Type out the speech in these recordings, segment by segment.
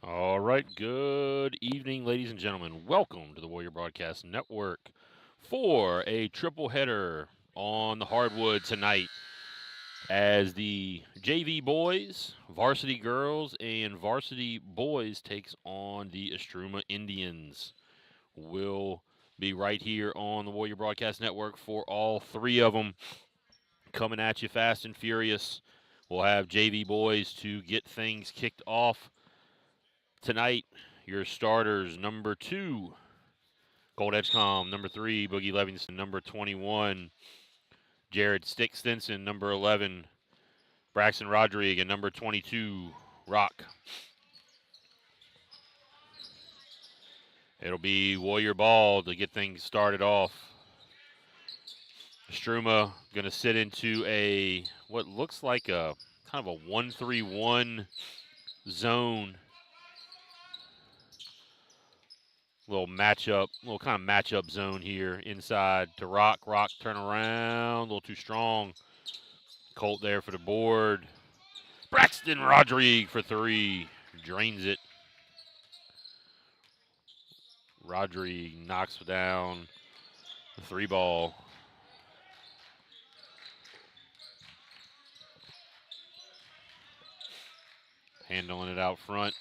All right, good evening, ladies and gentlemen. Welcome to the Warrior Broadcast Network for a triple header on the hardwood tonight as the JV boys, varsity girls, and varsity boys takes on the ISTROUMA Indians. We'll be right here on the Warrior Broadcast Network for all three of them coming at you fast and furious. We'll have JV boys to get things kicked off tonight. Your starters: number 2, Colt Edgecombe; number 3, Boogie Livingston; number 21, Jared Stick Stinson; number 11, Braxton Rodrigue; and number 22, Rock. It'll be Warrior ball to get things started off. Struma going to sit into what looks like a kind of a 1-3-1 zone. Little kind of matchup zone here inside to Rock. Rock turn around, a little too strong. Colt there for the board. Braxton Rodrigue for 3. Drains it. Rodrigue knocks down the 3 ball. Handling it out front.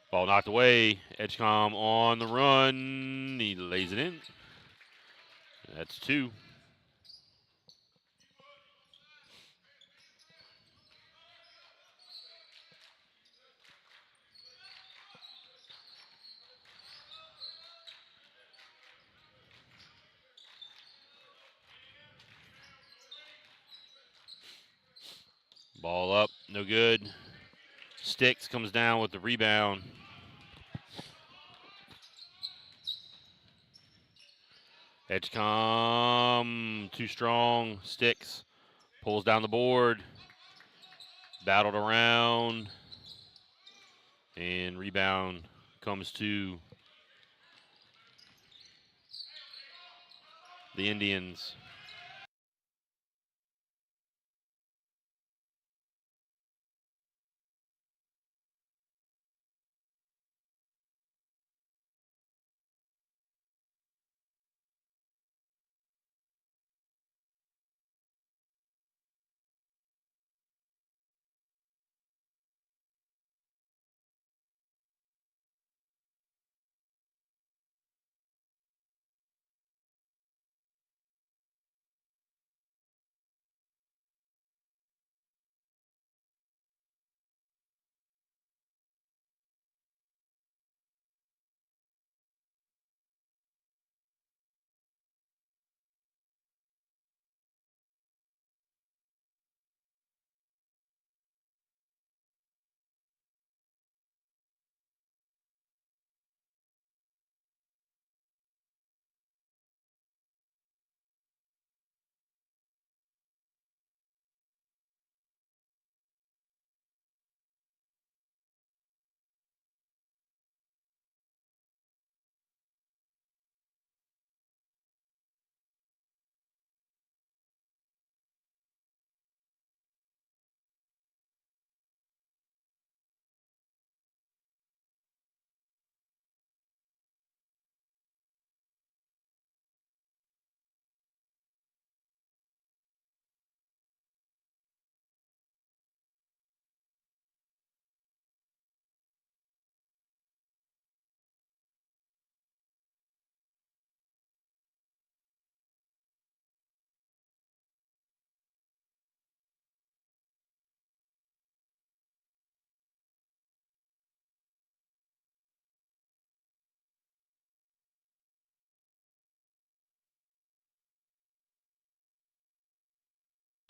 Ball knocked away. Edgecombe on the run. He lays it in. That's 2. Ball up, no good. Sticks comes down with the rebound. Edgecombe, too strong. Sticks pulls down the board. Battled around. And rebound comes to the Indians.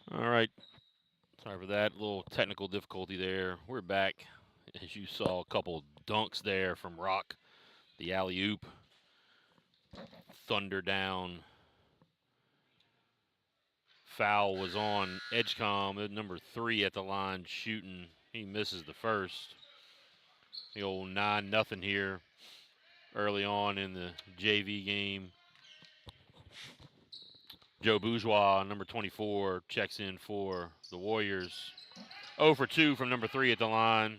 All right. Sorry for that. A little technical difficulty there. We're back. As you saw, a couple dunks there from Rock. The alley-oop. Thunder down. Foul was on Edgecombe at number 3 at the line shooting. He misses the first. The old 9-0 here early on in the JV game. Joe Bourgeois, number 24, checks in for the Warriors. 0 for 2 from number 3 at the line.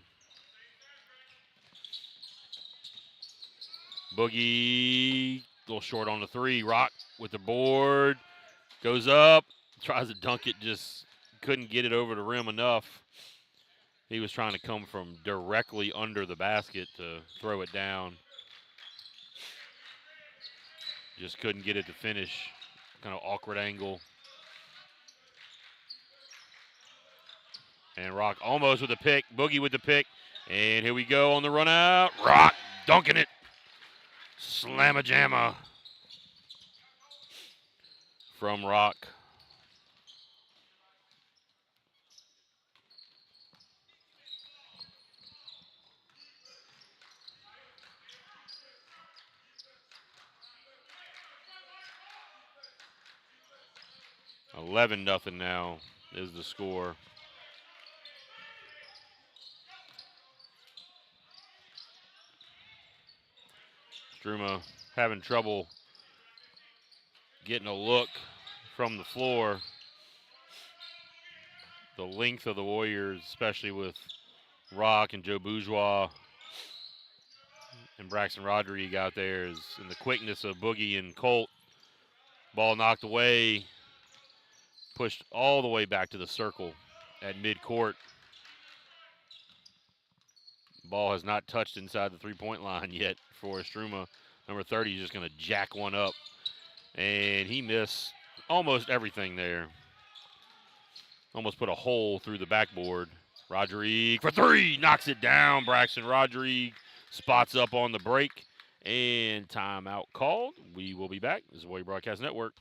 Boogie, a little short on the 3. Rock with the board. Goes up, tries to dunk it, just couldn't get it over the rim enough. He was trying to come from directly under the basket to throw it down. Just couldn't get it to finish. Kind of awkward angle. And Rock almost with a pick. Boogie with the pick. And here we go on the run out. Rock dunking it. Slamma-jamma from Rock. $11-0 now is the score. ISTROUMA having trouble getting a look from the floor. The length of the Warriors, especially with Rock and Joe Bourgeois and Braxton Rodriguez out there, is in the quickness of Boogie and Colt. Ball knocked away, pushed all the way back to the circle at midcourt. Ball has not touched inside the three-point line yet for ISTROUMA. Number 30 is just going to jack one up. And he missed almost everything there. Almost put a hole through the backboard. Rodriguez for 3, knocks it down. Braxton Rodriguez spots up on the break. And timeout called. We will be back. This is Warrior Broadcast Network.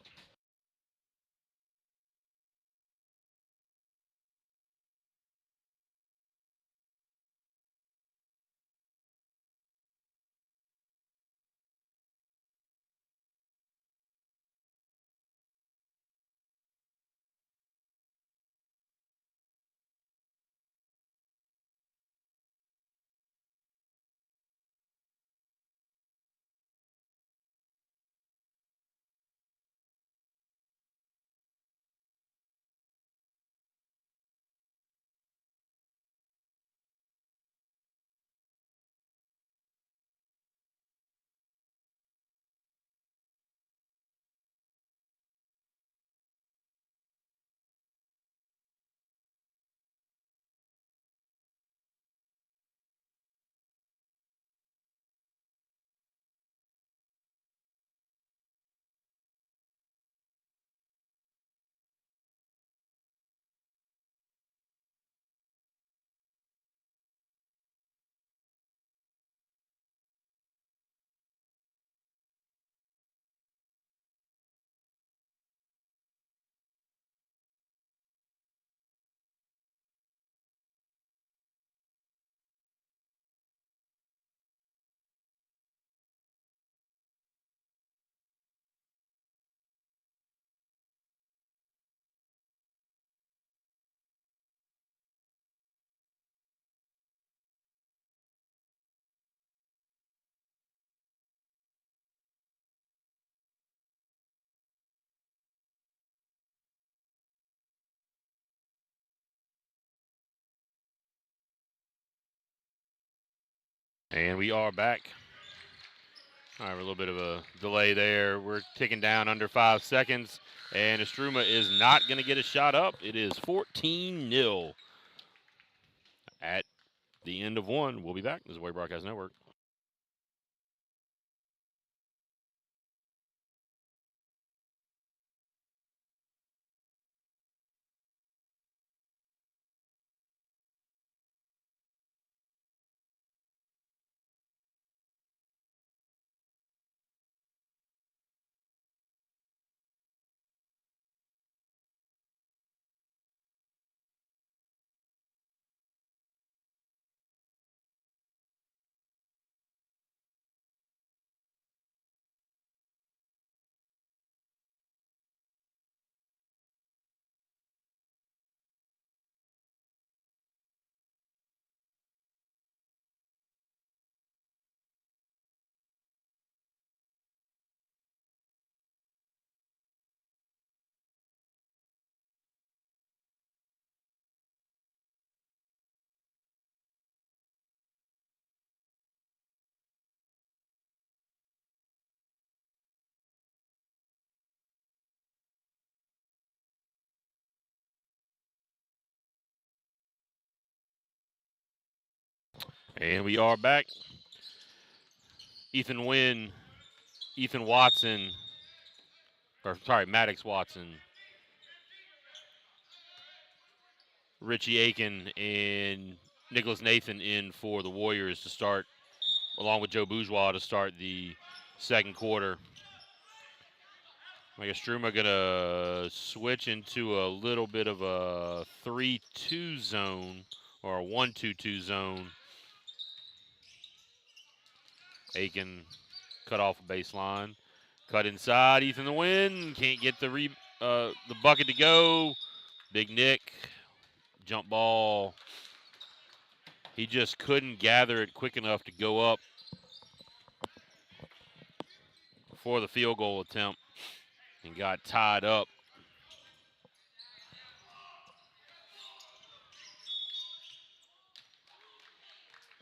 And we are back. All right, a little bit of a delay there. We're ticking down under 5 seconds, and ISTROUMA is not going to get a shot up. It is 14-0 at the end of one. We'll be back. This is Warrior Broadcast Network. And we are back. Ethan Watson, Maddox Watson, Richie Aiken, and Nicholas Nathan in for the Warriors to start, along with Joe Bourgeois to start the second quarter. I guess ISTROUMA going to switch into a little bit of a 3-2 zone or a 1-2-2 zone. Aiken cut off a baseline. Cut inside. Ethan the win. Can't get the bucket to go. Big Nick. Jump ball. He just couldn't gather it quick enough to go up for the field goal attempt and got tied up.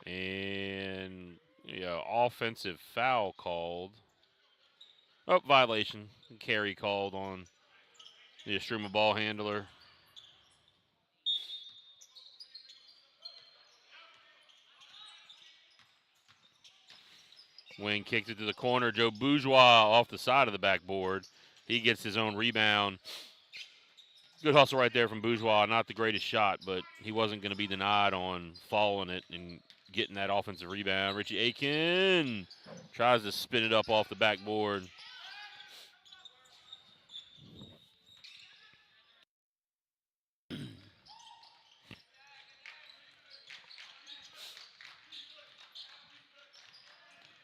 And offensive foul called. Oh, violation. Carry called on the ISTROUMA ball handler. Wing kicked it to the corner. Joe Bourgeois off the side of the backboard. He gets his own rebound. Good hustle right there from Bourgeois. Not the greatest shot, but he wasn't going to be denied on following it and getting that offensive rebound. Richie Aiken tries to spin it up off the backboard.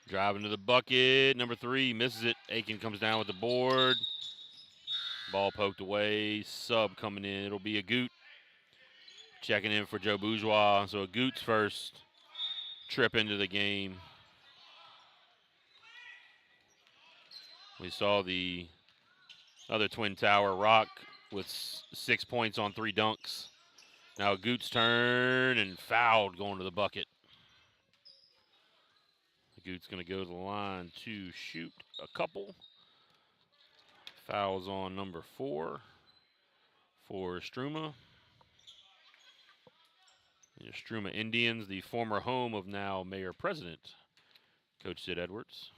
Driving to the bucket. Number 3 misses it. Aiken comes down with the board. Ball poked away. Sub coming in. It'll be a Goot checking in for Joe Bourgeois. So a Goot's first trip into the game. We saw the other Twin Tower rock with 6 points on 3 dunks. Now Goot's turn and fouled going to the bucket. Goot's going to go to the line to shoot a couple. Fouls on number 4 for ISTROUMA. The ISTROUMA Indians, the former home of now Mayor President Coach Sid Edwards.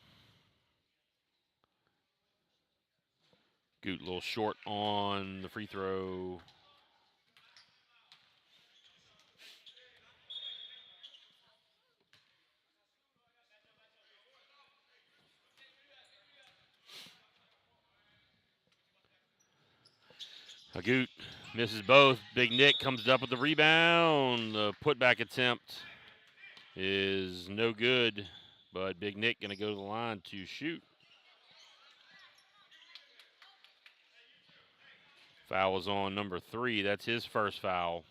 Goot a little short on the free throw. Goot misses both. Big Nick comes up with the rebound. The putback attempt is no good, but Big Nick going to go to the line to shoot. Foul was on number 3. That's his first foul.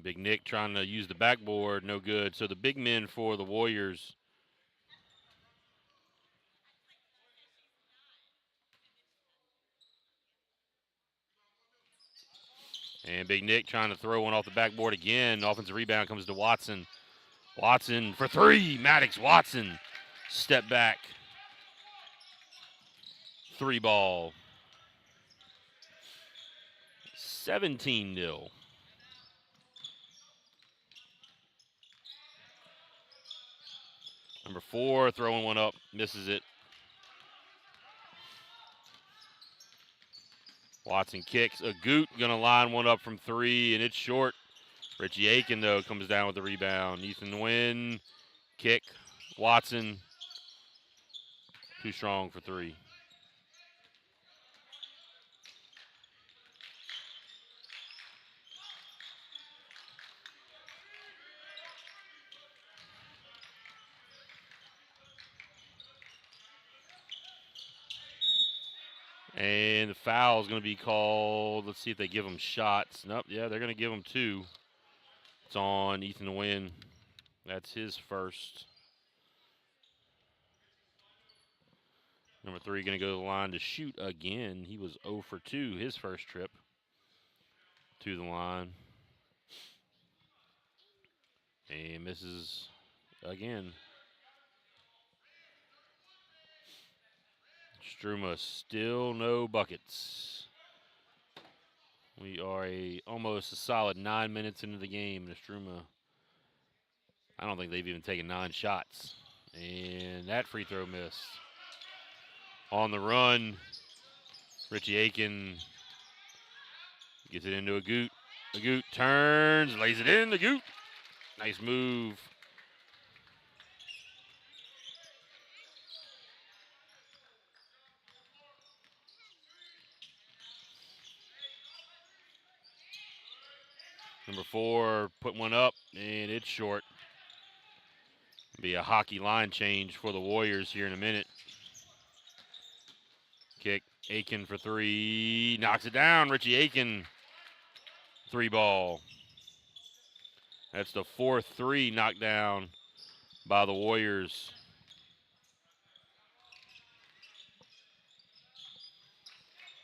Big Nick trying to use the backboard, no good. So the big men for the Warriors. And Big Nick trying to throw one off the backboard again. Offensive rebound comes to Watson. Watson for 3. Maddox Watson. Step back. 3 ball. 17-0. Number 4 throwing one up. Misses it. Watson kicks. A Goot going to line one up from 3, and it's short. Richie Aiken, though, comes down with the rebound. Ethan Wynn, kick. Watson, too strong for 3. And the foul is going to be called. Let's see if they give him shots. Nope, yeah, they're going to give him 2. It's on Ethan Wynn. That's his first. Number 3 going to go to the line to shoot again. He was 0 for 2 his first trip to the line. And misses again. ISTROUMA still no buckets. We are almost a solid 9 minutes into the game. ISTROUMA, I don't think they've even taken 9 shots. And that free throw missed. On the run, Richie Aiken gets it into Agut. Agut turns, lays it in. Agut, nice move. Number 4 put one up, and it's short. Be a hockey line change for the Warriors here in a minute. Kick, Aiken for 3, knocks it down. Richie Aiken, 3 ball. That's the 4th 3 knocked down by the Warriors.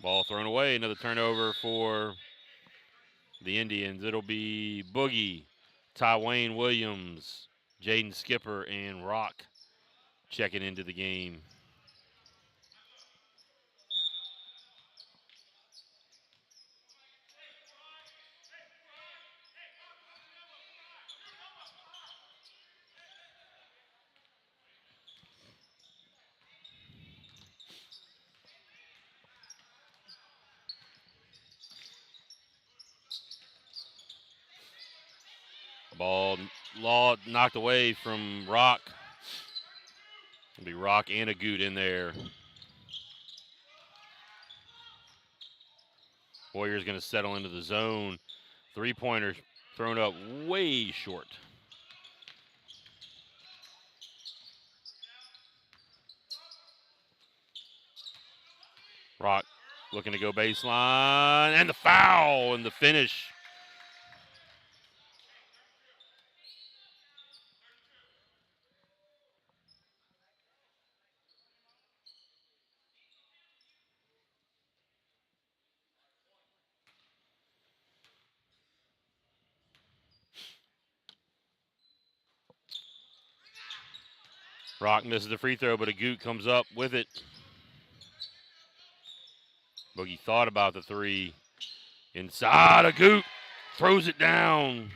Ball thrown away, another turnover for the Indians. It'll be Boogie, Tywayne Williams, Jaden Skipper, and Rock checking into the game. Ball knocked away from Rock. It'll be Rock and Agut in there. Warriors going to settle into the zone. 3-pointer thrown up way short. Rock looking to go baseline, and the foul and the finish. Rock misses the free throw, but Agut comes up with it. Boogie thought about the 3. Inside, Agut throws it down.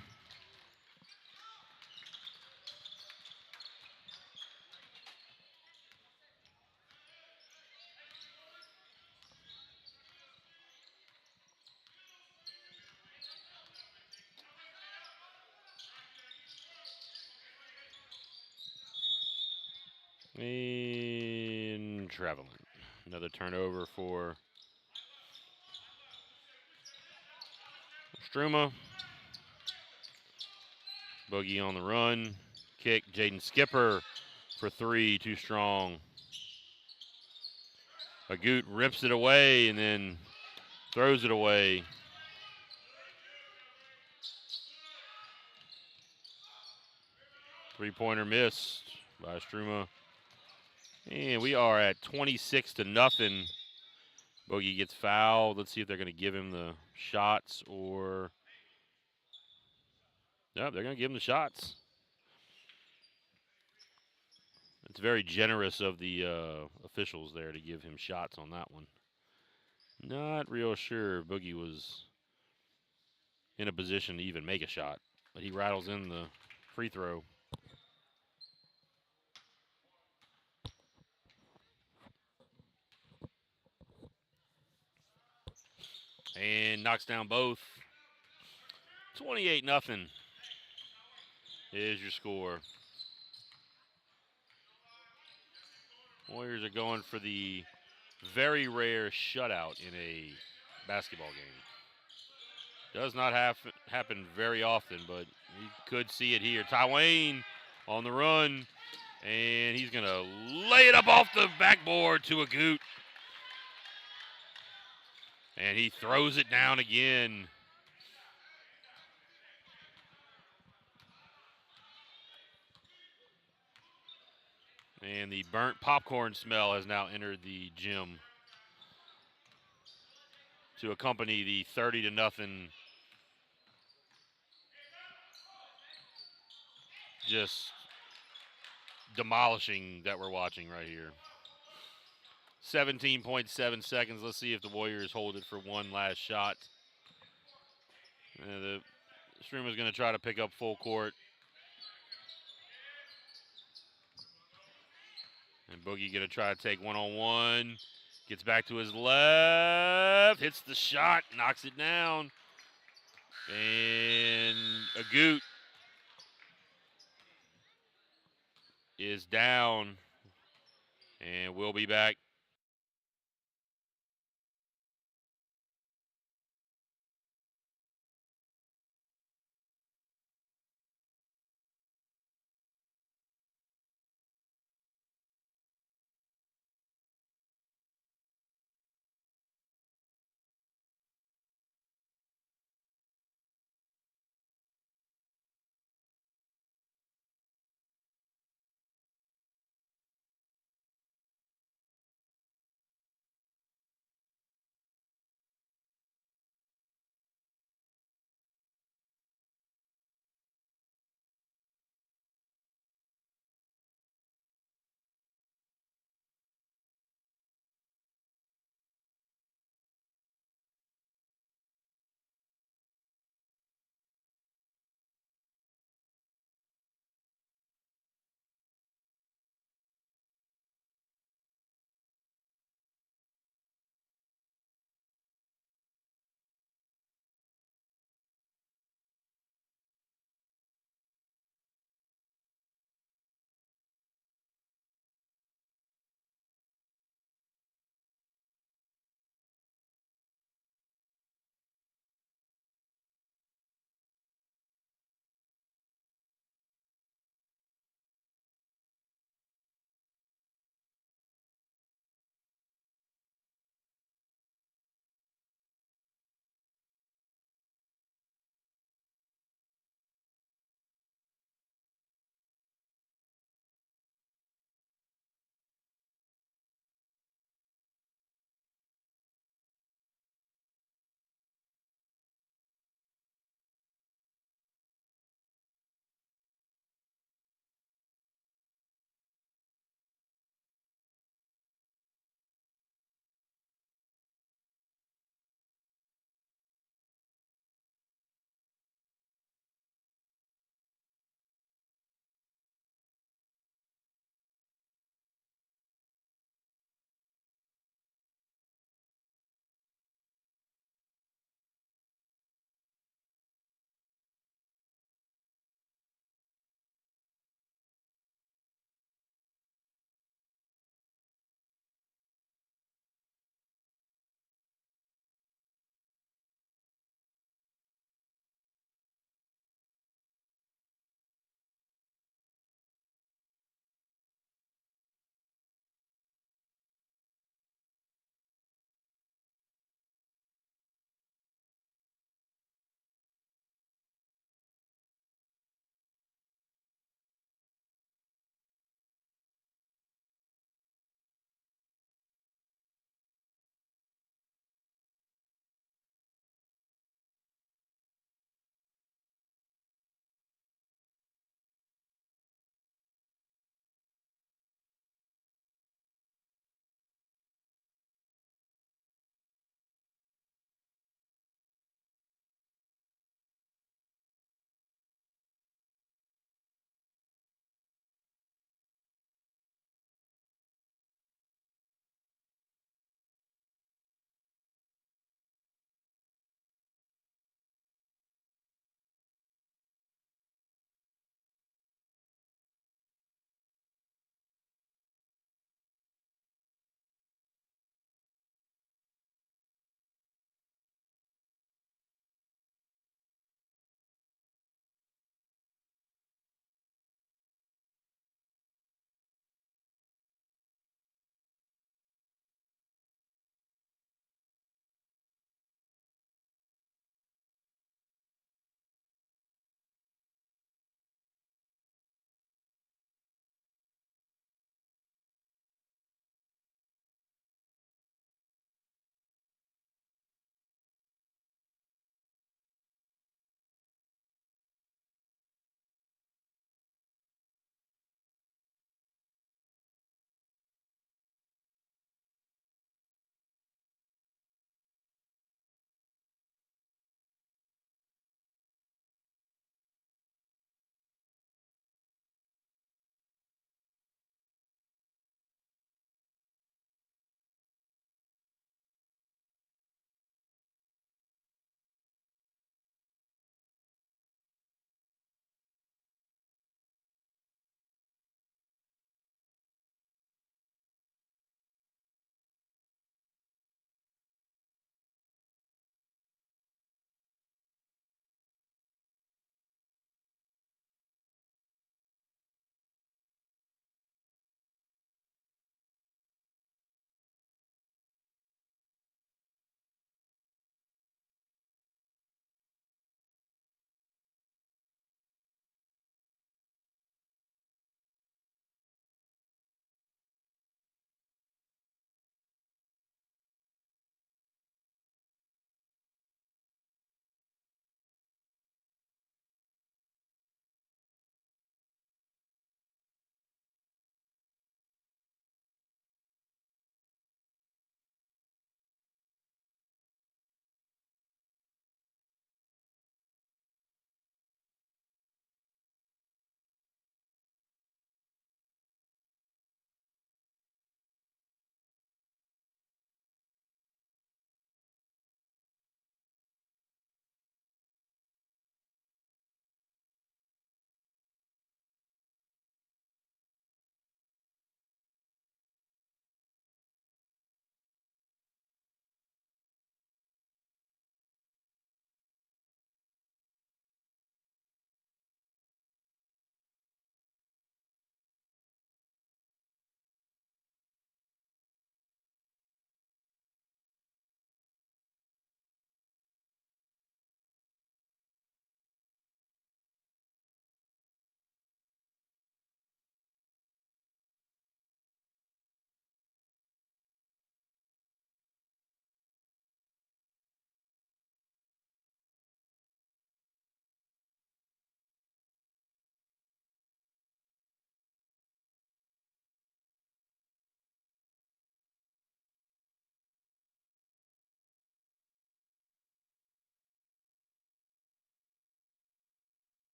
And traveling. Another turnover for ISTROUMA. Boogie on the run. Kick, Jaden Skipper for 3, too strong. Agut rips it away and then throws it away. Three-pointer missed by ISTROUMA. And we are at 26-0. Boogie gets fouled. Let's see if they're going to give him the shots or... No, they're going to give him the shots. It's very generous of the officials there to give him shots on that one. Not real sure Boogie was in a position to even make a shot, but he rattles in the free throw. And knocks down both. 28-0 is your score. Warriors are going for the very rare shutout in a basketball game. Does not happen very often, but you could see it here. Tywayne on the run, and he's going to lay it up off the backboard to Agut. And he throws it down again. And the burnt popcorn smell has now entered the gym to accompany the 30-0 just demolishing that we're watching right here. 17.7 seconds. Let's see if the Warriors hold it for one last shot. The Streamer's going to try to pick up full court. And Boogie going to try to take one-on-one. Gets back to his left. Hits the shot. Knocks it down. And Agut is down. And we'll be back.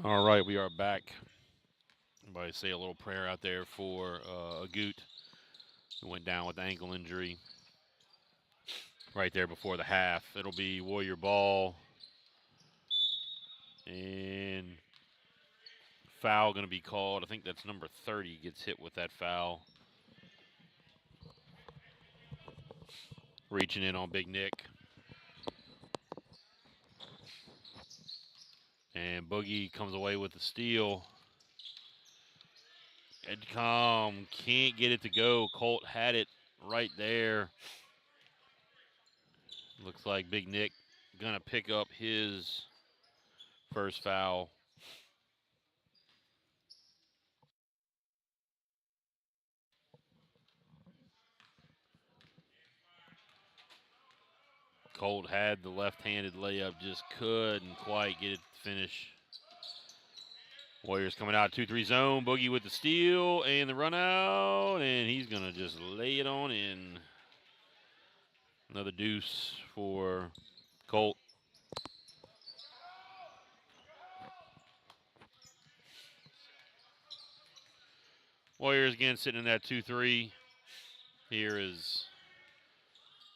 All right, we are back. Everybody say a little prayer out there for Agut, who went down with ankle injury right there before the half. It'll be Warrior ball. And foul going to be called. I think that's number 30 gets hit with that foul. Reaching in on Big Nick. And Boogie comes away with the steal. Edcom can't get it to go. Colt had it right there. Looks like Big Nick going to pick up his first foul. Colt had the left-handed layup, just couldn't quite get it to finish. Warriors coming out 2-3 zone. Boogie with the steal and the run out, and he's going to just lay it on in. Another deuce for Colt. Warriors again sitting in that 2-3. Here is,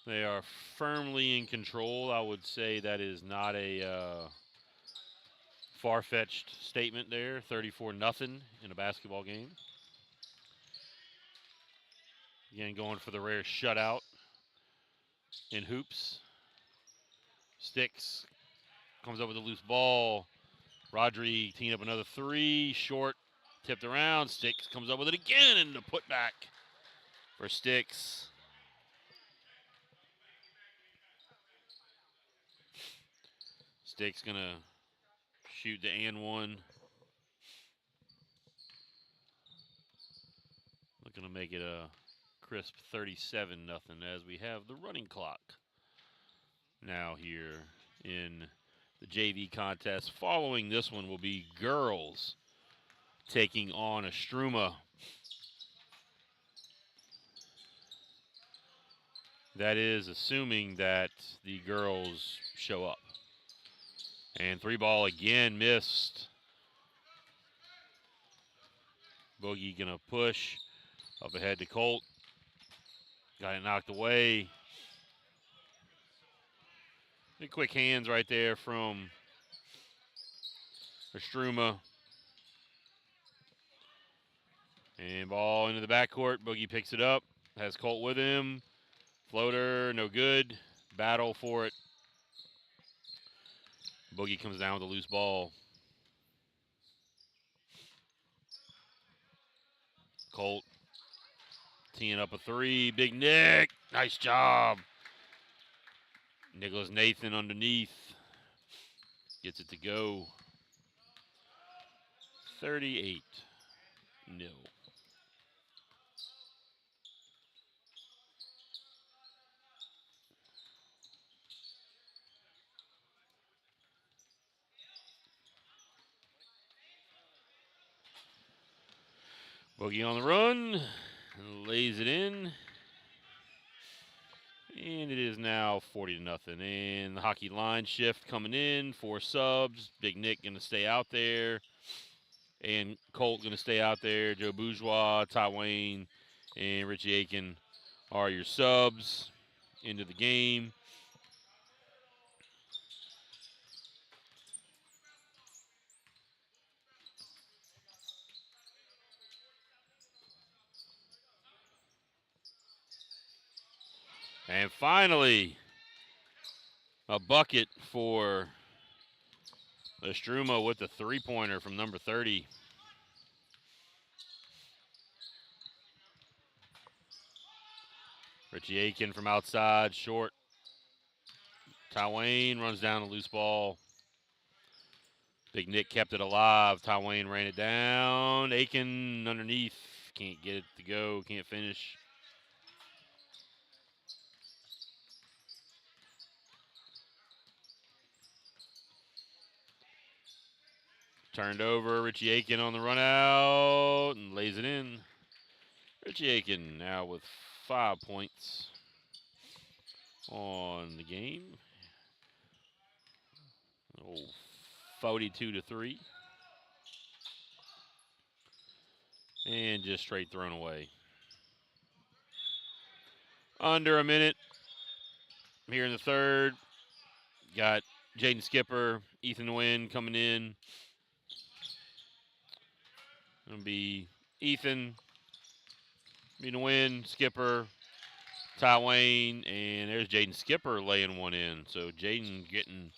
they are firmly in control. I would say that is not a far-fetched statement there. 34-0 in a basketball game. Again, going for the rare shutout in hoops. Sticks comes up with a loose ball. Rodri teeing up another three. Short, tipped around. Sticks comes up with it again, and the putback for Sticks. Sticks gonna shoot the and one. Looking to make it a crisp 37-0 as we have the running clock now here in the JV contest. Following this one will be girls taking on ISTROUMA. That is assuming that the girls show up. And three ball again missed. Boogie gonna push up ahead to Colt. Got it knocked away. Big quick hands right there from ISTROUMA. And ball into the backcourt. Boogie picks it up. Has Colt with him. Floater, no good. Battle for it. Boogie comes down with a loose ball. Colt teeing up a three. Big Nick. Nice job. Nicholas Nathan underneath. Gets it to go. 38-0. Boogie on the run. Lays it in. And it is now 40-0. And the hockey line shift coming in. 4 subs. Big Nick going to stay out there. And Colt going to stay out there. Joe Bourgeois, Ty Wayne, and Richie Aiken are your subs into the game. And finally, a bucket for ISTROUMA with the three-pointer from number 30. Richie Aiken from outside, short. Ty Wayne runs down a loose ball. Big Nick kept it alive. Ty Wayne ran it down. Aiken underneath. Can't get it to go. Can't finish. Turned over. Richie Aiken on the run out and lays it in. Richie Aiken now with 5 points on the game. 42-3. And just straight thrown away. Under a minute here in the third. Got Jaden Skipper, Ethan Wynn coming in. It'll be Ethan, Wynn, Skipper, Ty Wayne, and there's Jaden Skipper laying one in. So Jaden getting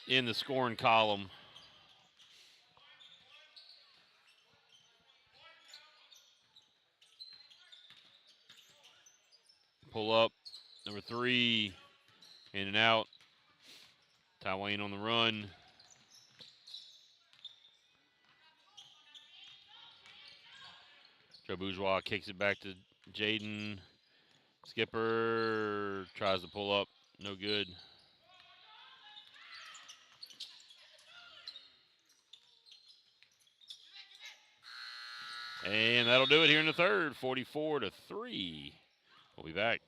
in the scoring column. Pull up, number 3, in and out. Ty Wayne on the run. Joe Bourgeois kicks it back to Jaden. Skipper tries to pull up. No good. And that'll do it here in the third, 44-3. We'll be back.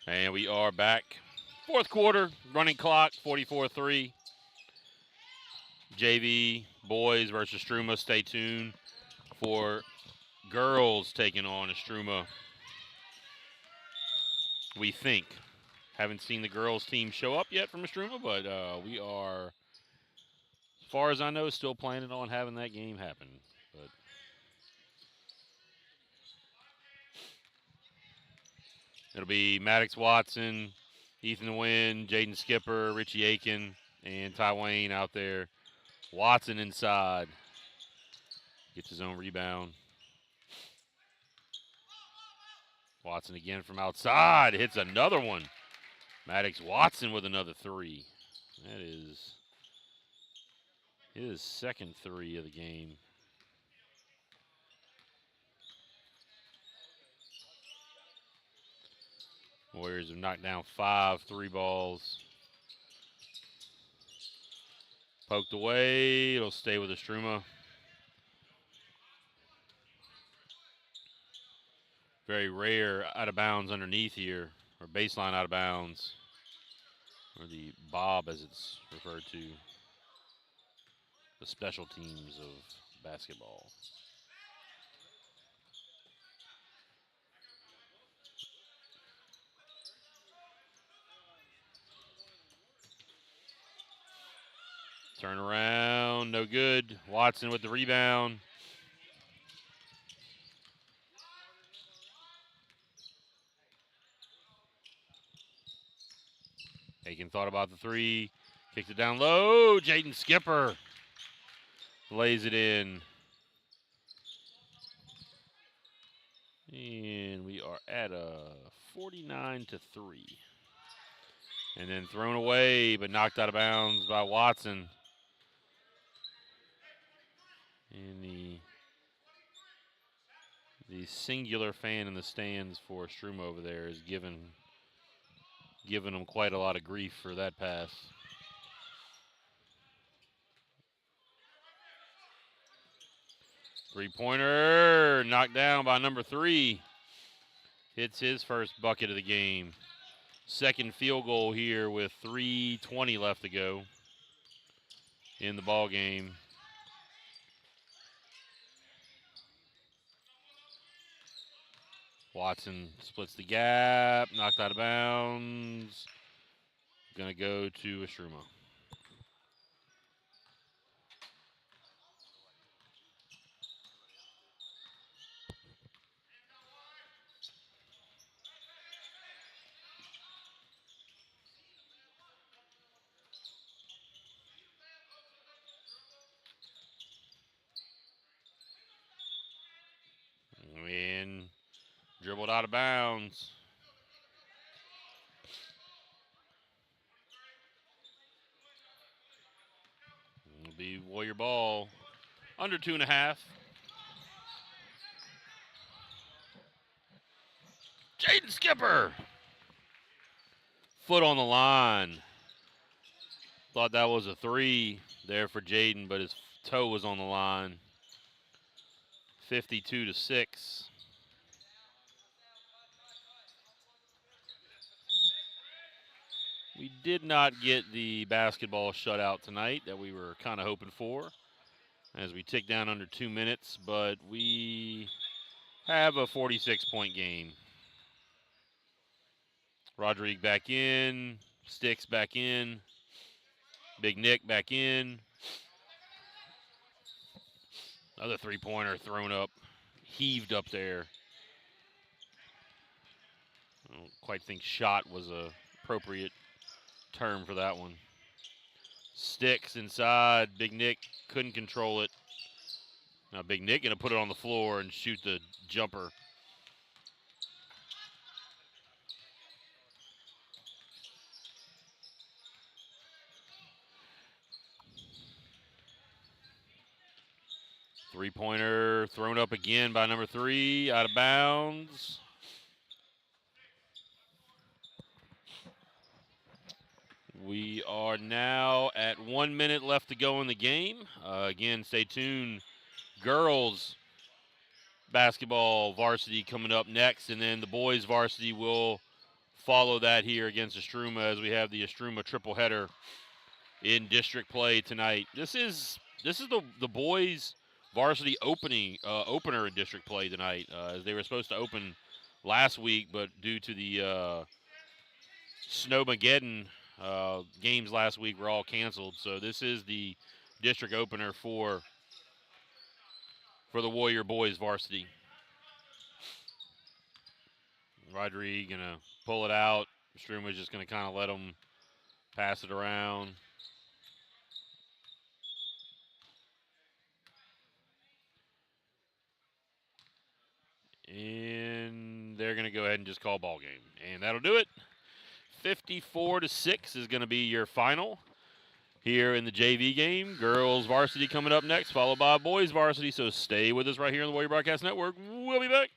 And we are back. Fourth quarter, running clock, 44-3. JV boys versus ISTROUMA. Stay tuned for girls taking on ISTROUMA. We think. Haven't seen the girls team show up yet from ISTROUMA, but we are, as far as I know, still planning on having that game happen. But it'll be Maddox Watson, Ethan Wynn, Jaden Skipper, Richie Aiken, and Ty Wayne out there. Watson inside. Gets his own rebound. Watson again from outside. Hits another one. Maddox Watson with another 3. That is his second 3 of the game. Warriors have knocked down 5 3-balls. Poked away. It'll stay with ISTROUMA. Very rare out of bounds underneath here, or baseline out of bounds, or the bob as it's referred to, the special teams of basketball. Turn around, no good. Watson with the rebound. Aiken thought about the 3, kicked it down low. Jaden Skipper lays it in. And we are at a 49-3. And then thrown away, but knocked out of bounds by Watson. And the singular fan in the stands for ISTROUMA over there is giving them quite a lot of grief for that pass. Three-pointer knocked down by number 3. Hits his first bucket of the game. second field goal here with 3:20 left to go in the ball game. Watson splits the gap, knocked out of bounds. Going to go to ISTROUMA. And dribbled out of bounds. It'll be Warrior ball. Under 2.5. Jaden Skipper. Foot on the line. Thought that was a 3 there for Jaden, but his toe was on the line. 52-6. We did not get the basketball shutout tonight that we were kind of hoping for as we tick down under 2 minutes, but we have a 46-point game. Rodrigue back in, Sticks back in, Big Nick back in. Another three-pointer thrown up, heaved up there. I don't quite think shot was a appropriate term for that one. Sticks inside. Big Nick couldn't control it. Now Big Nick going to put it on the floor and shoot the jumper. Three-pointer thrown up again by number 3, out of bounds. We are now at 1 minute left to go in the game. Again, stay tuned. Girls basketball varsity coming up next, and then the boys varsity will follow that here against ISTROUMA as we have the ISTROUMA triple header in district play tonight. This is the boys varsity opener in district play tonight, as they were supposed to open last week, but due to the Snowmageddon games last week were all canceled. So this is the district opener for the Warrior boys varsity. Rodrigue gonna pull it out. ISTROUMA's just gonna kind of let them pass it around. And they're going to go ahead and just call ball game. And that'll do it. 54-6 is going to be your final here in the JV game. Girls varsity coming up next, followed by boys varsity. So stay with us right here on the Warrior Broadcast Network. We'll be back.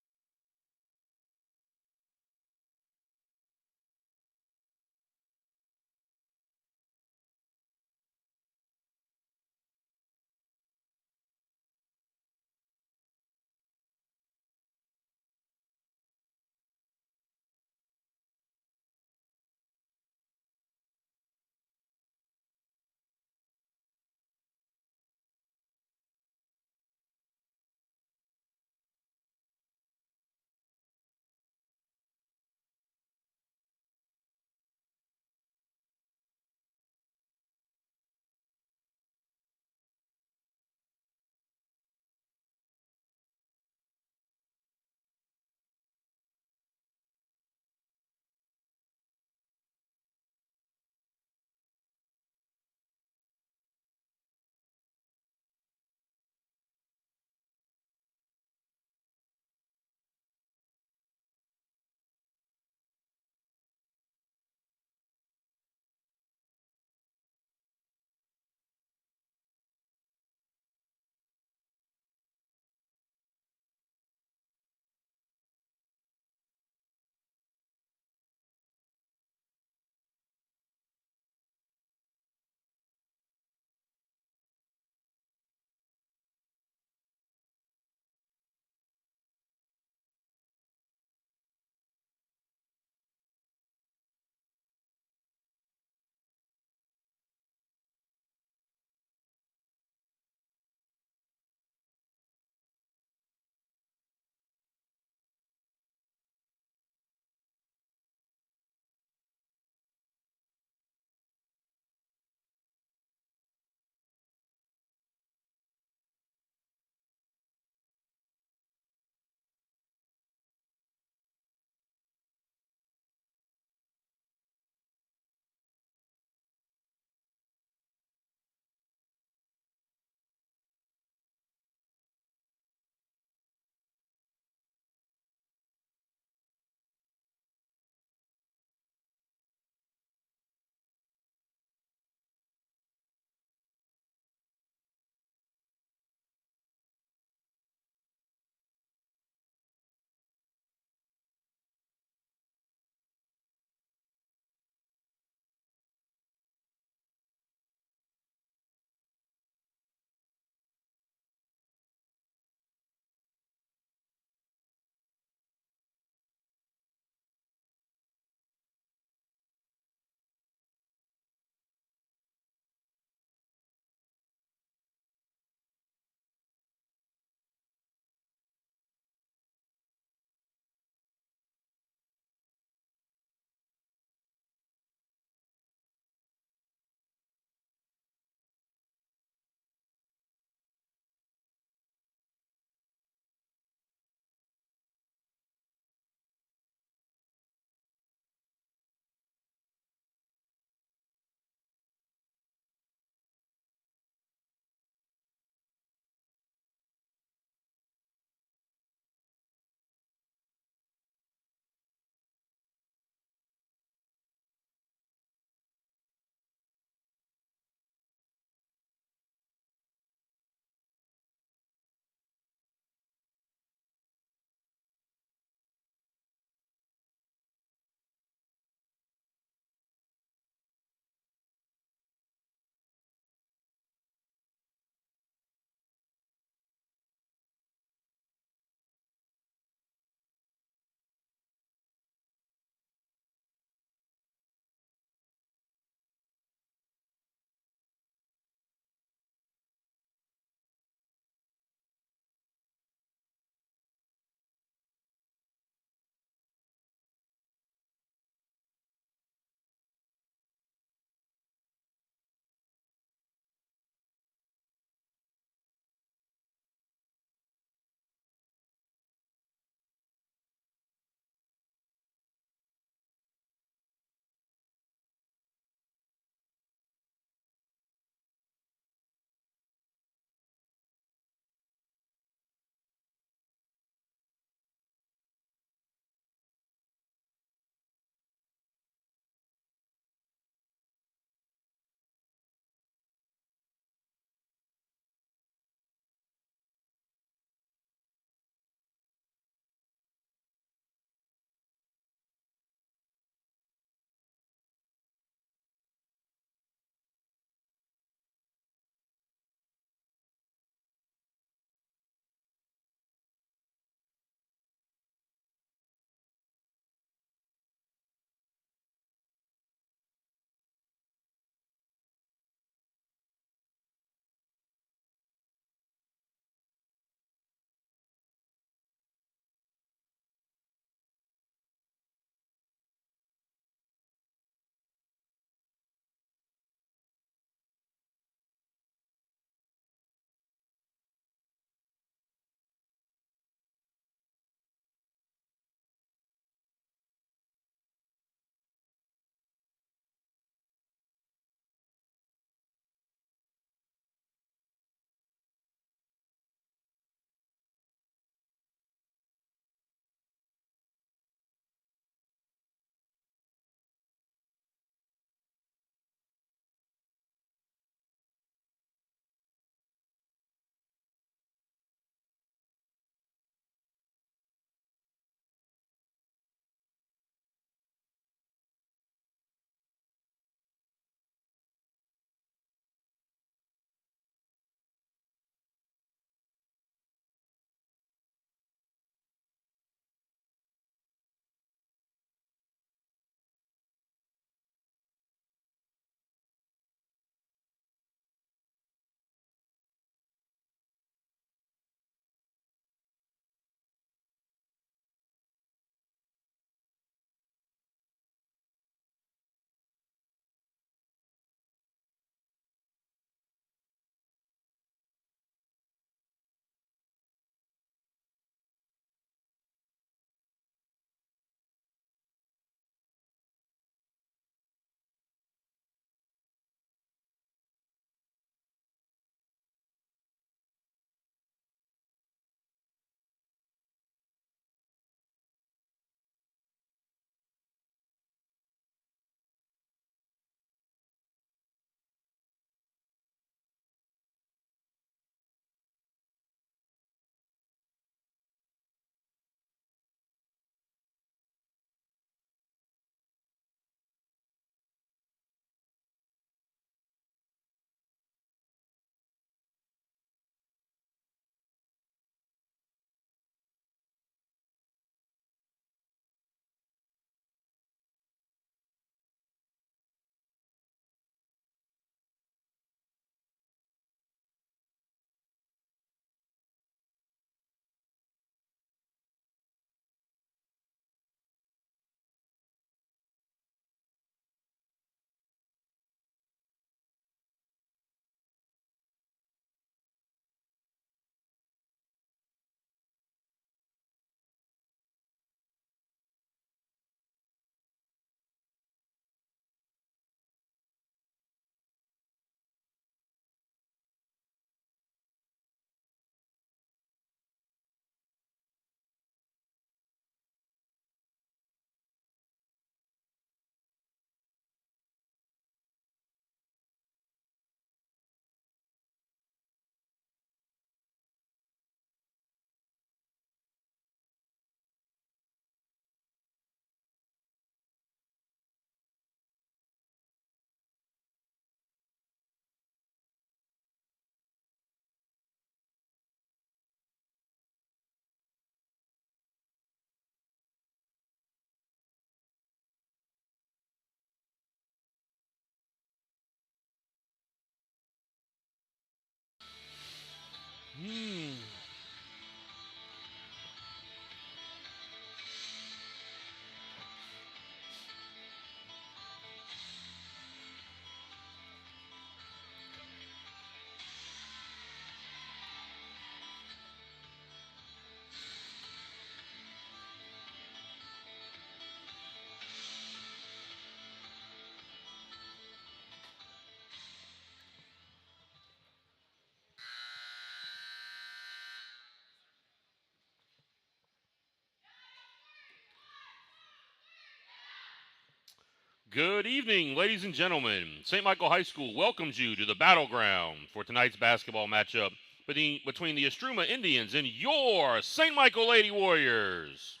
Good evening, ladies and gentlemen. St. Michael High School welcomes you to the battleground for tonight's basketball matchup between the ISTROUMA Indians and your St. Michael Lady Warriors.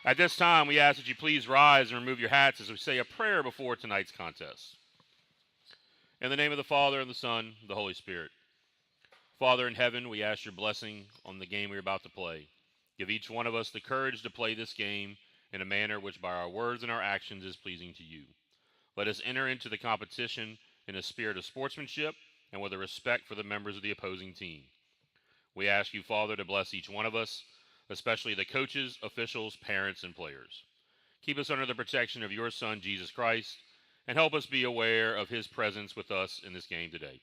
At this time, we ask that you please rise and remove your hats as we say a prayer before tonight's contest. In the name of the Father, and the Son, and the Holy Spirit. Father in heaven, we ask your blessing on the game we're about to play. Give each one of us the courage to play this game in a manner which by our words and our actions is pleasing to you. Let us enter into the competition in a spirit of sportsmanship and with a respect for the members of the opposing team. We ask you, Father, to bless each one of us, especially the coaches, officials, parents, and players. Keep us under the protection of your Son, Jesus Christ, and help us be aware of his presence with us in this game today.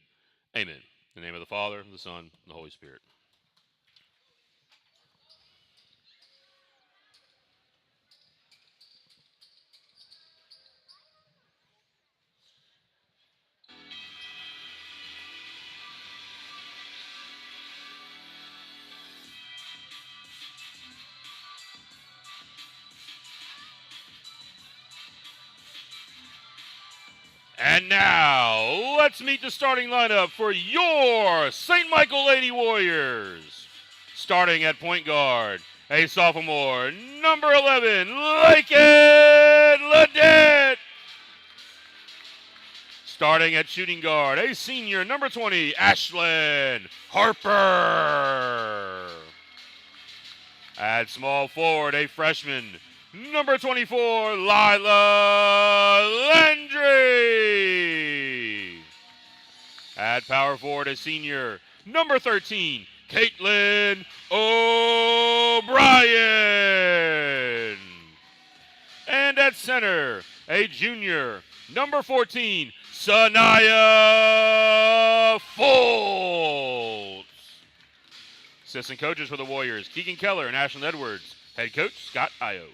Amen. In the name of the Father, the Son, and the Holy Spirit. And now, let's meet the starting lineup for your St. Michael Lady Warriors. Starting at point guard, a sophomore, number 11, Laken Ledet. Starting at shooting guard, a senior, number 20, Ashlyn Harper. At small forward, a freshman, number 24, Lila Landry. At power forward, a senior, number 13, Caitlin O'Brien. And at center, a junior, number 14, Sanaya Foltz. Assistant coaches for the Warriors, Keegan Keller and Ashlyn Edwards. Head coach, Scott Io.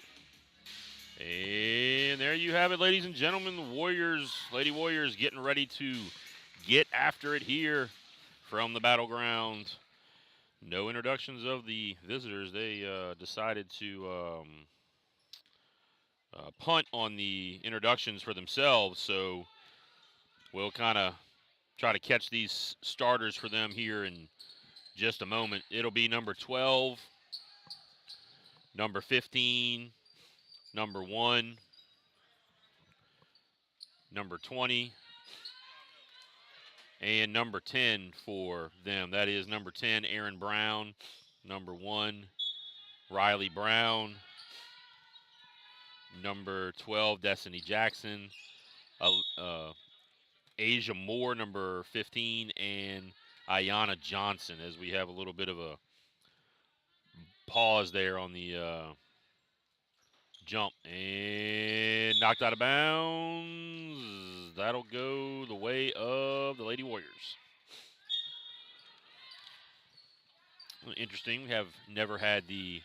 And there you have it, ladies and gentlemen. The Warriors, Lady Warriors, getting ready to get after it here from the battleground. No introductions of the visitors. They decided to punt on the introductions for themselves. So we'll kind of try to catch these starters for them here in just a moment. It'll be number 12, number 15, number 1, number 20, and number 10 for them. That is number 10, Aaron Brown, number 1, Riley Brown, number 12, Destiny Jackson, Asia Moore, number 15, and Ayana Johnson, as we have a little bit of a pause there on the jump. And knocked out of bounds. That'll go the way of the Lady Warriors. Interesting. We have never had the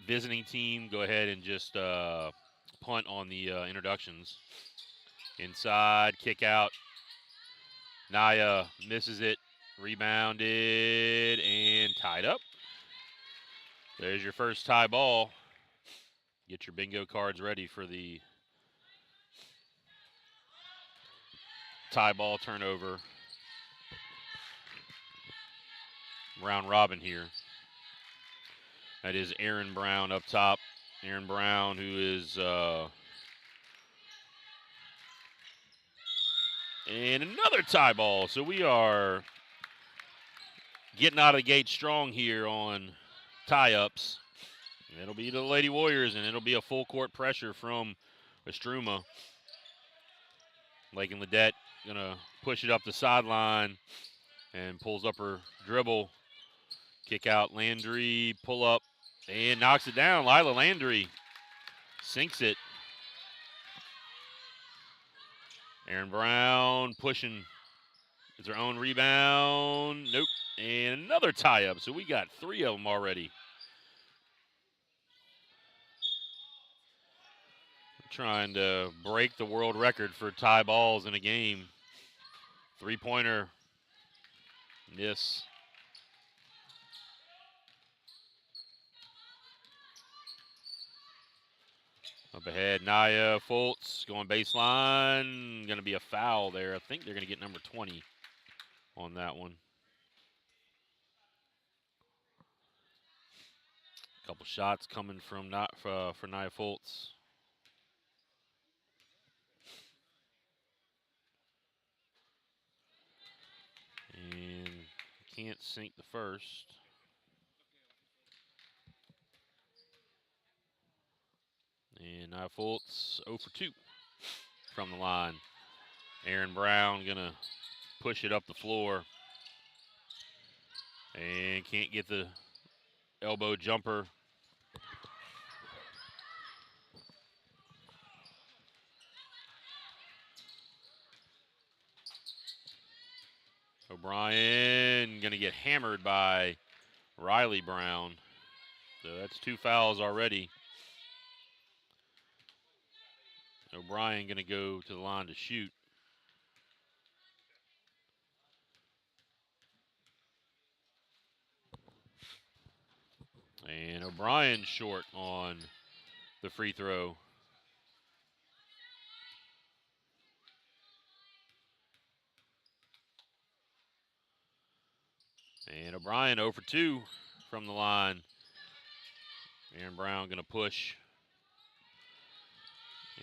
visiting team go ahead and just punt on the introductions. Inside, kick out. Naya misses it, rebounded, and tied up. There's your first tie ball. Get your bingo cards ready for the tie ball turnover. Round robin here. That is Aaron Brown up top. Aaron Brown, who is and another tie ball. So we are getting out of the gate strong here on tie-ups. It'll be the Lady Warriors, and it'll be a full court pressure from ISTROUMA. Laken Ledet gonna push it up the sideline and pulls up her dribble. Kick out Landry, pull up, and knocks it down. Lila Landry sinks it. Aaron Brown pushing. It's her own rebound. Nope. And another tie-up. So we got 3 of them already. Trying to break the world record for tie balls in a game. 3-pointer. Yes. Up ahead, Naya Fultz going baseline. Going to be a foul there. I think they're going to get number 20 on that one. A couple shots coming from for Naya Fultz. And can't sink the first. And Naya Fultz 0 for 2 from the line. Aaron Brown going to push it up the floor. And can't get the elbow jumper. O'Brien going to get hammered by Riley Brown. So that's 2 fouls already. O'Brien going to go to the line to shoot. And O'Brien short on the free throw. And O'Brien 0 for 2 from the line. Aaron Brown going to push.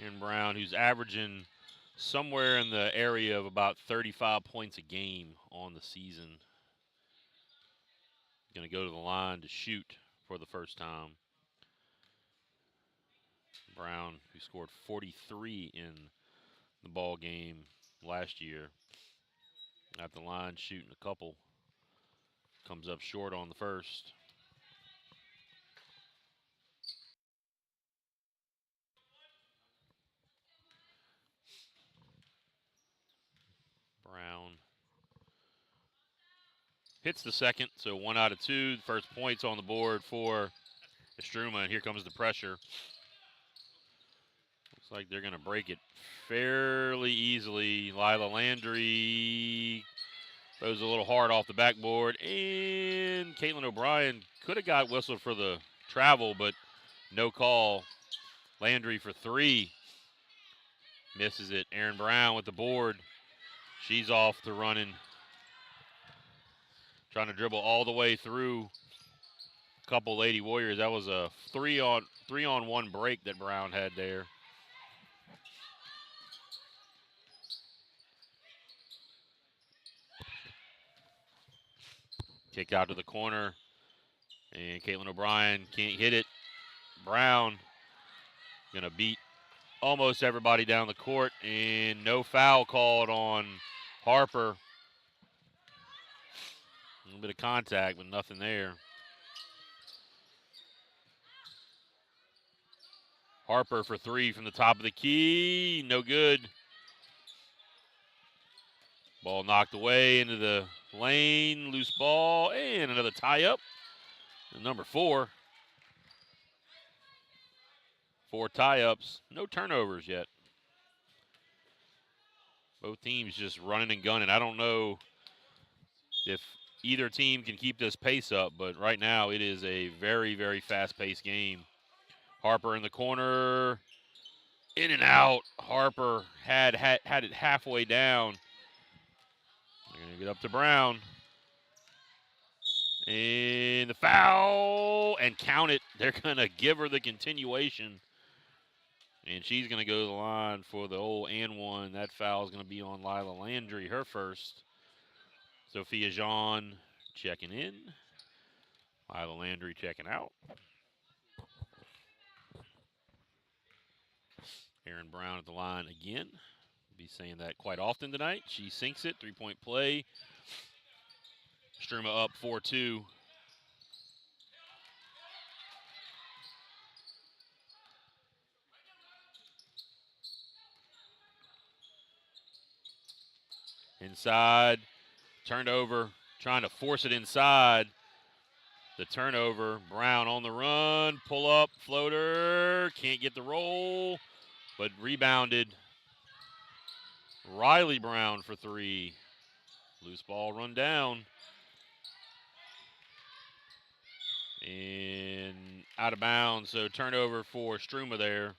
Aaron Brown, who's averaging somewhere in the area of about 35 points a game on the season. Going to go to the line to shoot for the first time. Brown, who scored 43 in the ball game last year, at the line shooting a couple. Comes up short on the first. Brown hits the second, so 1 out of 2. The first points on the board for ISTROUMA, and here comes the pressure. Looks like they're going to break it fairly easily. Lila Landry throws a little hard off the backboard, and Caitlin O'Brien could have got whistled for the travel, but no call. Landry for 3. Misses it. Aaron Brown with the board. She's off to running. Trying to dribble all the way through a couple Lady Warriors. That was a 3-on-1 break that Brown had there. Kick out to the corner. And Caitlin O'Brien can't hit it. Brown going to beat almost everybody down the court. And no foul called on Harper. A little bit of contact, but nothing there. Harper for 3 from the top of the key. No good. Ball knocked away into the lane. Loose ball. And another tie-up. Number 4. 4 tie-ups. No turnovers yet. Both teams just running and gunning. I don't know if either team can keep this pace up, but right now it is a very, very fast-paced game. Harper in the corner. In and out. Harper had it halfway down. They're going to get up to Brown. And the foul. And count it. They're going to give her the continuation. And she's going to go to the line for the old and one. That foul is going to be on Lila Landry, her first. Sophia Jean checking in. Lila Landry checking out. Aaron Brown at the line again. Be saying that quite often tonight. She sinks it. 3-point play. ISTROUMA up 4-2. Inside. Turned over. Trying to force it inside. The turnover. Brown on the run. Pull up. Floater. Can't get the roll. But rebounded. Riley Brown for 3. Loose ball run down. And out of bounds. So turnover for ISTROUMA there.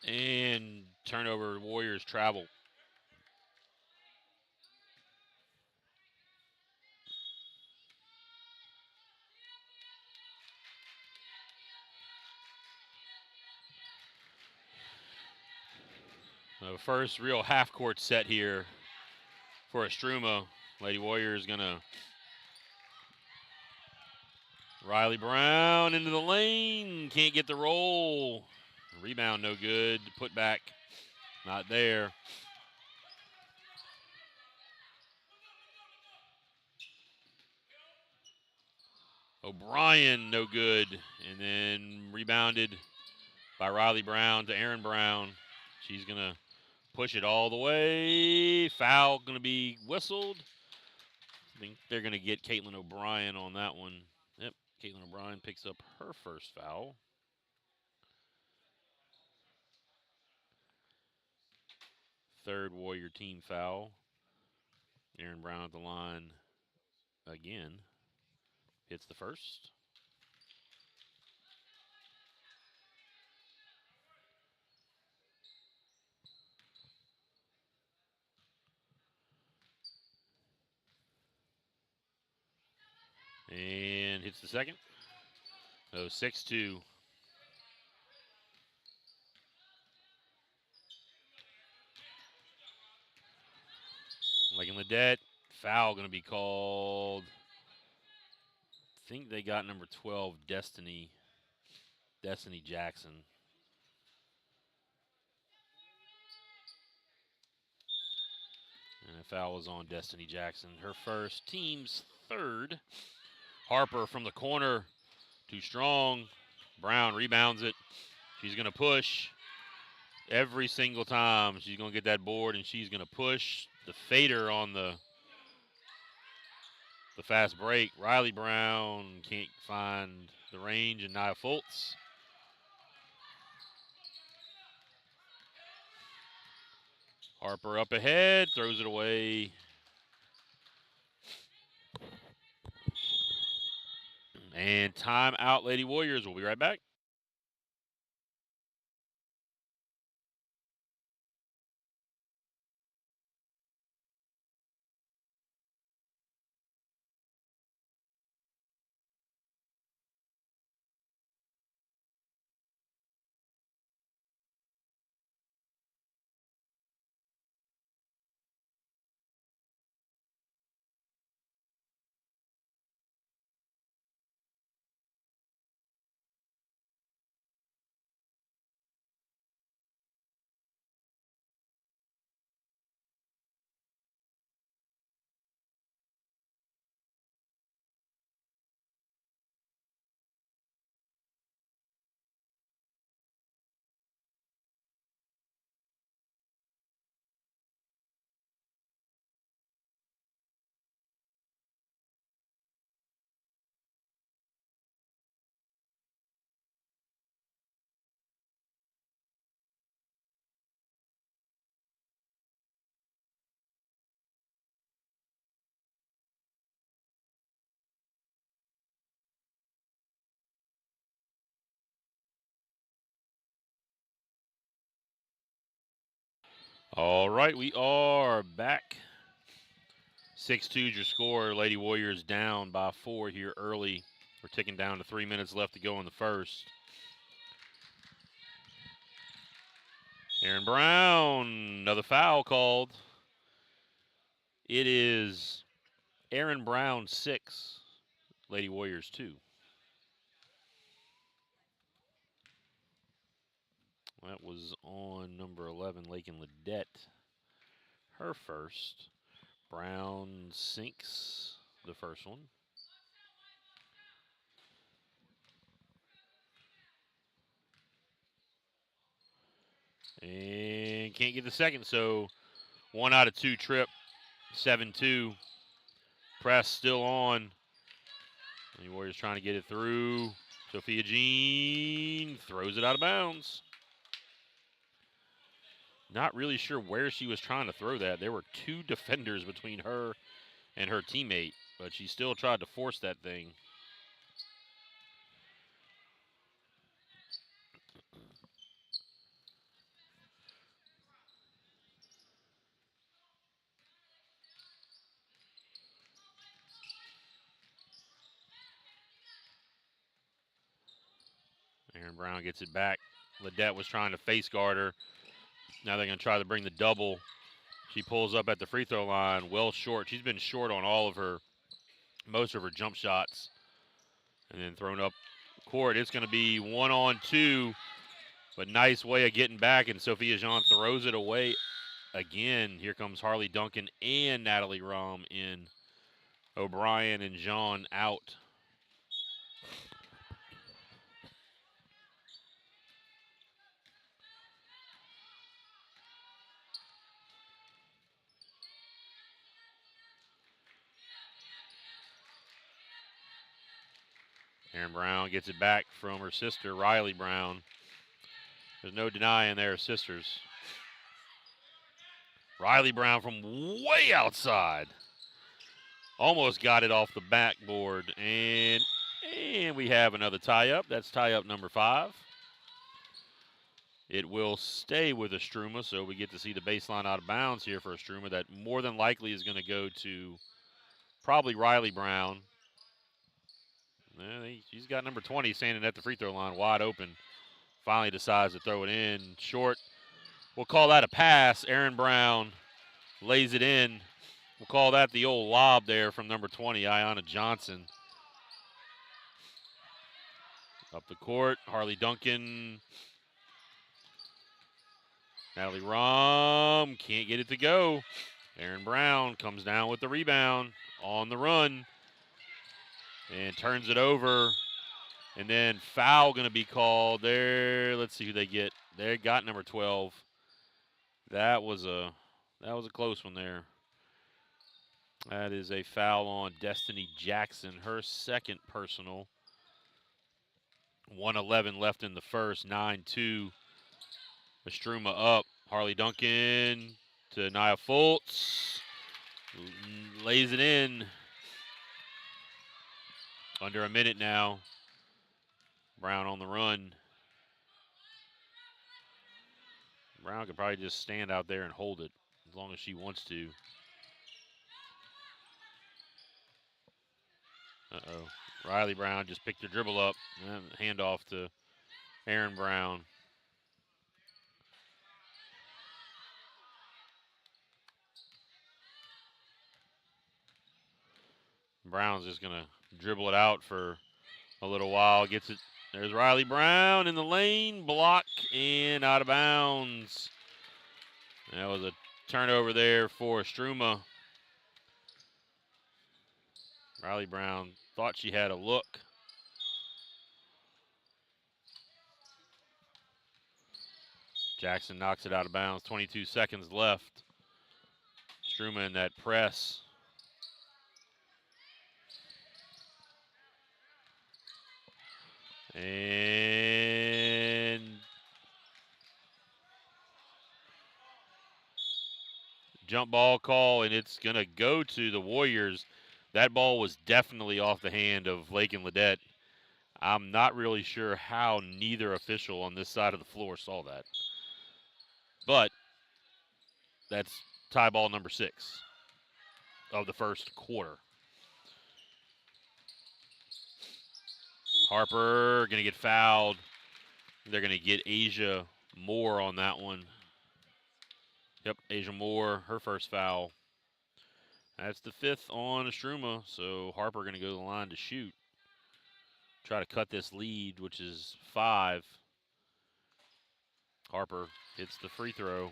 And turnover, Warriors travel. The first real half-court set here for ISTROUMA. Lady Warriors going to Riley Brown into the lane. Can't get the roll. Rebound no good. Put back not there. O'Brien no good. And then rebounded by Riley Brown to Aaron Brown. She's going to push it all the way. Foul going to be whistled. I think they're going to get Caitlin O'Brien on that one. Yep, Caitlin O'Brien picks up her first foul. Third Warrior team foul. Aaron Brown at the line again. Hits the first. And hits the second. So 6-2. Like in Ledet, foul going to be called. I think they got number 12, Destiny Jackson. And a foul was on Destiny Jackson. Her first, team's third. Harper from the corner, too strong. Brown rebounds it. She's going to push every single time. She's going to get that board, and she's going to push the fader on the fast break. Riley Brown can't find the range, and Nia Fultz. Harper up ahead, throws it away. And timeout, Lady Warriors. We'll be right back. All right, we are back. 6-2 your score. Lady Warriors down by 4 here early. We're ticking down to 3 minutes left to go in the first. Aaron Brown, another foul called. It is Aaron Brown 6, Lady Warriors 2. That was on number 11, Lakin Ledet. Her first. Brown sinks the first one. And can't get the second, so 1 out of 2 trip. 7-2. Press still on. The Warriors trying to get it through. Sophia Jean throws it out of bounds. Not really sure where she was trying to throw that. There were 2 defenders between her and her teammate, but she still tried to force that thing. Aaron Brown gets it back. Ledette was trying to face guard her. Now they're going to try to bring the double. She pulls up at the free throw line, well short. She's been short on most of her jump shots. And then thrown up court. It's going to be 1-on-2, but nice way of getting back. And Sophia Jean throws it away again. Here comes Harley Duncan and Natalie Rom in. O'Brien and Jean out. Aaron Brown gets it back from her sister, Riley Brown. There's no denying they're sisters. Riley Brown from way outside. Almost got it off the backboard. And we have another tie-up. That's tie-up number 5. It will stay with ISTROUMA, so we get to see the baseline out of bounds here for ISTROUMA. That more than likely is going to go to probably Riley Brown. She's got number 20 standing at the free throw line, wide open. Finally decides to throw it in short. We'll call that a pass. Aaron Brown lays it in. We'll call that the old lob there from number 20, Ayanna Johnson. Up the court, Harley Duncan. Natalie Rom can't get it to go. Aaron Brown comes down with the rebound on the run and turns it over. And then foul going to be called there. Let's see who they get. They got number 12. That was a close one there. That is a foul on Destiny Jackson, her second personal. 1:11 left in the first, 9-2. ISTROUMA up. Harley Duncan to Nia Fultz. Lays it in. Under a minute now. Brown on the run. Brown could probably just stand out there and hold it as long as she wants to. Riley Brown just picked her dribble up and hand off to Aaron Brown. Brown's just going to dribble it out for a little while. Gets it. There's Riley Brown in the lane. Block and out of bounds. That was a turnover there for ISTROUMA. Riley Brown thought she had a look. Jackson knocks it out of bounds. 22 seconds left. ISTROUMA in that press. And jump ball call, and it's going to go to the Warriors. That ball was definitely off the hand of Lake and Ledette. I'm not really sure how neither official on this side of the floor saw that. But that's tie ball number 6 of the first quarter. Harper going to get fouled. They're going to get Asia Moore on that one. Yep, Asia Moore, her first foul. That's the 5th on ISTROUMA, so Harper going to go to the line to shoot. Try to cut this lead, which is 5. Harper hits the free throw.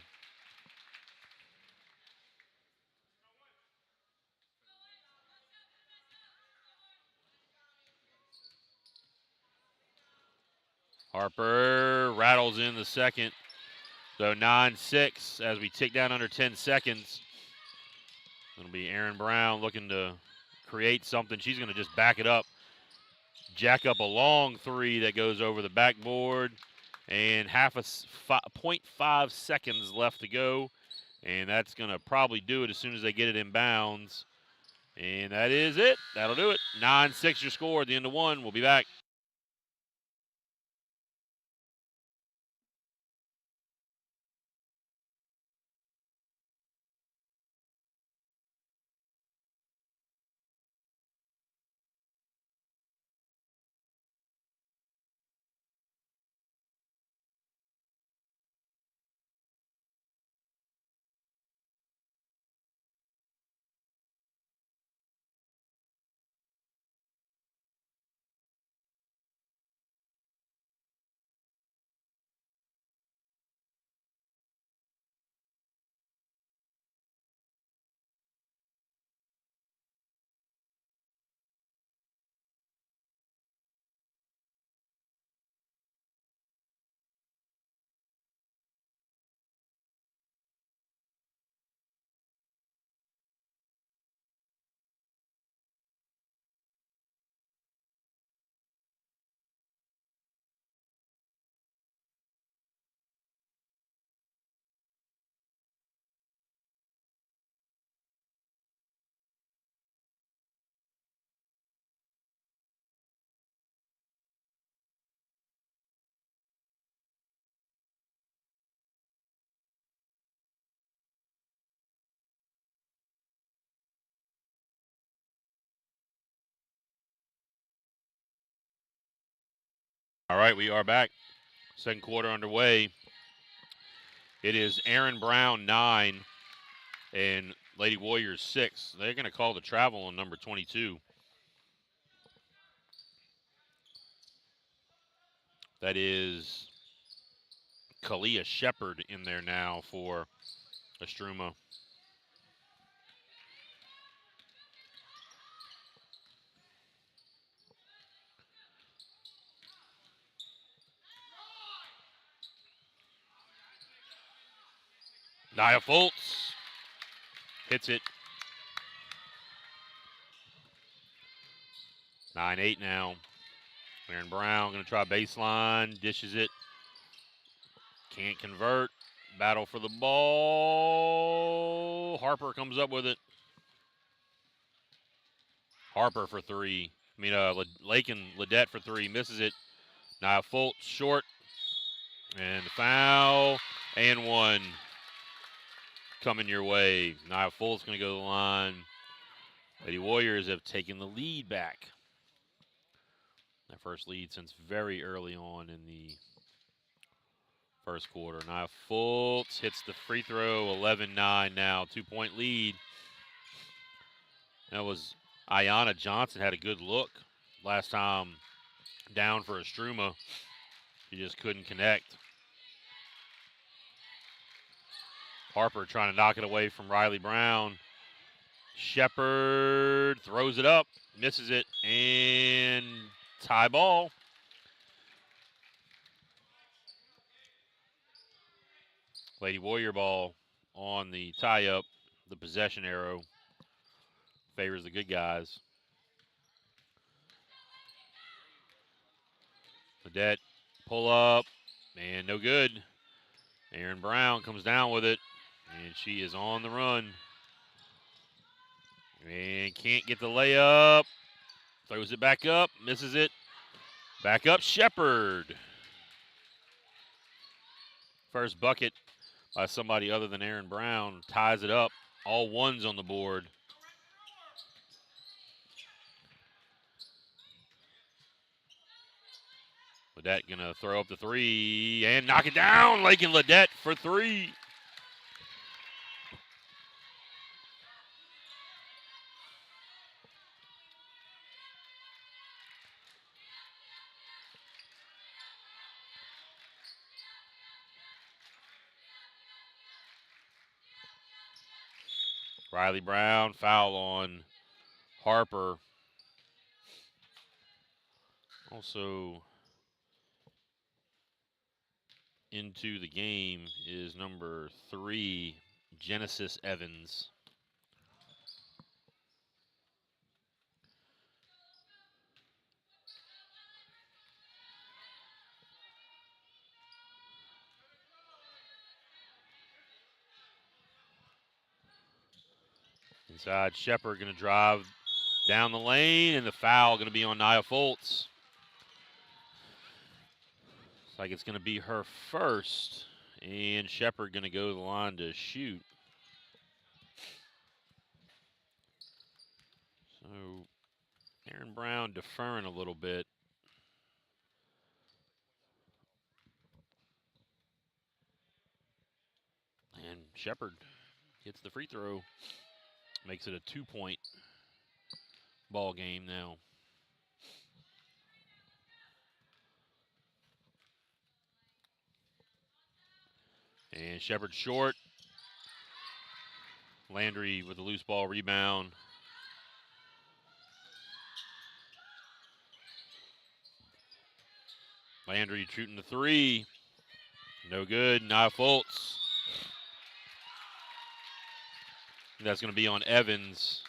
Harper rattles in the second. So 9-6 as we tick down under 10 seconds. It'll be Aaron Brown looking to create something. She's going to just back it up. Jack up a long 3 that goes over the backboard. And 0.5 seconds left to go. And that's going to probably do it as soon as they get it in bounds. And that is it. That'll do it. 9-6 your score at the end of 1. We'll be back. right, we are back. Second quarter underway. It is Aaron Brown 9 and Lady Warriors 6. They're going to call the travel on number 22. That is Kalia Shepard in there now for ISTROUMA. Nia Fultz hits it. 9-8 now. Aaron Brown going to try baseline, dishes it. Can't convert. Battle for the ball. Harper comes up with it. Harper for three. Lakin Ledette for three. Misses it. Nia Fultz short. And the foul. And one coming your way. Nia Fultz going to go to the line. Lady Warriors have taken the lead back. Their first lead since very early on in the first quarter. Nia Fultz hits the free throw. 11-9 now. 2-point lead. That was Ayanna Johnson had a good look last time down for ISTROUMA. She just couldn't connect. Harper trying to knock it away from Riley Brown. Shepard throws it up, misses it, and tie ball. Lady Warrior ball on the tie-up. The possession arrow favors the good guys. Ledette pull up, and no good. Aaron Brown comes down with it, and she is on the run. And can't get the layup. Throws it back up, misses it. Back up, Shepard. First bucket by somebody other than Aaron Brown. Ties it up. All ones on the board. Ledette going to throw up the three and knock it down. Lakin Ledette for three. Riley Brown, foul on Harper. Also into the game is number 3, Genesis Evans. Inside, Shepard going to drive down the lane, and the foul going to be on Nia Fultz. Looks like it's going to be her first, and Shepard going to go to the line to shoot. So Aaron Brown deferring a little bit. And Shepard hits the free throw. Makes it a 2-point ball game now. And Shepard short. Landry with a loose ball rebound. Landry shooting the three. No good. Nia Fultz. That's going to be on Evans.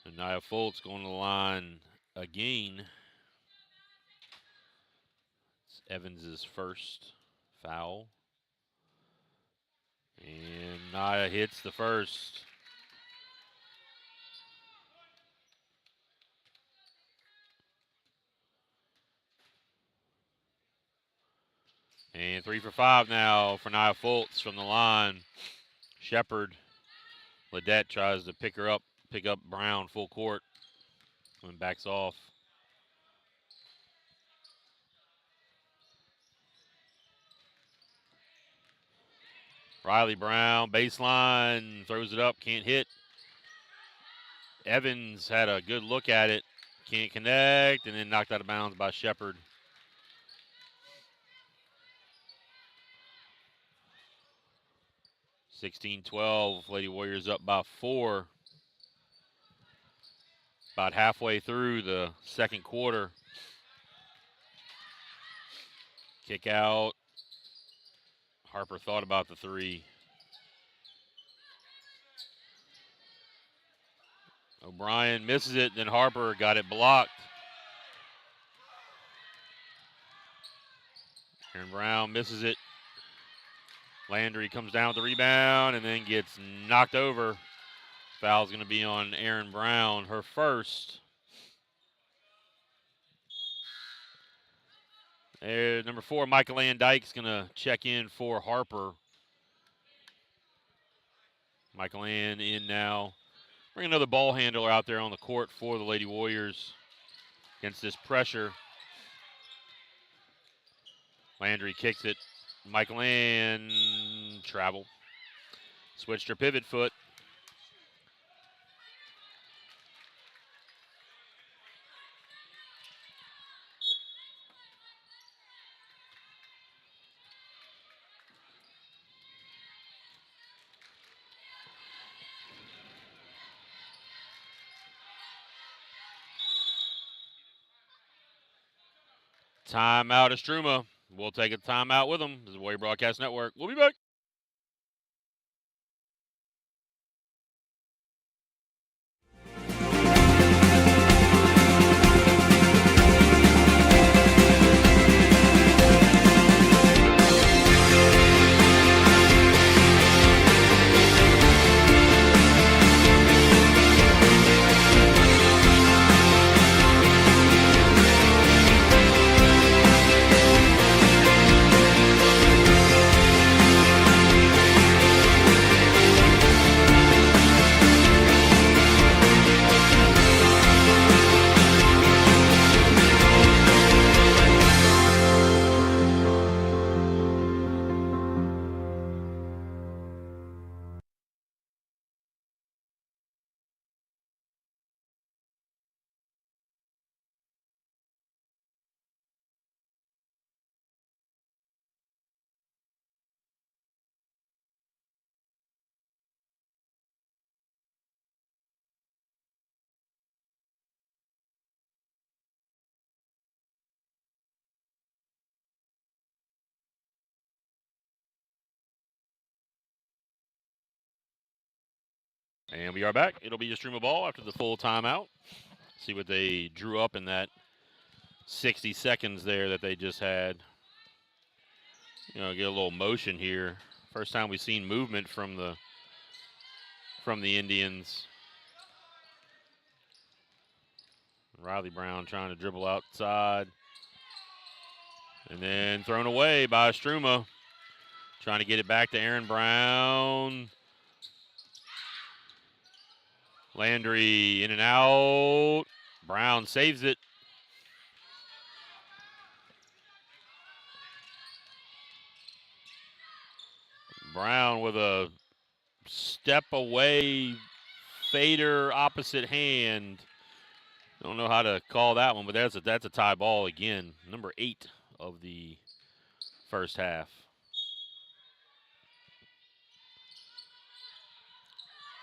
And Nia Fultz going to the line again. It's Evans' first foul. And Nia hits the first. And 3 for 5 now for Nia Fultz from the line. Shepard. Ledette tries to pick up Brown full court. and backs off. Riley Brown, baseline, throws it up, can't hit. Evans had a good look at it, can't connect, and then knocked out of bounds by Shepard. (16-12), Lady Warriors up by 4. About halfway through the second quarter. Kick out. Harper thought about the 3. O'Brien misses it, then Harper got it blocked. Aaron Brown misses it. Landry comes down with the rebound and then gets knocked over. Foul's going to be on Aaron Brown, her first. Number 4, Michael Ann Dyke's going to check in for Harper. Michael Ann in now. Bring another ball handler out there on the court for the Lady Warriors against this pressure. Landry kicks it. Michael Ann, travel. Switched her pivot foot. Timeout, ISTROUMA. We'll take a timeout with them. This is the Warrior Broadcast Network. We'll be back. And we are back. It'll be ISTROUMA ball after the full timeout. See what they drew up in that 60 seconds there that they just had. You know, get a little motion here. First time we've seen movement from the Indians. Riley Brown trying to dribble outside. And then thrown away by ISTROUMA. Trying to get it back to Aaron Brown. Landry in and out. Brown saves it. Brown with a step away fader opposite hand. Don't know how to call that one, but that's a tie ball again. Number 8 of the first half.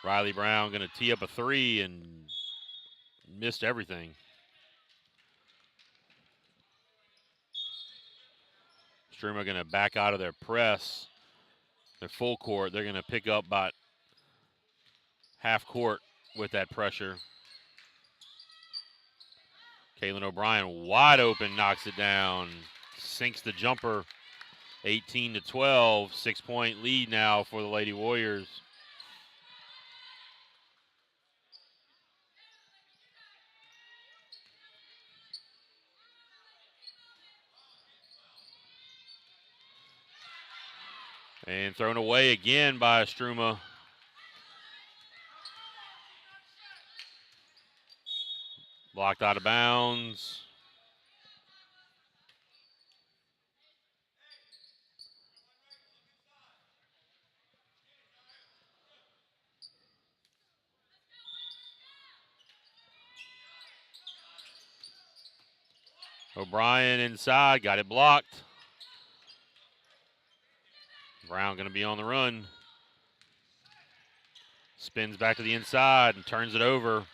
Riley Brown going to tee up a 3 and missed everything. ISTROUMA going to back out of their press. Their full court. They're going to pick up about half court with that pressure. Kaylin O'Brien wide open, knocks it down, sinks the jumper. 18-12, 6-point lead now for the Lady Warriors. And thrown away again by ISTROUMA. Blocked out of bounds. O'Brien inside, got it blocked. Brown going to be on the run. Spins back to the inside and turns it over.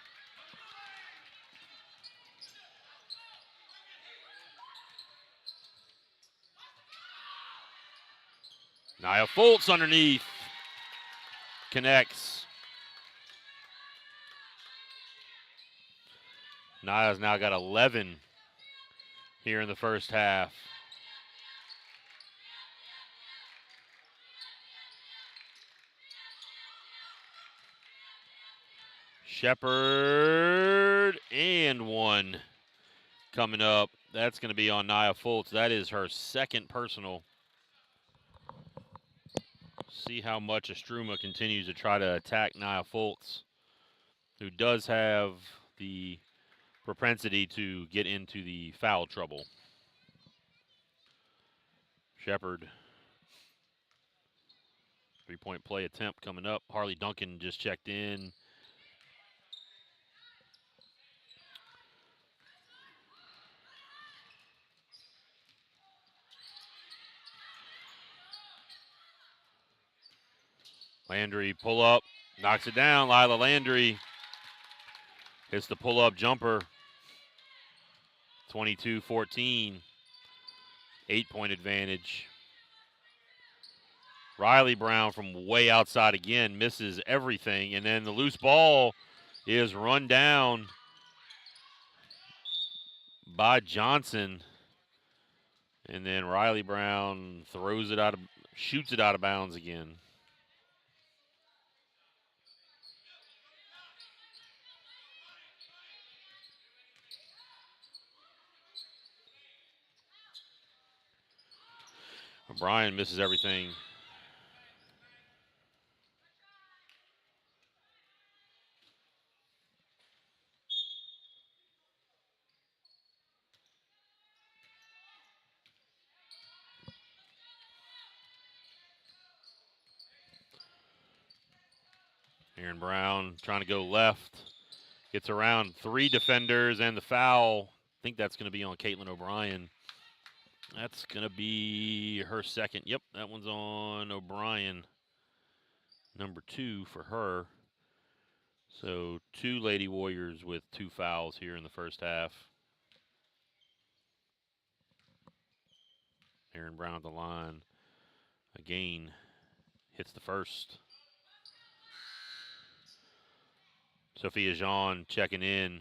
Nia Fultz underneath. Connects. Nia's now got 11 here in the first half. Shepard and one coming up. That's going to be on Nia Fultz. That is her second personal. See how much ISTROUMA continues to try to attack Nia Fultz, who does have the propensity to get into the foul trouble. Shepard. 3-point play attempt coming up. Harley Duncan just checked in. Landry pull up, knocks it down. Lila Landry hits the pull up jumper. 22-14. 8-point advantage. Riley Brown from way outside again misses everything, and then the loose ball is run down by Johnson, and then Riley Brown shoots it out of bounds again. O'Brien misses everything. Aaron Brown trying to go left. Gets around 3 defenders and the foul. I think that's going to be on Caitlin O'Brien. That's going to be her second. Yep, that one's on O'Brien. Number 2 for her. So 2 Lady Warriors with 2 fouls here in the first half. Aaron Brown at the line. Again, hits the first. Sophia Jean checking in.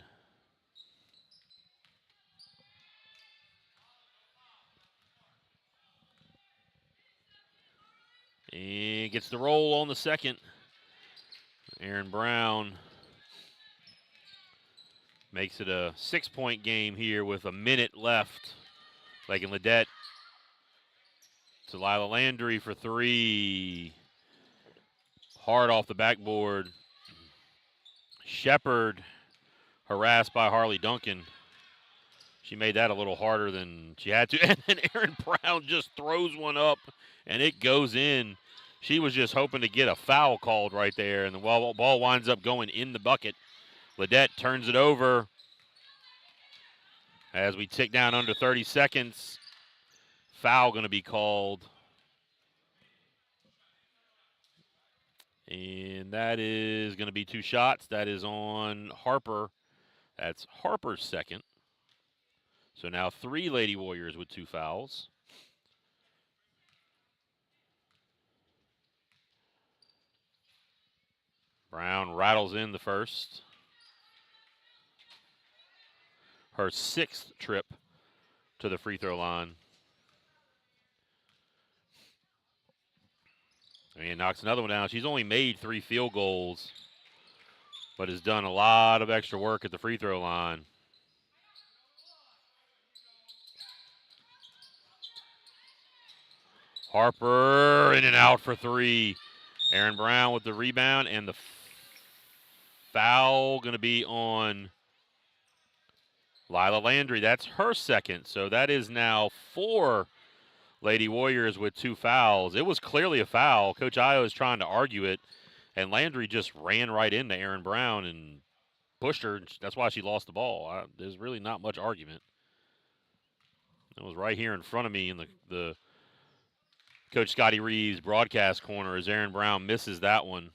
And gets the roll on the second. Aaron Brown makes it a 6-point game here with a minute left. Megan Ledet to Lila Landry for 3. Hard off the backboard. Shepard harassed by Harley Duncan. She made that a little harder than she had to. And then Aaron Brown just throws one up, and it goes in. She was just hoping to get a foul called right there, and the ball winds up going in the bucket. Ledet turns it over as we tick down under 30 seconds. Foul going to be called. And that is going to be 2 shots. That is on Harper. That's Harper's second. So now 3 Lady Warriors with 2 fouls. Brown rattles in the first. Her 6th trip to the free throw line. And knocks another one down. She's only made 3 field goals, but has done a lot of extra work at the free throw line. Harper in and out for 3. Aaron Brown with the rebound, and the foul going to be on Lila Landry, that's her second. So that is now 4 Lady Warriors with 2 fouls. It was clearly a foul. Coach Io is trying to argue it, and Landry just ran right into Aaron Brown and pushed her. That's why she lost the ball. There's really not much argument. It was right here in front of me in the Coach Scotty Reeves broadcast corner as Aaron Brown misses that one.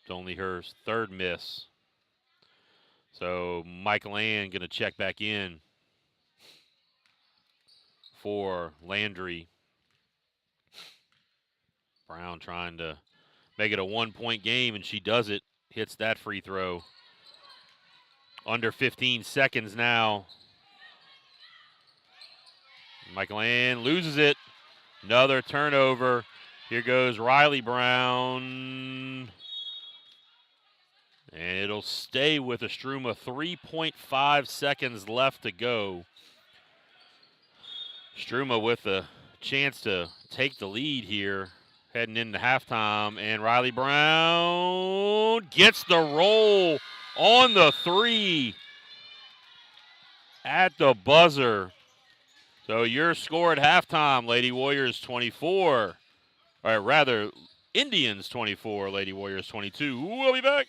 It's only her 3rd miss. So Michael Ann going to check back in for Landry. Brown trying to make it a 1-point game, and she does it. Hits that free throw. Under 15 seconds now. Michael Ann loses it. Another turnover. Here goes Riley Brown. And it'll stay with ISTROUMA. 3.5 seconds left to go. ISTROUMA with a chance to take the lead here heading into halftime. And Riley Brown gets the roll on the 3 at the buzzer. So your score at halftime, Lady Warriors 24. Or rather, Indians 24, Lady Warriors 22. We'll be back.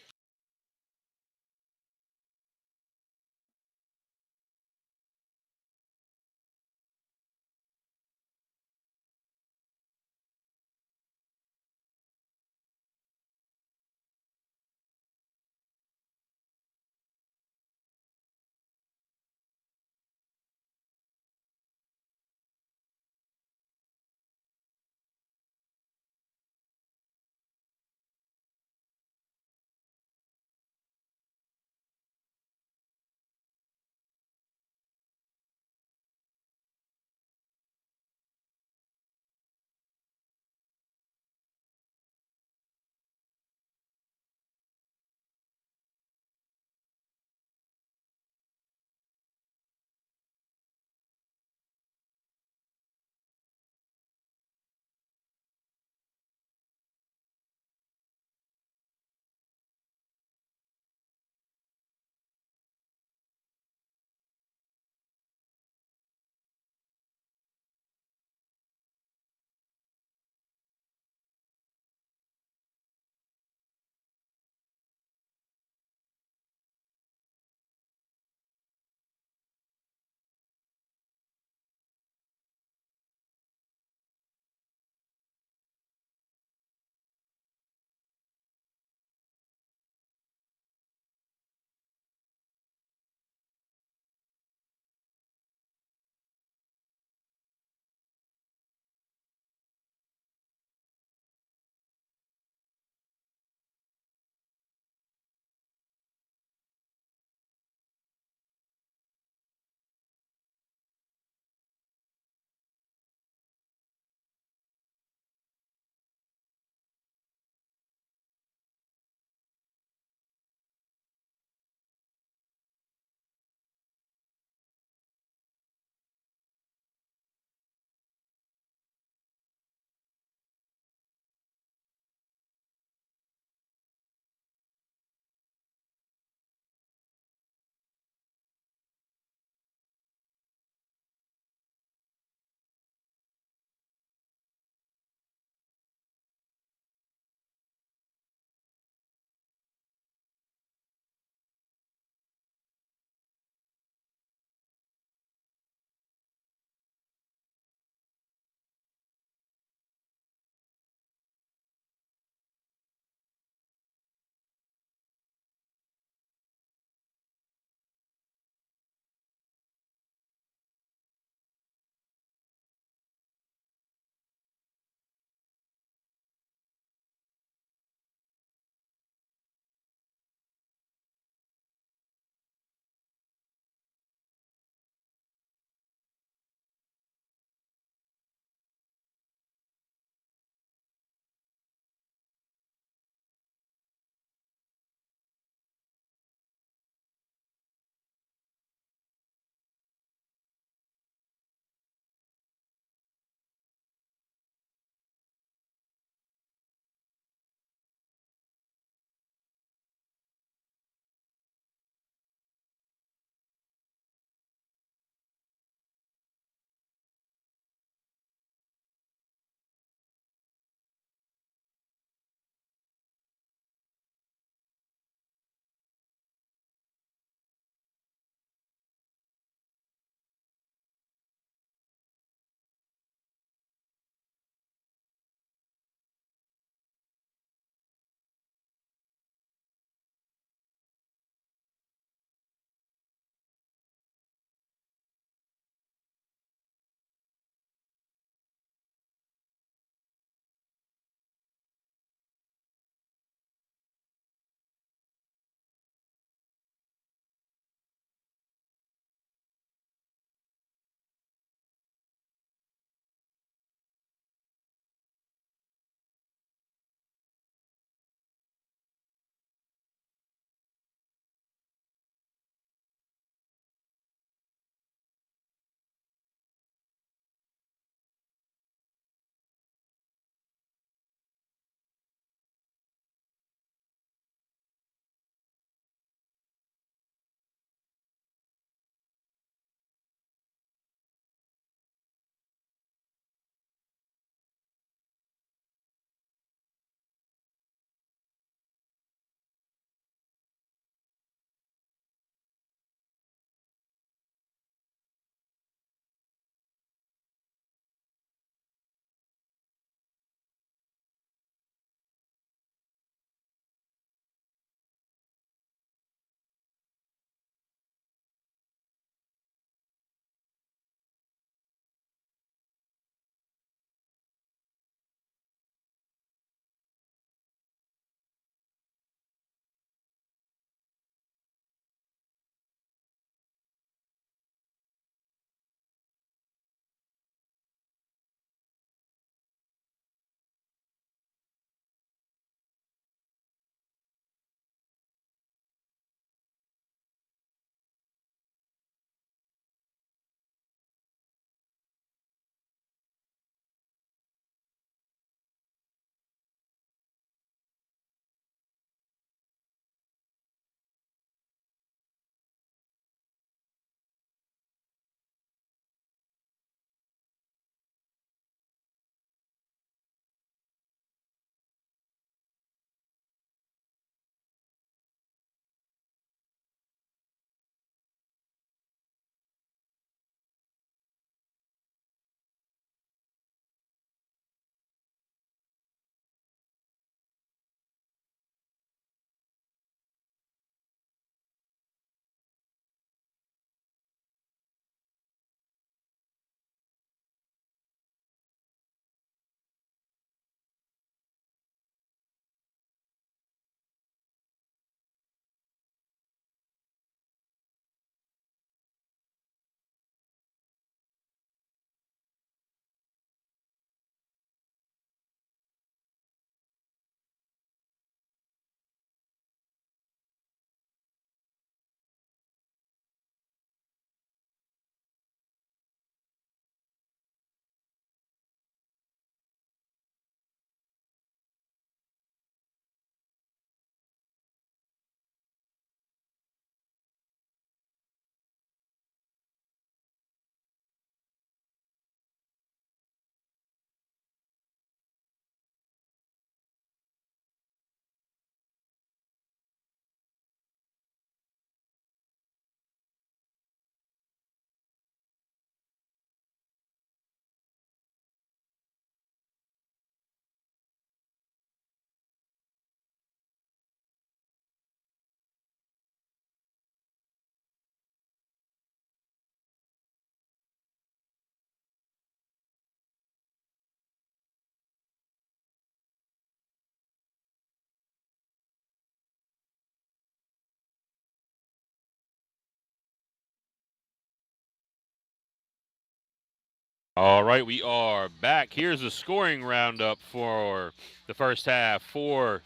All right, we are back. Here's the scoring roundup for the first half. For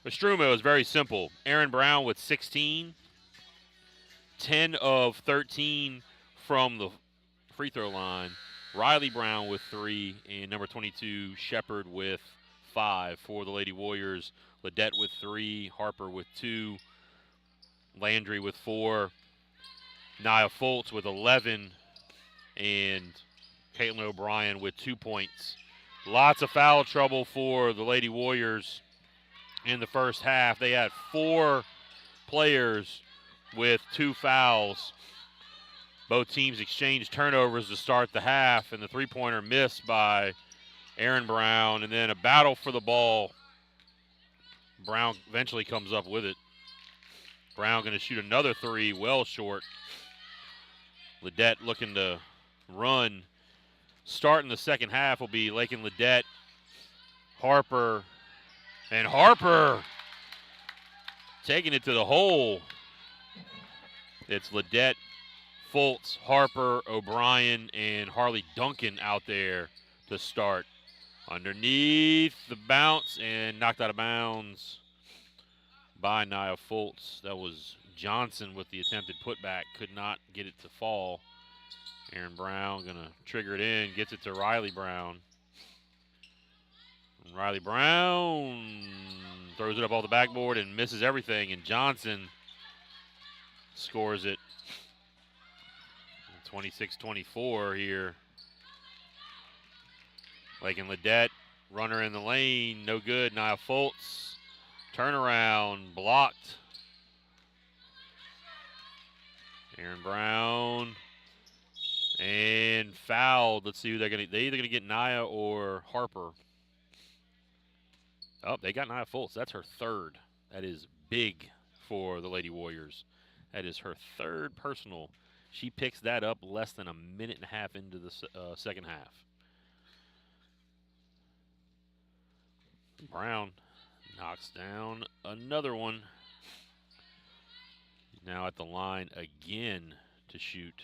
ISTROUMA, it was very simple. Aaron Brown with 16, 10 of 13 from the free throw line. Riley Brown with 3, and number 22, Shepard with 5 for the Lady Warriors. Ledette with 3, Harper with 2, Landry with 4, Nia Fultz with 11, and Caitlin O'Brien with 2 points. Lots of foul trouble for the Lady Warriors in the first half. They had 4 players with 2 fouls. Both teams exchanged turnovers to start the half, and the three-pointer missed by Aaron Brown, and then a battle for the ball. Brown eventually comes up with it. Brown going to shoot another 3, well short. Ledette looking to run. Starting the second half will be Lakin Ledette, Harper, and Harper taking it to the hole. It's Ledette, Fultz, Harper, O'Brien, and Harley Duncan out there to start. Underneath the bounce and knocked out of bounds by Nia Fultz. That was Johnson with the attempted putback. Could not get it to fall. Aaron Brown going to trigger it in, gets it to Riley Brown. And Riley Brown throws it up off the backboard and misses everything, and Johnson scores it. 26-24 here. Lakin Ledette, runner in the lane, no good. Nia Fultz, turnaround, blocked. Aaron Brown, and fouled. Let's see who they're going to. They're either going to get Nia or Harper. Oh, they got Nia Fultz. That's her 3rd. That is big for the Lady Warriors. That is her 3rd personal. She picks that up less than a minute and a half into the second half. Brown knocks down another one. Now at the line again to shoot.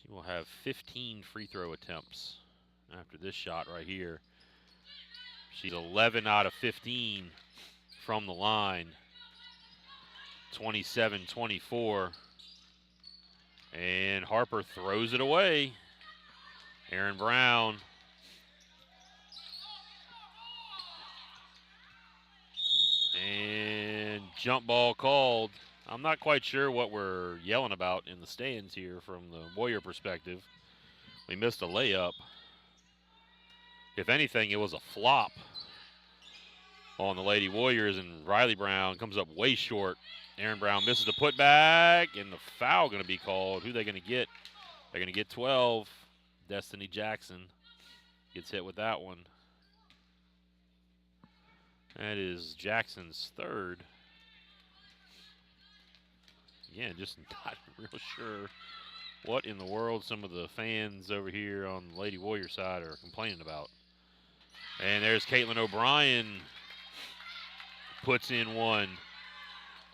She will have 15 free throw attempts after this shot right here. She's 11 out of 15 from the line. 27-24. And Harper throws it away. Aaron Brown. And jump ball called. I'm not quite sure what we're yelling about in the stands here from the Warrior perspective. We missed a layup. If anything, it was a flop on the Lady Warriors, and Riley Brown comes up way short. Aaron Brown misses the putback, and the foul going to be called. Who are they going to get? They're going to get 12. Destiny Jackson gets hit with that one. That is Jackson's 3rd. Again, just not real sure what in the world some of the fans over here on the Lady Warrior side are complaining about. And there's Caitlin O'Brien. Puts in one.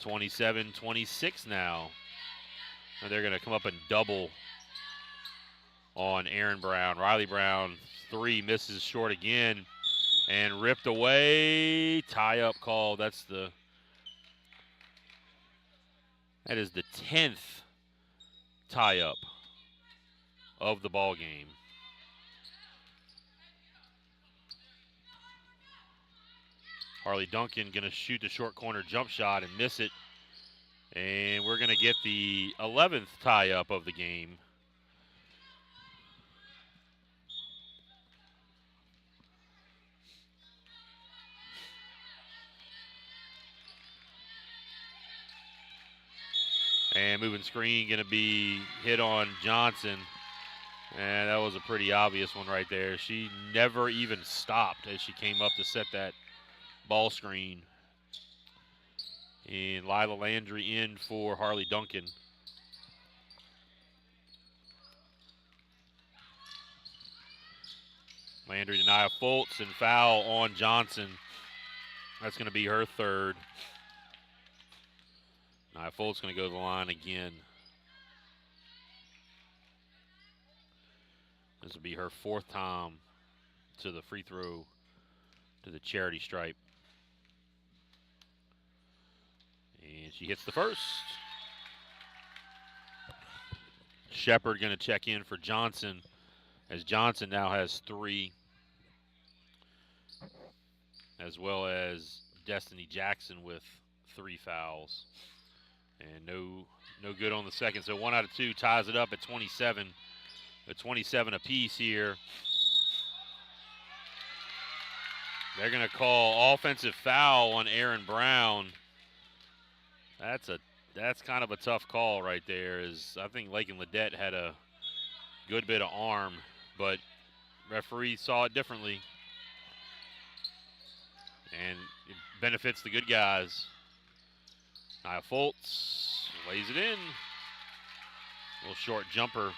27-26 now. And they're going to come up and double on Aaron Brown. Riley Brown, 3, misses short again. And ripped away. Tie-up call. That is the 10th tie-up of the ball game. Harley Duncan going to shoot the short corner jump shot and miss it. And we're going to get the 11th tie-up of the game. And moving screen going to be hit on Johnson. And that was a pretty obvious one right there. She never even stopped as she came up to set that ball screen. And Lila Landry in for Harley Duncan. Landry to Nia Fultz, and foul on Johnson. That's going to be her 3rd. Nia Fultz going to go to the line again. As This will be her 4th time to the free throw to the charity stripe. And she hits the first. Shepard going to check in for Johnson, as Johnson now has 3, as well as Destiny Jackson with 3 fouls. And no good on the second. So 1 out of 2 ties it up at 27. A 27 apiece here. They're going to call offensive foul on Aaron Brown. That's kind of a tough call right there. I think Lakin Ledette had a good bit of arm, but referee saw it differently. And it benefits the good guys. Nia Fultz lays it in. Little short jumper.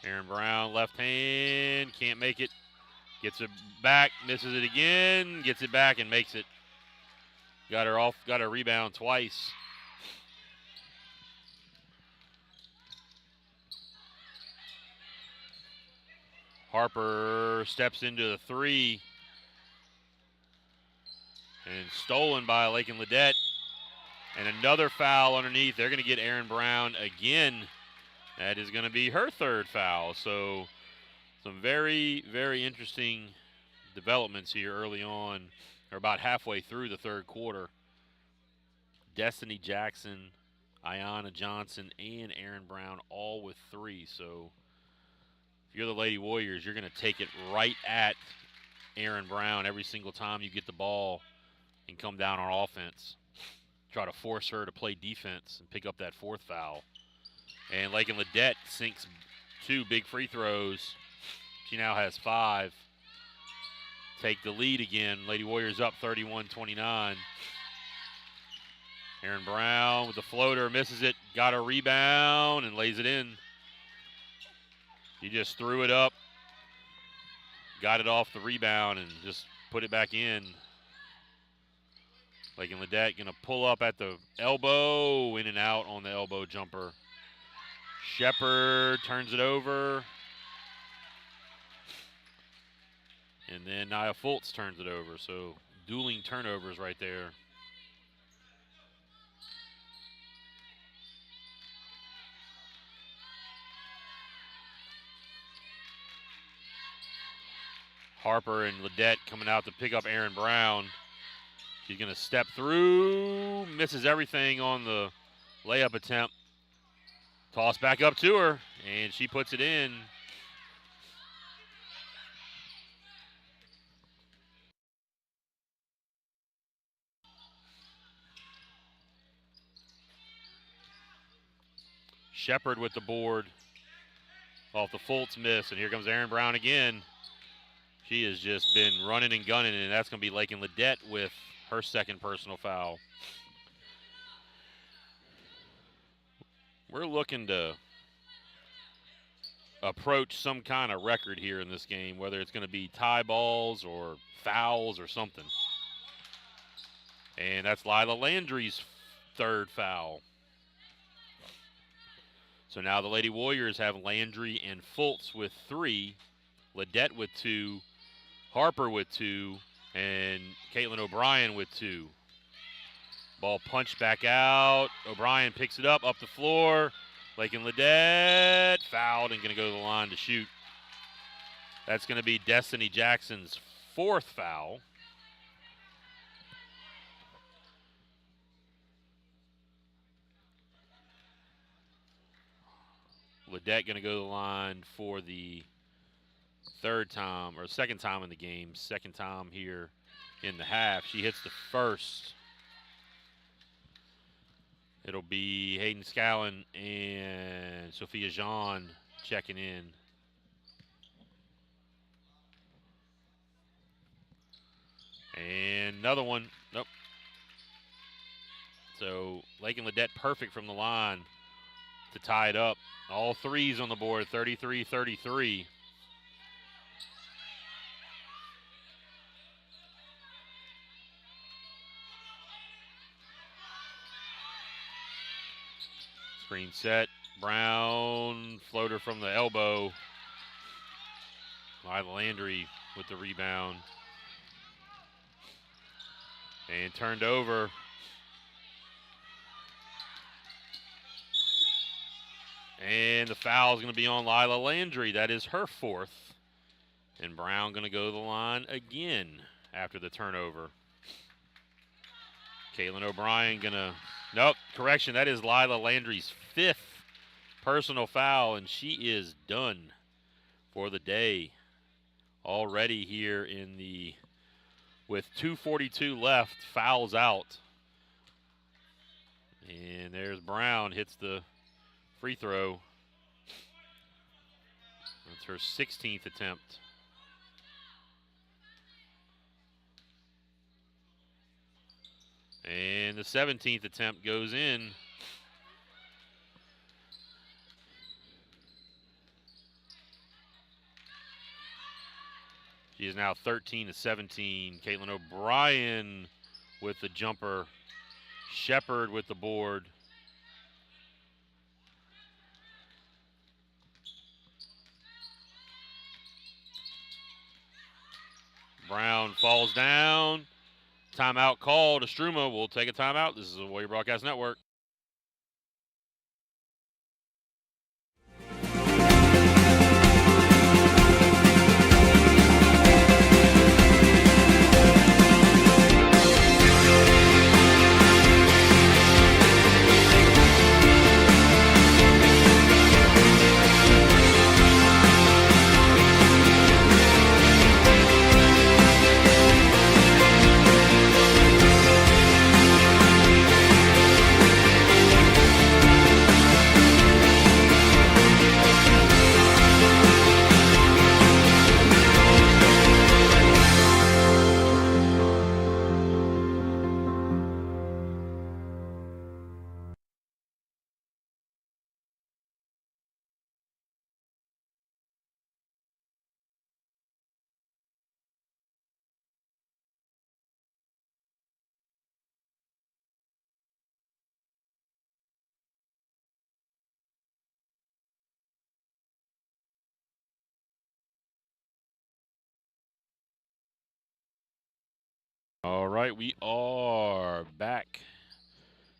Aaron Brown, left hand, can't make it. Gets it back, misses it again, gets it back and makes it. Got her rebound twice. Harper steps into the 3. And stolen by Lakin Ledette. And another foul underneath. They're going to get Aaron Brown again. That is going to be her 3rd foul. So some very, very interesting developments here early on, or about halfway through the 3rd quarter. Destiny Jackson, Ayanna Johnson, and Aaron Brown all with 3. So if you're the Lady Warriors, you're going to take it right at Aaron Brown every single time you get the ball and come down on offense. Try to force her to play defense and pick up that 4th foul. And Lakin Ledette sinks 2 big free throws. She now has 5. Take the lead again. Lady Warriors up 31-29. Aaron Brown with the floater, misses it, got a rebound and lays it in. He just threw it up, got it off the rebound and just put it back in. Lakin Ledette going to pull up at the elbow, in and out on the elbow jumper. Shepard turns it over. And then Nia Fultz turns it over. So dueling turnovers right there. Harper and Ledette coming out to pick up Aaron Brown. She's going to step through, misses everything on the layup attempt. Toss back up to her, and she puts it in. Shepard with the board off the Fultz miss, and here comes Aaron Brown again. She has just been running and gunning, and that's going to be Lakin Ledette with her 2nd personal foul. We're looking to approach some kind of record here in this game, whether it's going to be tie balls or fouls or something. And that's Lila Landry's 3rd foul. So now the Lady Warriors have Landry and Fultz with 3, Ledette with 2, Harper with 2, and Caitlin O'Brien with 2. Ball punched back out. O'Brien picks it up the floor. Lakin Ledette fouled and going to go to the line to shoot. That's going to be Destiny Jackson's 4th foul. Ledette going to go to the line for the 3rd time, or 2nd time in the game. 2nd time here in the half. She hits the first. It'll be Hayden Scallon and Sophia Jean checking in. And another one. Nope. So Lakin Ledette perfect from the line to tie it up. All 3s on the board, 33-33. Screen set. Brown, floater from the elbow. Lila Landry with the rebound. And turned over. And the foul is going to be on Lila Landry. That is her fourth. And Brown going to go to the line again after the turnover. Caitlin O'Brien going to, nope, correction, that is Lila Landry's fifth personal foul, and she is done for the day. Already here in the, with 2:42 left, fouls out. And there's Brown, hits the free throw. That's her 16th attempt. And the 17th attempt goes in. She is now 13-17. Caitlin O'Brien with the jumper. Shepard with the board. Brown falls down. Timeout called. ISTROUMA will take a timeout. This is the Warrior Broadcast Network. All right, we are back.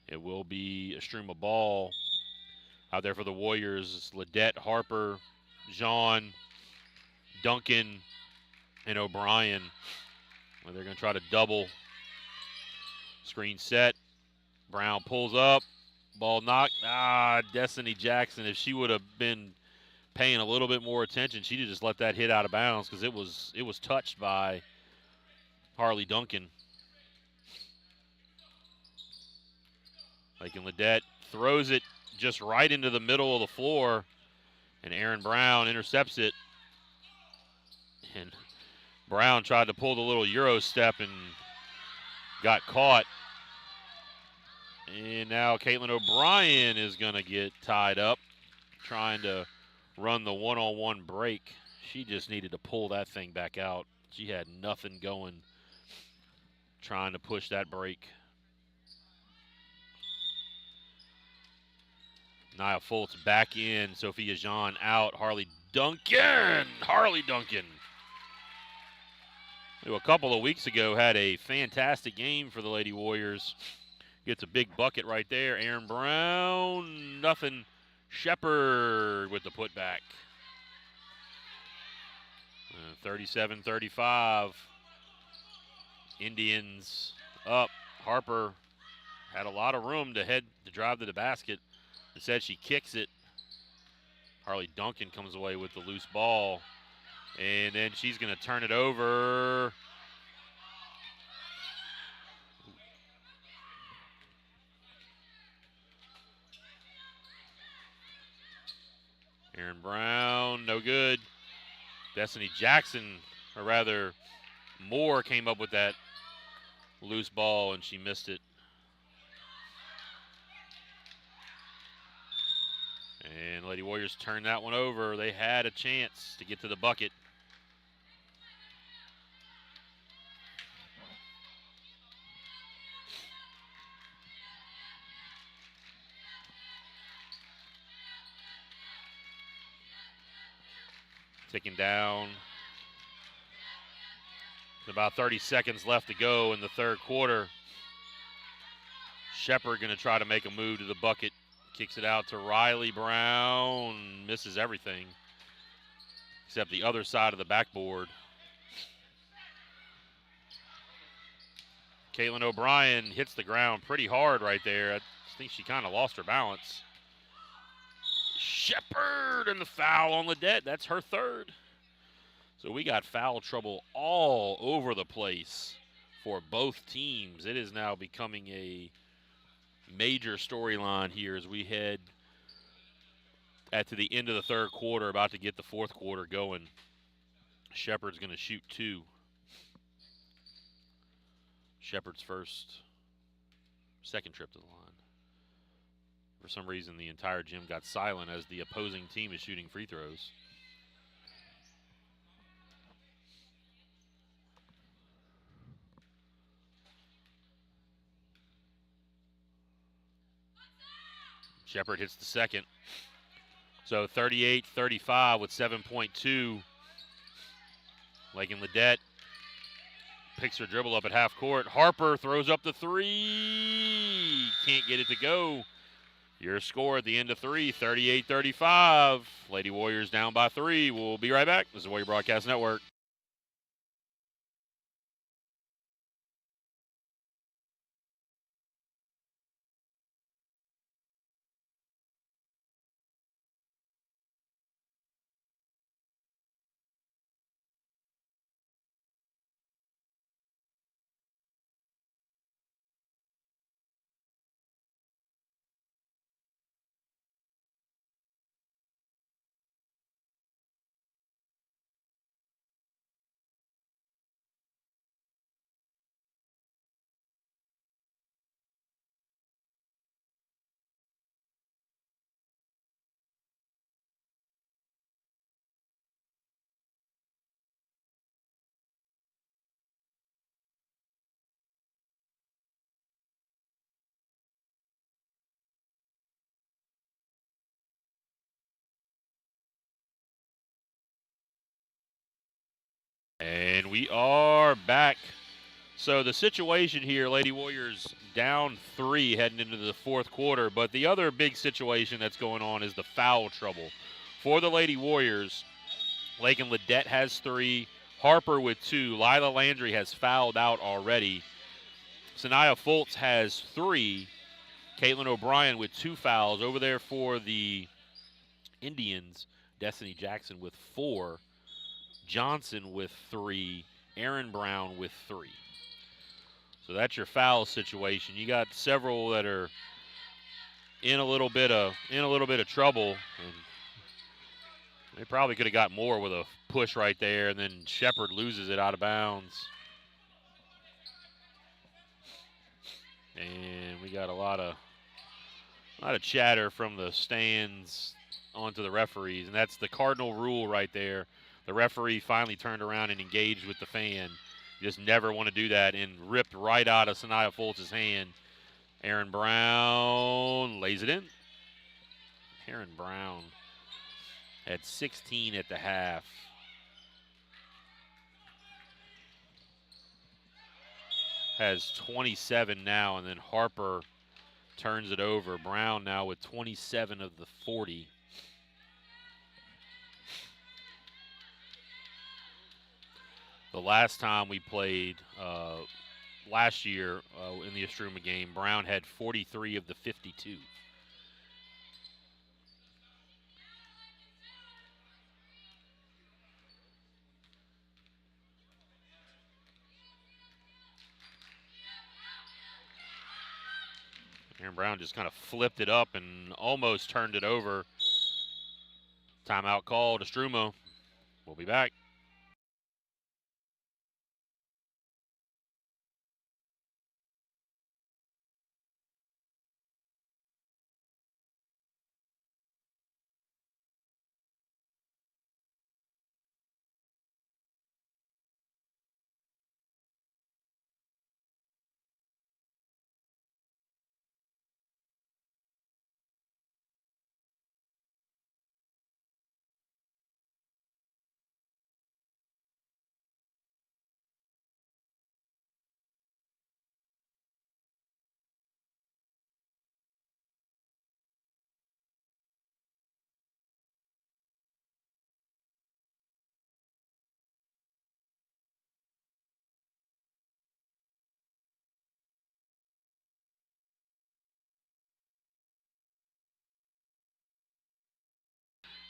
It will be ISTROUMA ball out there for the Warriors. It's Ledette, Harper, Jean, Duncan, and O'Brien. Well, they're going to try to double. Screen set. Brown pulls up. Ball knocked. Destiny Jackson, if she would have been paying a little bit more attention, she'd have just let that hit out of bounds because it was touched by Harley Duncan. Like, and Ledette throws it just right into the middle of the floor, and Aaron Brown intercepts it. And Brown tried to pull the little Euro step and got caught. And now Caitlin O'Brien is going to get tied up, trying to run the one-on-one break. She just needed to pull that thing back out. She had nothing going, trying to push that break. Nia Fultz back in. Sophia Jean out. Harley Duncan. Who a couple of weeks ago had a fantastic game for the Lady Warriors. Gets a big bucket right there. Aaron Brown. Nothing. Shepard with the putback. 37-35. Indians up. Harper had a lot of room to drive to the basket. Instead, she kicks it. Harley Duncan comes away with the loose ball. And then she's going to turn it over. Aaron Brown, no good. Destiny Jackson, or rather, Moore came up with that loose ball, and she missed it. And Lady Warriors turned that one over. They had a chance to get to the bucket. Ticking down. About 30 seconds left to go in the third quarter. Shepard going to try to make a move to the bucket. Kicks it out to Riley Brown. Misses everything except the other side of the backboard. Caitlin O'Brien hits the ground pretty hard right there. I think she kind of lost her balance. Shepard and the foul on Ledette. That's her third. So we got foul trouble all over the place for both teams. It is now becoming a major storyline here as we head to the end of the third quarter, about to get the fourth quarter going. Shepard's going to shoot two. Shepard's second trip to the line. For some reason, the entire gym got silent as the opposing team is shooting free throws. Shepard hits the second. So 38-35 with 7.2. Lakin Ledette picks her dribble up at half court. Harper throws up the three. Can't get it to go. Your score at the end of three, 38-35. Lady Warriors down by 3. We'll be right back. This is Warrior Broadcast Network. And we are back. So the situation here, Lady Warriors down 3 heading into the fourth quarter. But the other big situation that's going on is the foul trouble. For the Lady Warriors, Lakin Ledette has 3, Harper with 2. Lila Landry has fouled out already. Sanaya Fultz has 3. Caitlin O'Brien with 2 fouls. Over there for the Indians, Destiny Jackson with 4. Johnson with 3. Aaron Brown with 3. So that's your foul situation. You got several that are in a little bit of trouble, and they probably could have got more with a push right there, and then Shepard loses it out of bounds. And we got a lot of chatter from the stands onto the referees, and that's the cardinal rule right there. The referee finally turned around and engaged with the fan. You just never want to do that, and ripped right out of Sanaya Fultz's hand. Aaron Brown lays it in. Aaron Brown had 16 at the half. Has 27 now, and then Harper turns it over. Brown now with 27 of the 40. The last time we played last year in the ISTROUMA game, Brown had 43 of the 52. Aaron Brown just kind of flipped it up and almost turned it over. Timeout called. ISTROUMA. We'll be back.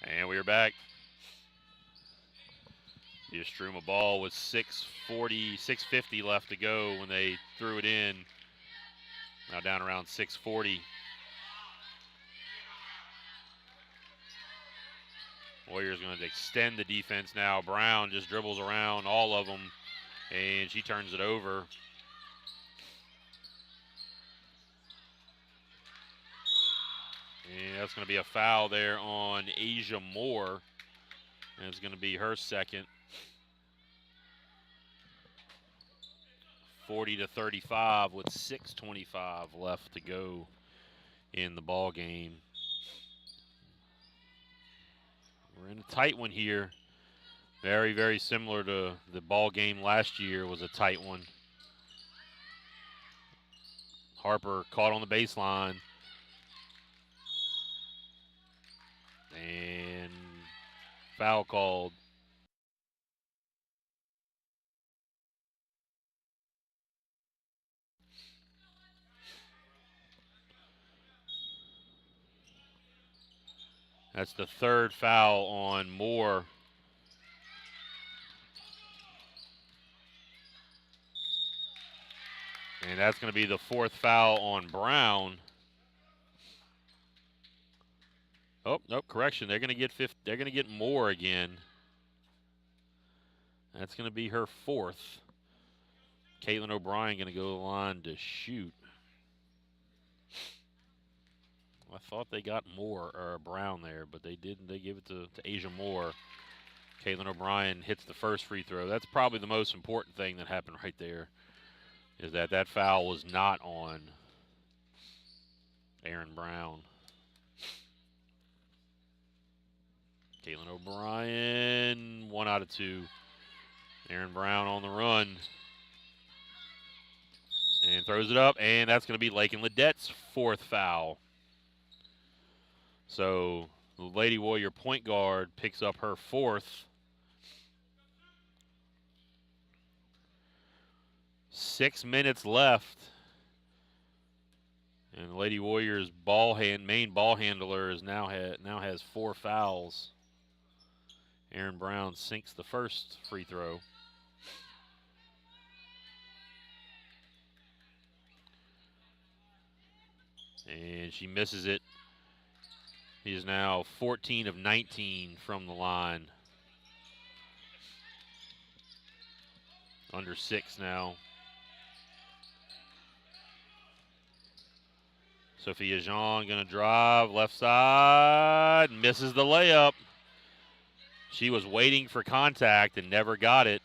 And we are back. The ISTROUMA ball with 6:50 left to go when they threw it in. Now down around 6:40. Warriors going to extend the defense now. Brown just dribbles around all of them, and she turns it over. And that's going to be a foul there on Asia Moore. And it's going to be her second. 40-35 with 6:25 left to go in the ball game. We're in a tight one here. Very, very similar to the ball game last year was a tight one. Harper caught on the baseline. And foul called. That's the third foul on Moore. And that's going to be the fourth foul on Brown. Oh, nope, correction. They're going to get Moore again. That's going to be her fourth. Caitlin O'Brien going to go to the line to shoot. I thought they got Moore or Brown there, but they didn't. They give it to Asia Moore. Caitlin O'Brien hits the first free throw. That's probably the most important thing that happened right there, is that foul was not on Aaron Brown. Caitlin O'Brien, 1 out of 2. Aaron Brown on the run. And throws it up, and that's going to be Lakin Ledette's fourth foul. So the Lady Warrior point guard picks up her fourth. 6 minutes left. And the Lady Warriors main ball handler is now has 4 fouls. Aaron Brown sinks the first free throw. And she misses it. He is now 14 of 19 from the line. Under 6 now. Sophia Jean going to drive left side, misses the layup. She was waiting for contact and never got it.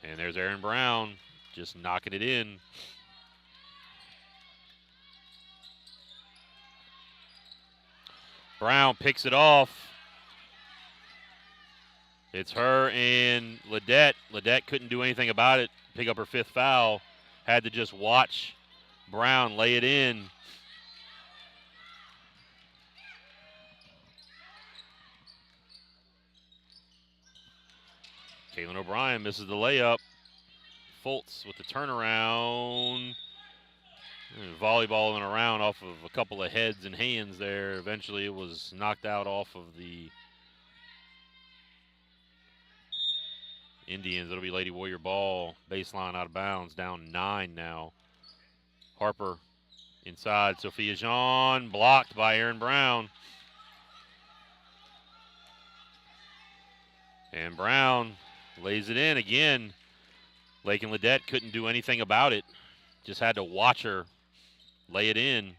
And there's Aaron Brown just knocking it in. Brown picks it off. It's her and Ledette. Ledette couldn't do anything about it. Pick up her 5th foul. Had to just watch Brown lay it in. Caitlin O'Brien misses the layup. Fultz with the turnaround. Volleyballing around off of a couple of heads and hands there. Eventually it was knocked out off of the Indians. It'll be Lady Warrior ball. Baseline out of bounds. Down 9 now. Harper inside. Sophia Jean blocked by Aaron Brown. And Brown lays it in again. Lakin Ledette couldn't do anything about it. Just had to watch her lay it in.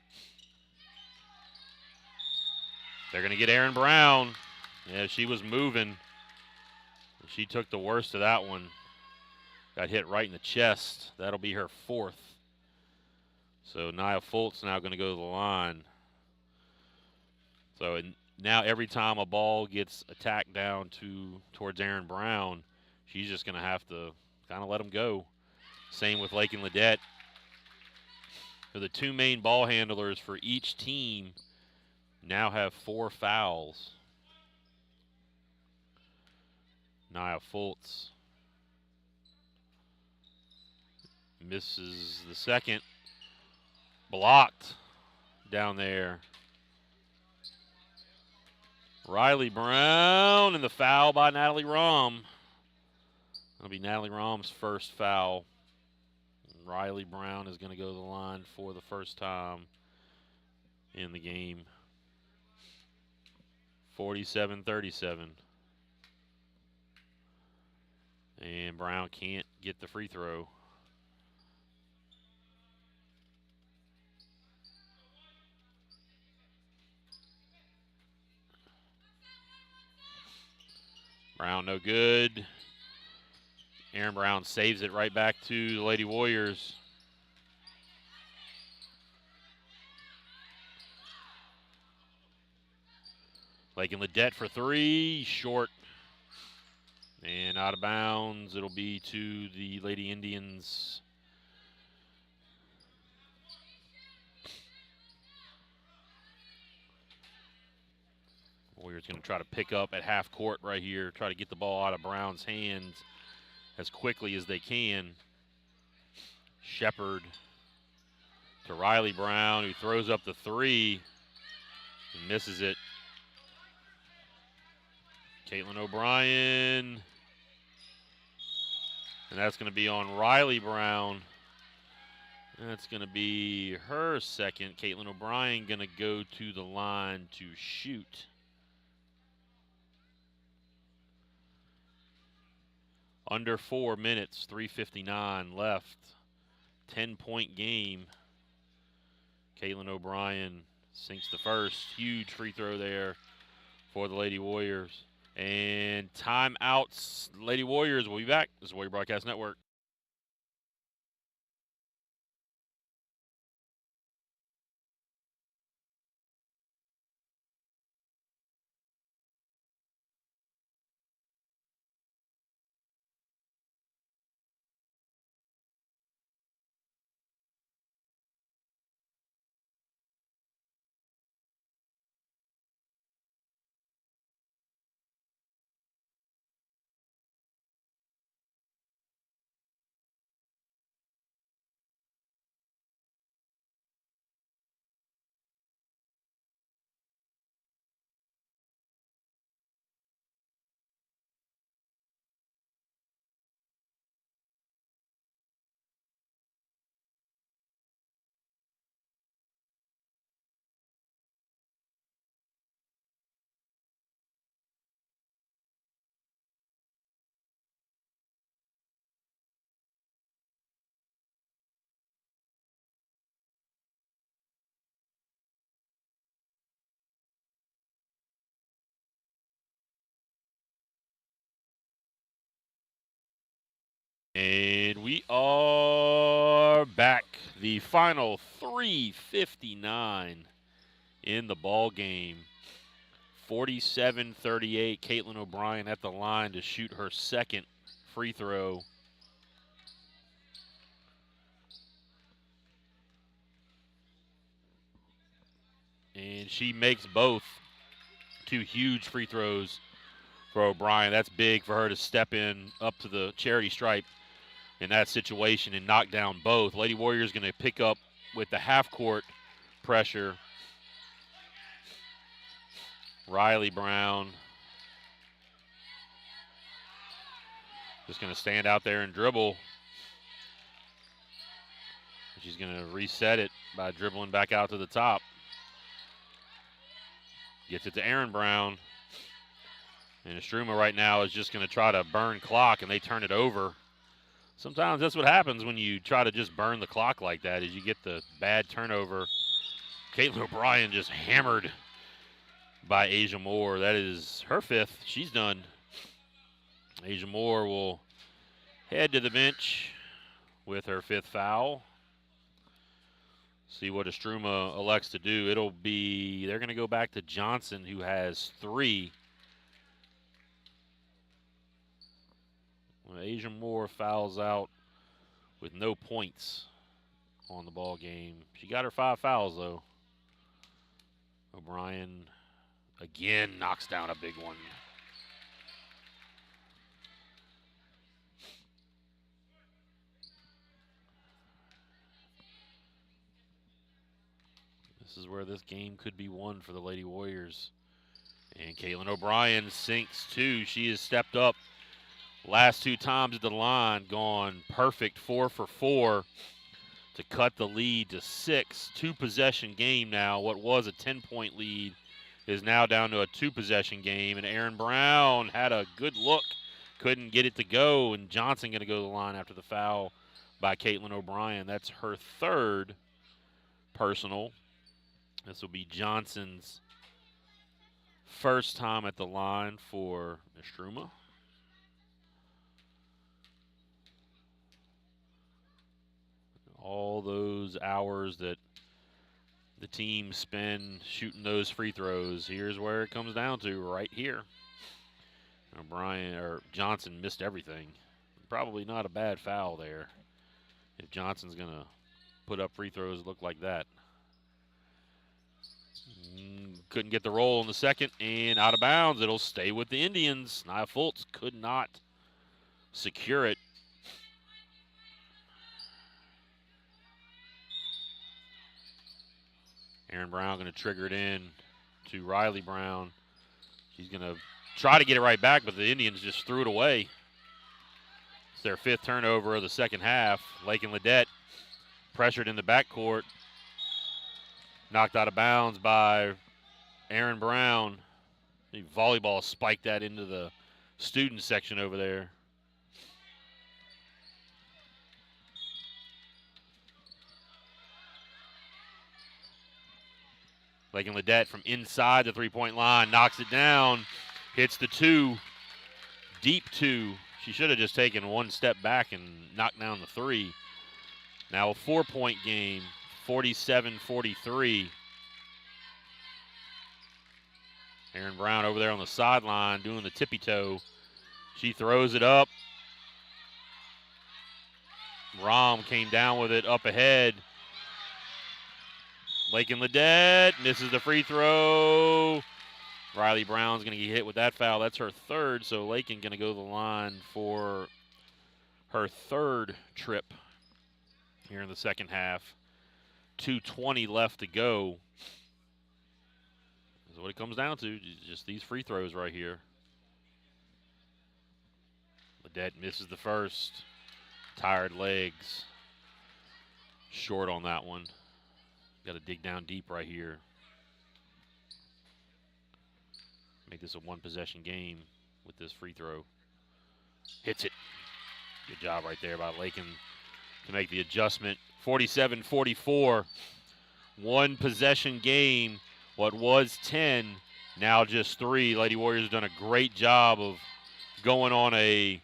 They're going to get Aaron Brown. Yeah, she was moving. She took the worst of that one. Got hit right in the chest. That'll be her 4th. So Nia Fultz now going to go to the line. So now every time a ball gets attacked down towards Aaron Brown, she's just going to have to kind of let him go. Same with Lakin Ledette. So the 2 main ball handlers for each team now have 4 fouls. Nia Fultz misses the second. Blocked down there. Riley Brown and the foul by Natalie Rahm. That'll be Natalie Rahm's first foul. Riley Brown is going to go to the line for the first time in the game. 47-37. And Brown can't get the free throw. Brown no good. Aaron Brown saves it right back to the Lady Warriors. Lake and Ledette for three, short. And out of bounds, it'll be to the Lady Indians. Warriors going to try to pick up at half court right here, try to get the ball out of Brown's hands as quickly as they can. Shepard to Riley Brown, who throws up the three and misses it. Caitlin O'Brien. And that's going to be on Riley Brown. That's going to be her second. Caitlin O'Brien going to go to the line to shoot. Under 4 minutes, 3:59 left. 10-point game. Caitlin O'Brien sinks the first. Huge free throw there for the Lady Warriors. And timeouts. Lady Warriors will be back. This is Warrior Broadcast Network. And we are back. The final 3:59 in the ball game. 47-38. Caitlin O'Brien at the line to shoot her second free throw. And she makes both. Two huge free throws for O'Brien. That's big for her to step in up to the charity stripe in that situation and knock down both. Lady Warriors going to pick up with the half-court pressure. Riley Brown just going to stand out there and dribble. She's going to reset it by dribbling back out to the top. Gets it to Aaron Brown. And ISTROUMA right now is just going to try to burn clock, and they turn it over. Sometimes that's what happens when you try to just burn the clock like that, is you get the bad turnover. Caitlin O'Brien just hammered by Asia Moore. That is her fifth. She's done. Asia Moore will head to the bench with her fifth foul. See what ISTROUMA elects to do. It'll be, they're going to go back to Johnson, who has three. Well, Asia Moore fouls out with no points on the ball game. She got her 5 fouls, though. O'Brien again knocks down a big one. This is where this game could be won for the Lady Warriors. And Caitlin O'Brien sinks two. She has stepped up last 2 times at the line, gone perfect 4 for 4 to cut the lead to 6. 2-possession game now. What was a 10-point lead is now down to a 2-possession game. And Erin Brown had a good look, couldn't get it to go. And Johnson going to go to the line after the foul by Caitlin O'Brien. That's her 3rd personal. This will be Johnson's first time at the line for ISTROUMA. All those hours that the team spend shooting those free throws, here's where it comes down to, right here. Johnson missed everything. Probably not a bad foul there if Johnson's going to put up free throws that look like that. Couldn't get the roll in the second, and out of bounds. It'll stay with the Indians. Nia Fultz could not secure it. Erin Brown going to trigger it in to Riley Brown. She's going to try to get it right back, but the Indians just threw it away. It's their 5th turnover of the second half. Lakin Ledet pressured in the backcourt. Knocked out of bounds by Erin Brown. The volleyball spiked that into the student section over there. Lakin Ledet from inside the 3-point line knocks it down, hits the 2, deep 2. She should have just taken 1 step back and knocked down the 3. Now a 4-point game, 47-43. Erin Brown over there on the sideline doing the tippy toe. She throws it up. Rom came down with it up ahead. Lakin Ledet misses the free throw. Riley Brown's going to get hit with that foul. That's her 3rd, so Lakin going to go to the line for her 3rd trip here in the second half. 2:20 left to go. That's what it comes down to, just these free throws right here. Ledet misses the first. Tired legs. Short on that one. Got to dig down deep right here. Make this a 1-possession game with this free throw. Hits it. Good job right there by Lakin to make the adjustment. 47-44. 1-possession game. What was 10, now just 3. Lady Warriors have done a great job of going on a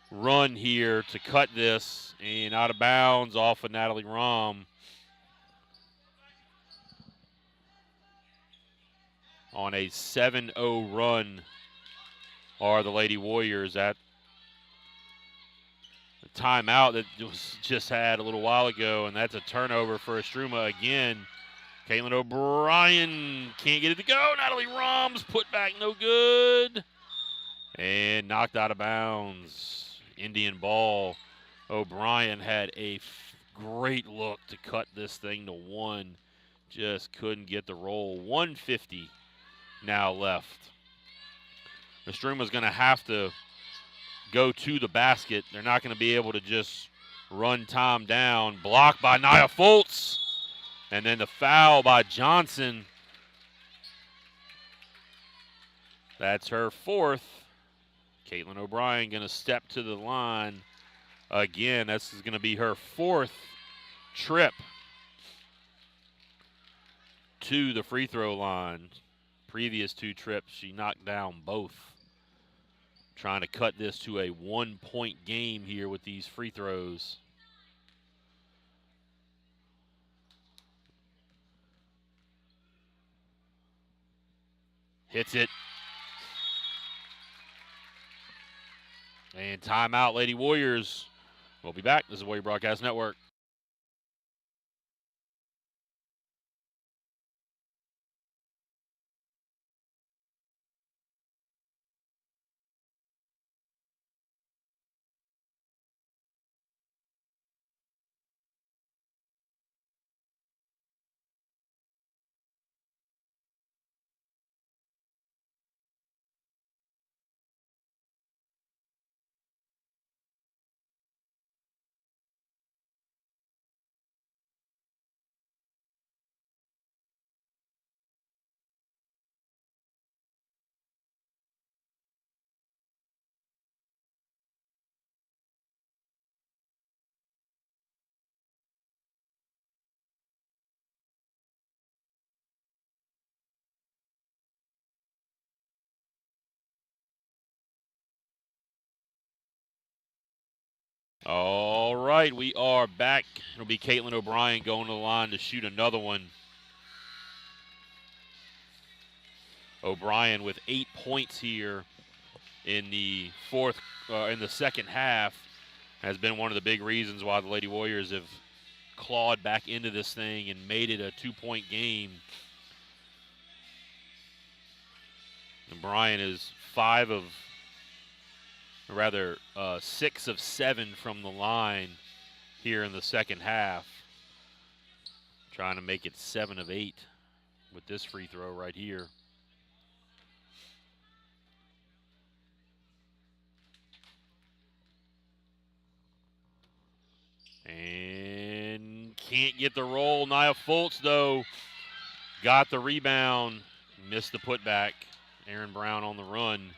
run here to cut this. And out of bounds off of Natalie Rom. On a 7-0 run are the Lady Warriors at the timeout that was just had a little while ago, and that's a turnover for ISTROUMA again. Caitlin O'Brien can't get it to go. Natalie Rom's put back no good. And knocked out of bounds. Indian ball. O'Brien had a great look to cut this thing to 1. Just couldn't get the roll. 1:50 now left. ISTROUMA's going to have to go to the basket. They're not going to be able to just run time down. Blocked by Nia Fultz. And then the foul by Johnson. That's her 4th. Caitlin O'Brien going to step to the line again. This is going to be her 4th trip to the free throw line. Previous 2 trips, she knocked down both. Trying to cut this to a 1-point game here with these free throws. Hits it. And timeout, Lady Warriors. We'll be back. This is Warrior Broadcast Network. All right, we are back. It'll be Caitlin O'Brien going to the line to shoot another one. O'Brien with 8 points here in the second half has been one of the big reasons why the Lady Warriors have clawed back into this thing and made it a 2-point game. O'Brien is 6 of 7 from the line here in the second half. Trying to make it 7 of 8 with this free throw right here. And can't get the roll. Nia Fultz, though, got the rebound. Missed the putback. Aaron Brown on the run.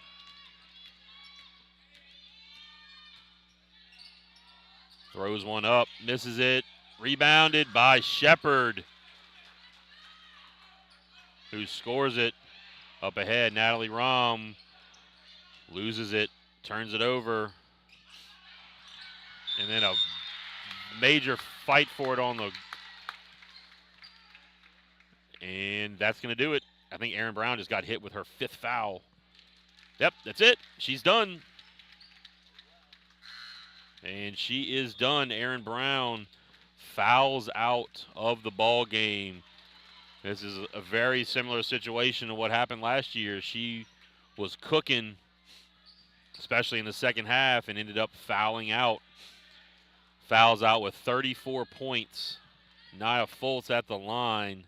Throws one up. Misses it. Rebounded by Shepard, who scores it. Up ahead, Natalie Rahm loses it. Turns it over. And then a major fight for it on the... And that's going to do it. I think Aaron Brown just got hit with her 5th foul. Yep, that's it. She's done. And she is done. Aaron Brown fouls out of the ball game. This is a very similar situation to what happened last year. She was cooking, especially in the second half, and ended up fouling out. Fouls out with 34 points. Nia Fultz at the line.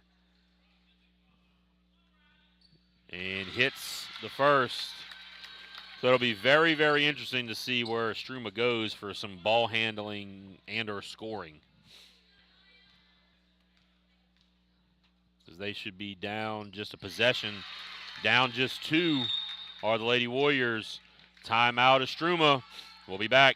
And hits the first. So it'll be very, very interesting to see where ISTROUMA goes for some ball handling and or scoring. Because they should be down just a possession. Down just 2 are the Lady Warriors. Timeout ISTROUMA. We'll be back.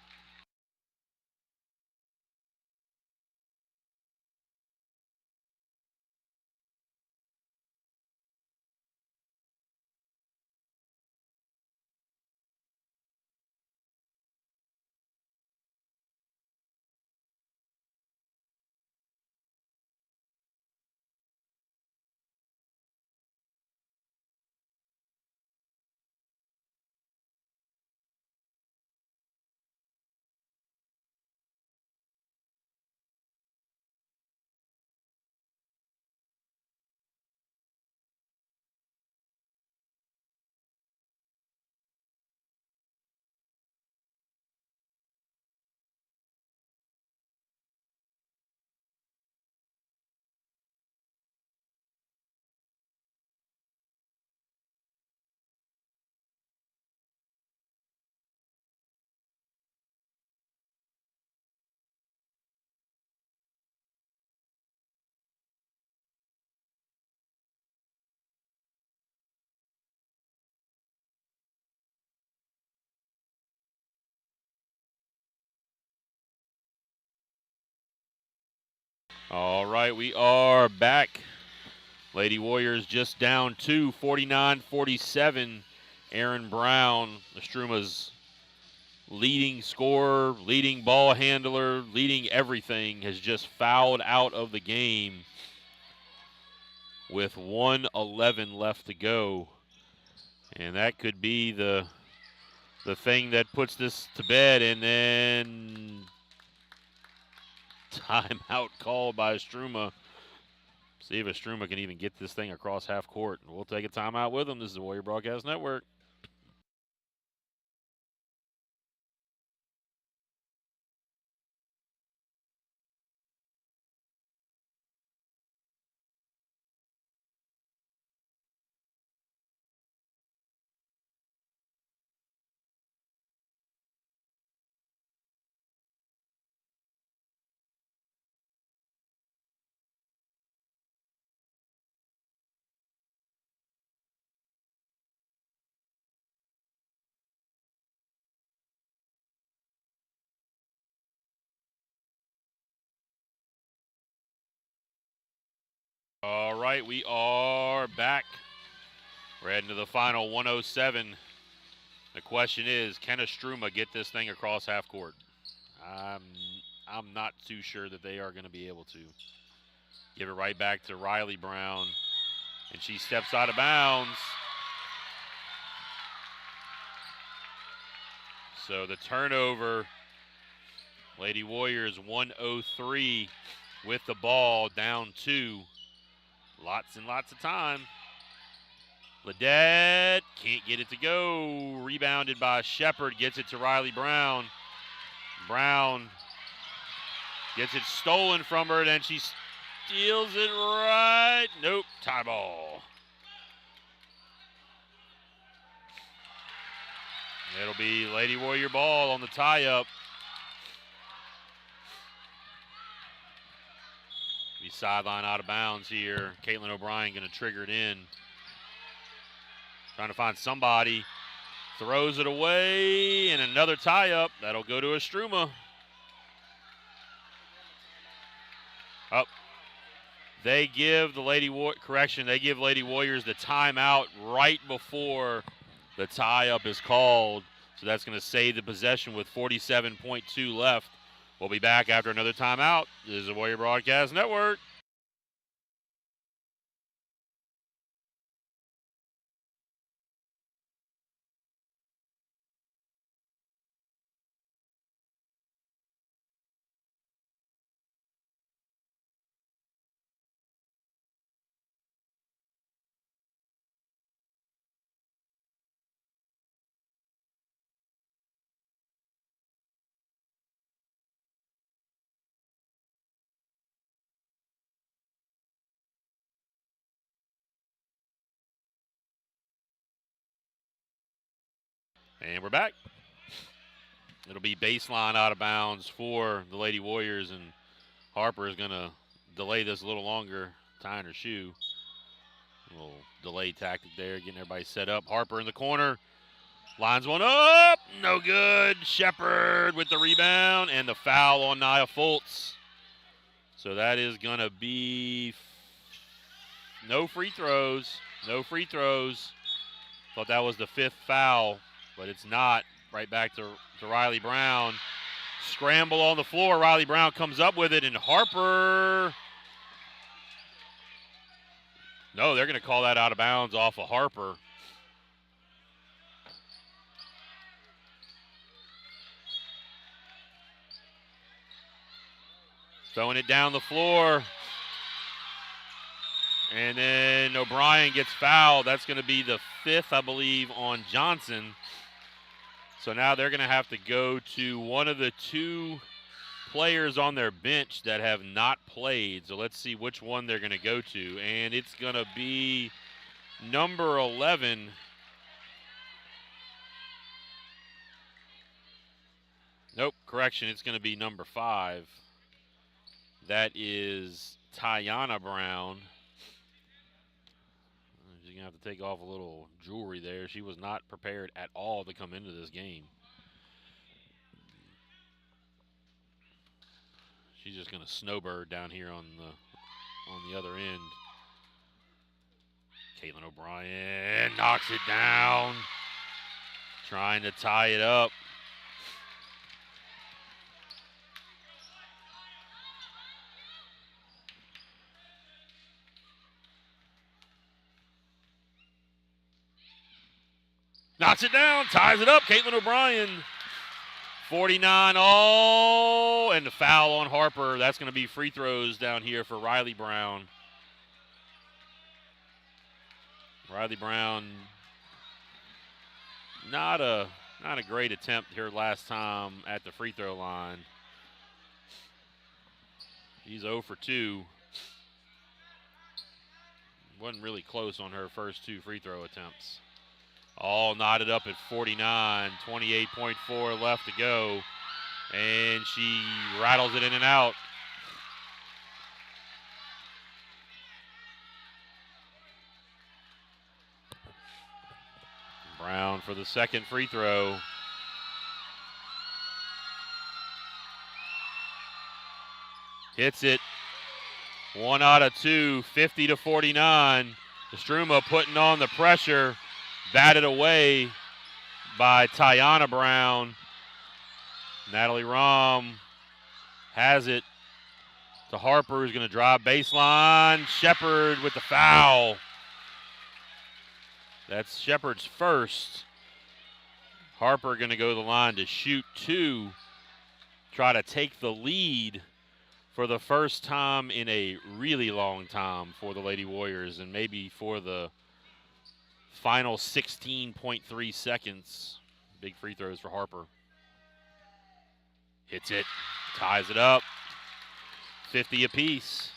All right, we are back. Lady Warriors just down 2, 49-47. Aaron Brown, ISTROUMA's leading scorer, leading ball handler, leading everything, has just fouled out of the game with 1:11 left to go. And that could be the thing that puts this to bed. And then timeout called by ISTROUMA. See if ISTROUMA can even get this thing across half court. We'll take a timeout with them. This is the Warrior Broadcast Network. All right, we are back. We're heading to the final 107. The question is, can ISTROUMA get this thing across half court? I'm not too sure that they are going to be able to. Give it right back to Riley Brown, and she steps out of bounds. So the turnover, Lady Warriors 103 with the ball, down 2. Lots and lots of time. Ledette can't get it to go. Rebounded by Shepard, gets it to Riley Brown. Brown gets it stolen from her, then she steals it right. Nope, tie ball. It'll be Lady Warrior ball on the tie-up. Be sideline out of bounds here. Caitlin O'Brien going to trigger it in. Trying to find somebody. Throws it away, and another tie-up. That'll go to ISTROUMA. Up. They give the Lady Warriors the timeout right before the tie-up is called. So that's going to save the possession with 47.2 left. We'll be back after another timeout. This is the Warrior Broadcast Network. And we're back. It'll be baseline out of bounds for the Lady Warriors, and Harper is going to delay this a little longer, tying her shoe. A little delay tactic there, getting everybody set up. Harper in the corner. Lines one up. No good. Shepard with the rebound and the foul on Nia Fultz. So that is going to be no free throws. No free throws. Thought that was the 5th foul, but it's not. Right back to Riley Brown. Scramble on the floor. Riley Brown comes up with it, and Harper. No, they're going to call that out of bounds off of Harper. Throwing it down the floor. And then O'Brien gets fouled. That's going to be the 5th, I believe, on Johnson. So now they're going to have to go to one of the 2 players on their bench that have not played. So let's see which one they're going to go to. And it's going to be number 11. Nope, correction. It's going to be number 5. That is Tiana Brown. She's going to have to take off a little jewelry there. She was not prepared at all to come into this game. She's just going to snowbird down here on the other end. Caitlin O'Brien knocks it down. Trying to tie it up. Knocks it down, ties it up. Caitlin O'Brien, 49 all, and the foul on Harper. That's going to be free throws down here for Riley Brown. Riley Brown, not a great attempt here last time at the free throw line. She's 0 for 2. Wasn't really close on her first 2 free throw attempts. All knotted up at 49, 28.4 left to go. And she rattles it in and out. Brown for the second free throw. Hits it. 1 out of 2, 50 to 49. ISTROUMA putting on the pressure. Batted away by Tiana Brown. Natalie Rom has it to Harper, who's going to drive baseline. Shepard with the foul. That's Shepard's first. Harper going to go to the line to shoot two, try to take the lead for the first time in a really long time for the Lady Warriors, and maybe for the final 16.3 seconds. Big free throws for Harper. Hits it, ties it up, 50 apiece.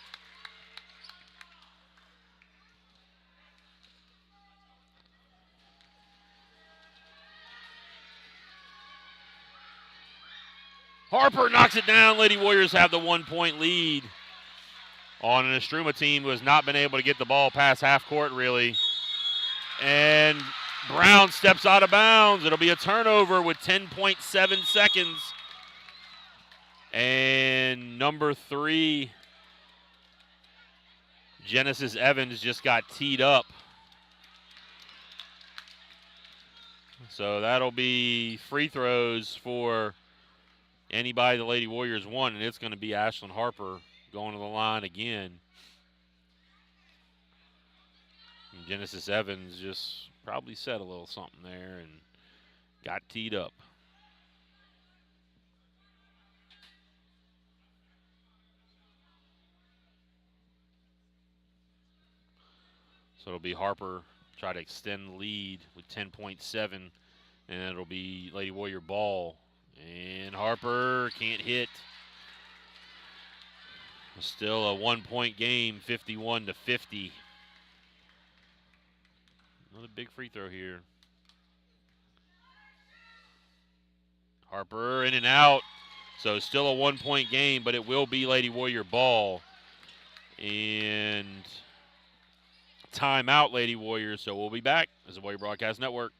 Harper knocks it down. Lady Warriors have the 1-point lead on an ISTROUMA team who has not been able to get the ball past half court, really. And Brown steps out of bounds. It'll be a turnover with 10.7 seconds. And number 3, Genesis Evans, just got teed up. So that'll be free throws for anybody the Lady Warriors want, and it's going to be Ashlyn Harper going to the line again. And Genesis Evans just probably said a little something there and got teed up. So it'll be Harper try to extend the lead with 10.7, and it'll be Lady Warrior ball. And Harper can't hit. Still a 1-point game, 51-50. Another big free throw here. Harper in and out. So still a 1-point game, but it will be Lady Warrior ball. And timeout, Lady Warriors. So we'll be back as the Warrior Broadcast Network.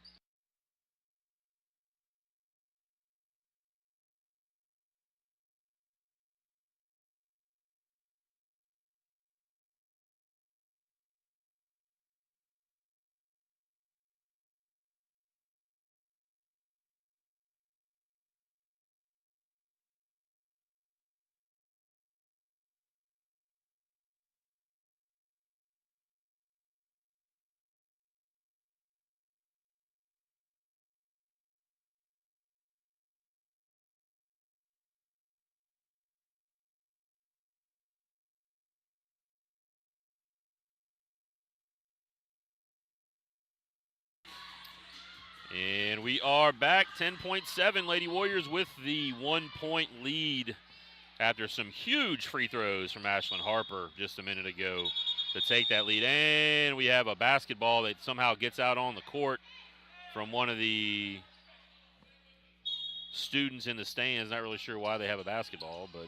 And we are back, 10.7. Lady Warriors with the 1-point lead after some huge free throws from Ashlyn Harper just a minute ago to take that lead. And we have a basketball that somehow gets out on the court from one of the students in the stands. Not really sure why they have a basketball, but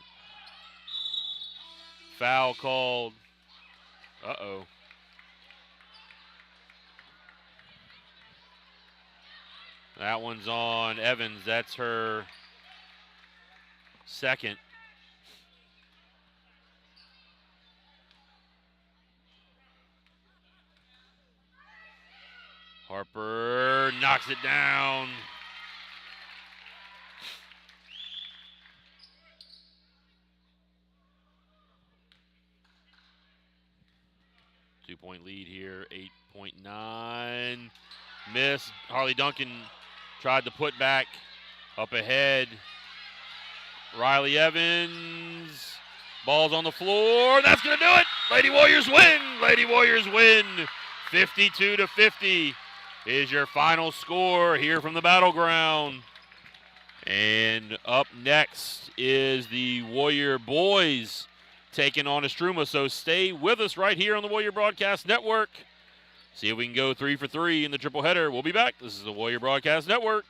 foul called. Uh-oh. That one's on Evans. That's her second. Harper knocks it down. Two-point lead here, 8.9. Missed. Harley Duncan tried to put back up ahead. Riley Evans. Ball's on the floor. That's going to do it. Lady Warriors win. Lady Warriors win. 52-50 is your final score here from the Battleground. And up next is the Warrior boys taking on ISTROUMA. So stay with us right here on the Warrior Broadcast Network. See if we can go 3 for 3 in the triple header. We'll be back. This is the Warrior Broadcast Network.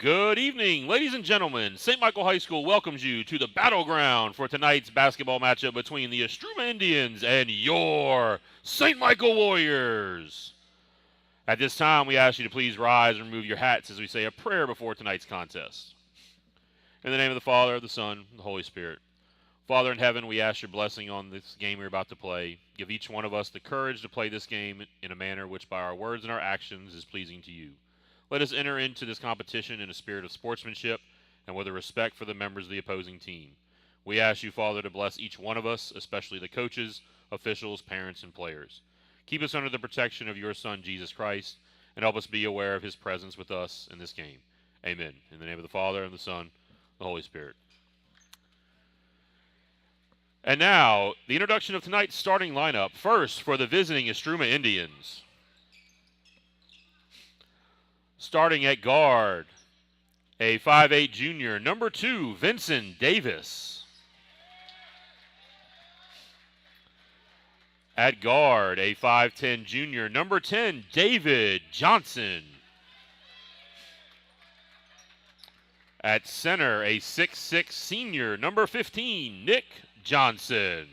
Good evening, ladies and gentlemen. St. Michael High School welcomes you to the battleground for tonight's basketball matchup between the ISTROUMA Indians and your St. Michael Warriors. At this time, we ask you to please rise and remove your hats as we say a prayer before tonight's contest. In the name of the Father, the Son, and the Holy Spirit. Father in heaven, we ask your blessing on this game we're about to play. Give each one of us the courage to play this game in a manner which by our words and our actions is pleasing to you. Let us enter into this competition in a spirit of sportsmanship and with a respect for the members of the opposing team. We ask you, Father, to bless each one of us, especially the coaches, officials, parents, and players. Keep us under the protection of your Son, Jesus Christ, and help us be aware of his presence with us in this game. Amen. In the name of the Father, and the Son, and the Holy Spirit. And now, the introduction of tonight's starting lineup. First, for the visiting ISTROUMA Indians. Starting at guard, a 5'8 junior, number 2, Vincent Davis. At guard, a 5'10 junior, number 10, David Johnson. At center, a 6'6 senior, number 15, Nick Johnson.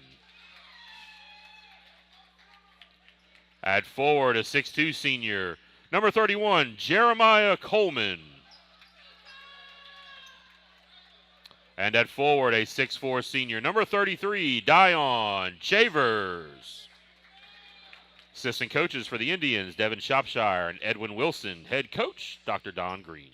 At forward, a 6'2 senior, number 31, Jeremiah Coleman. And at forward, a 6'4 senior, number 33, Dion Chavers. Assistant coaches for the Indians, Devin Shropshire and Edwin Wilson. Head coach, Dr. Don Green.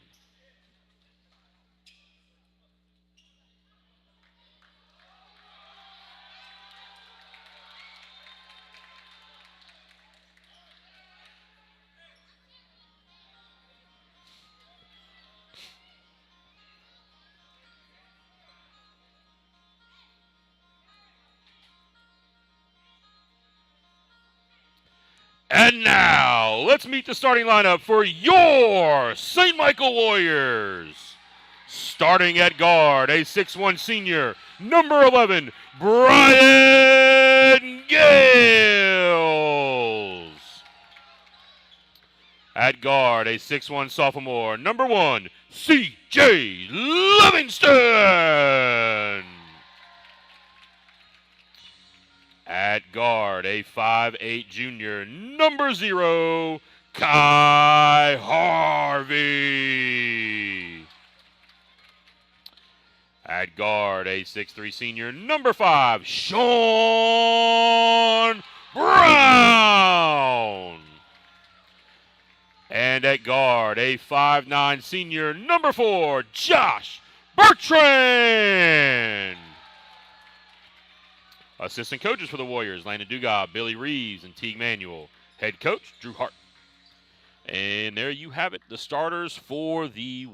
And now, let's meet the starting lineup for your St. Michael Warriors. Starting at guard, a 6'1 senior, number 11, Brian Gales. At guard, a 6'1 sophomore, number 1, C.J. Livingston. At guard, a 5'8 junior, number 0, Kai Harvey. At guard, a 6'3 senior, number 5, Sean Brown. And at guard, a 5'9 senior, number 4, Josh Bertrand. Assistant coaches for the Warriors, Landon Dugas, Billy Reeves, and Teague Manuel. Head coach, Drew Hart. And there you have it, the starters for the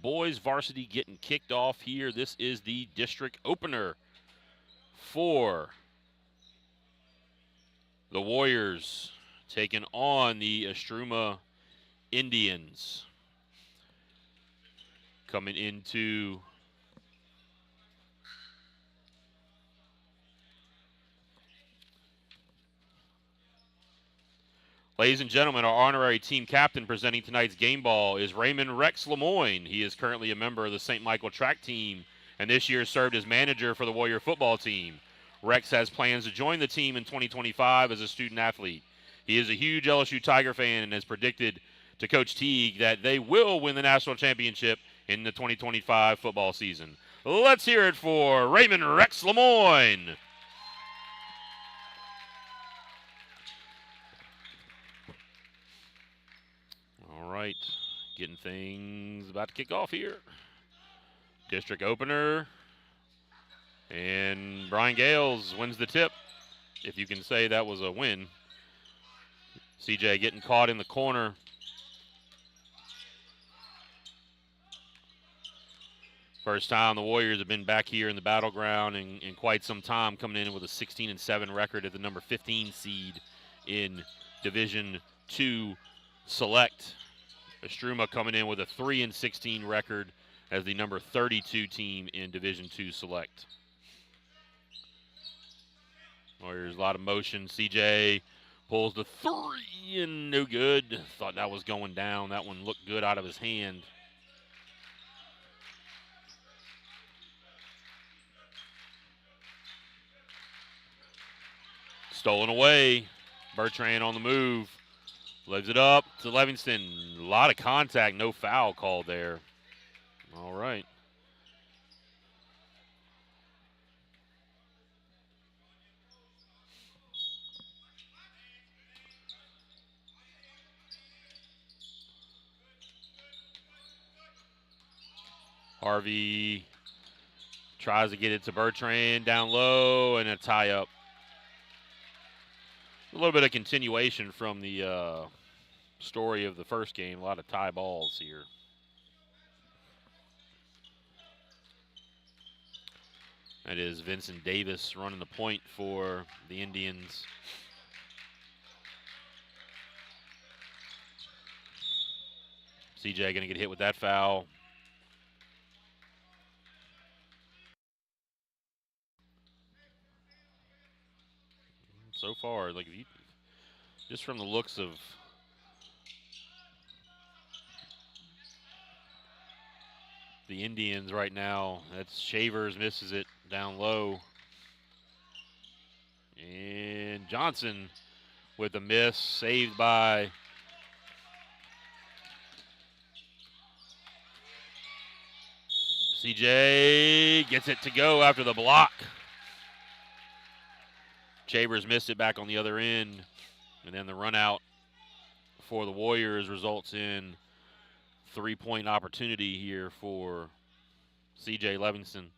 boys varsity getting kicked off here. This is the district opener for the Warriors taking on the ISTROUMA Indians. Coming into ladies and gentlemen, our honorary team captain presenting tonight's game ball is Raymond Rex Lemoyne. He is currently a member of the St. Michael track team and this year served as manager for the Warrior football team. Rex has plans to join the team in 2025 as a student athlete. He is a huge LSU Tiger fan and has predicted to Coach Teague that they will win the national championship in the 2025 football season. Let's hear it for Raymond Rex Lemoyne. All right, getting things about to kick off here. District opener. And Brian Gales wins the tip, if you can say that was a win. CJ getting caught in the corner. First time the Warriors have been back here in the battleground in quite some time, coming in with a 16-7 record at the number 15 seed in Division II Select. ISTROUMA coming in with a 3-16 record as the number 32 team in Division II Select. Warriors, a lot of motion. CJ pulls the three and no good. Thought that was going down. That one looked good out of his hand. Stolen away. Bertrand on the move. Leaves it up to Livingston. A lot of contact, no foul called there. All right. Harvey tries to get it to Bertrand down low and a tie up. A little bit of continuation from the story of the first game. A lot of tie balls here. That is Vincent Davis running the point for the Indians. CJ going to get hit with that foul. So far, like if you, just from the looks of the Indians right now, that's Shavers misses it down low. And Johnson with a miss, saved by CJ. Gets it to go after the block. Shavers missed it back on the other end. And then the run out for the Warriors results in 3-point opportunity here for CJ Livingston.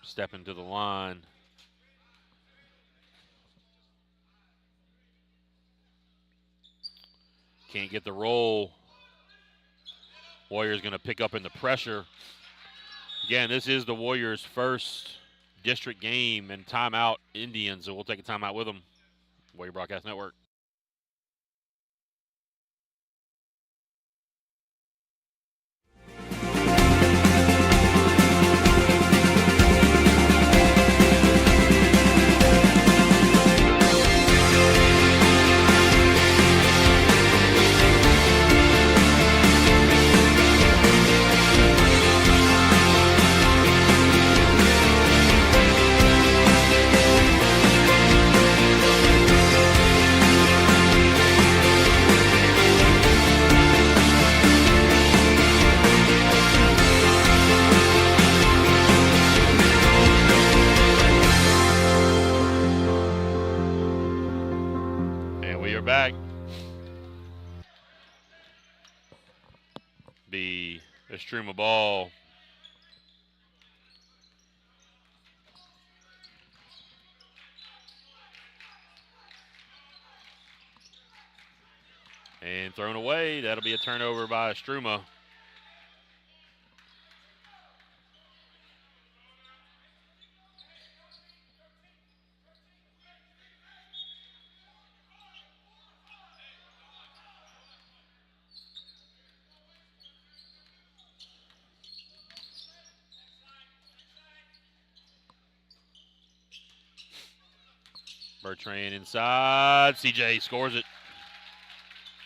Stepping to the line. Can't get the roll. Warriors going to pick up in the pressure. Again, this is the Warriors' first district game and timeout Indians, so we'll take a timeout with them. Warrior Broadcast Network. Back. Be ISTROUMA ball. And thrown away. That'll be a turnover by ISTROUMA. Bertrand inside. CJ scores it.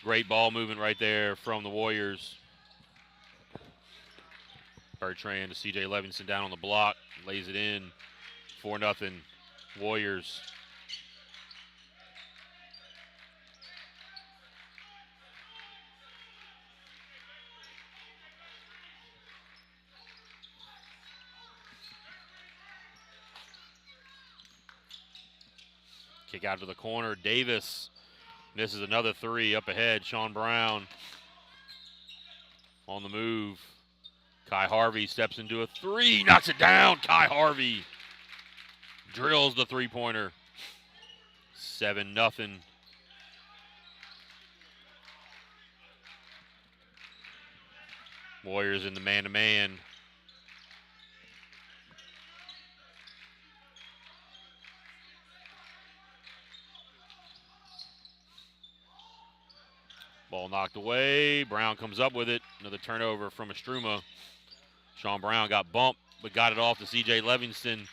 Great ball movement right there from the Warriors. Bertrand to CJ Livingston down on the block. Lays it in. 4-0 Warriors. Kick out to the corner. Davis misses another three up ahead. Sean Brown on the move. Kai Harvey steps into a three. Knocks it down. Kai Harvey drills the three-pointer. 7-0. Warriors in the man-to-man. Ball knocked away. Brown comes up with it. Another turnover from ISTROUMA. Sean Brown got bumped, but got it off to CJ Livingston.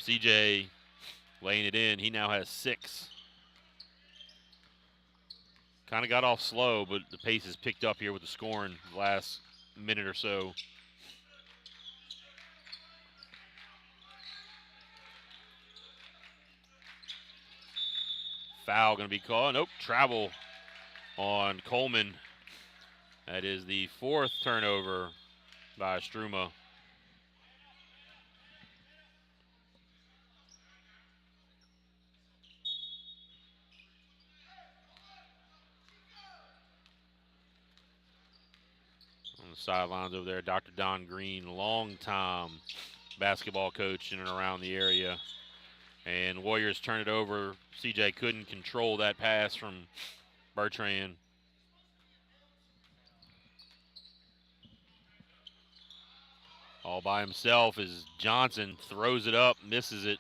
CJ laying it in. He now has 6. Kind of got off slow, but the pace is picked up here with the scoring the last minute or so. Foul going to be called. Nope, travel on Coleman. That is the 4th turnover by ISTROUMA. On the sidelines over there, Dr. Don Green, long-time basketball coach in and around the area. And Warriors turn it over. CJ couldn't control that pass from Bertrand. All by himself as Johnson throws it up, misses it.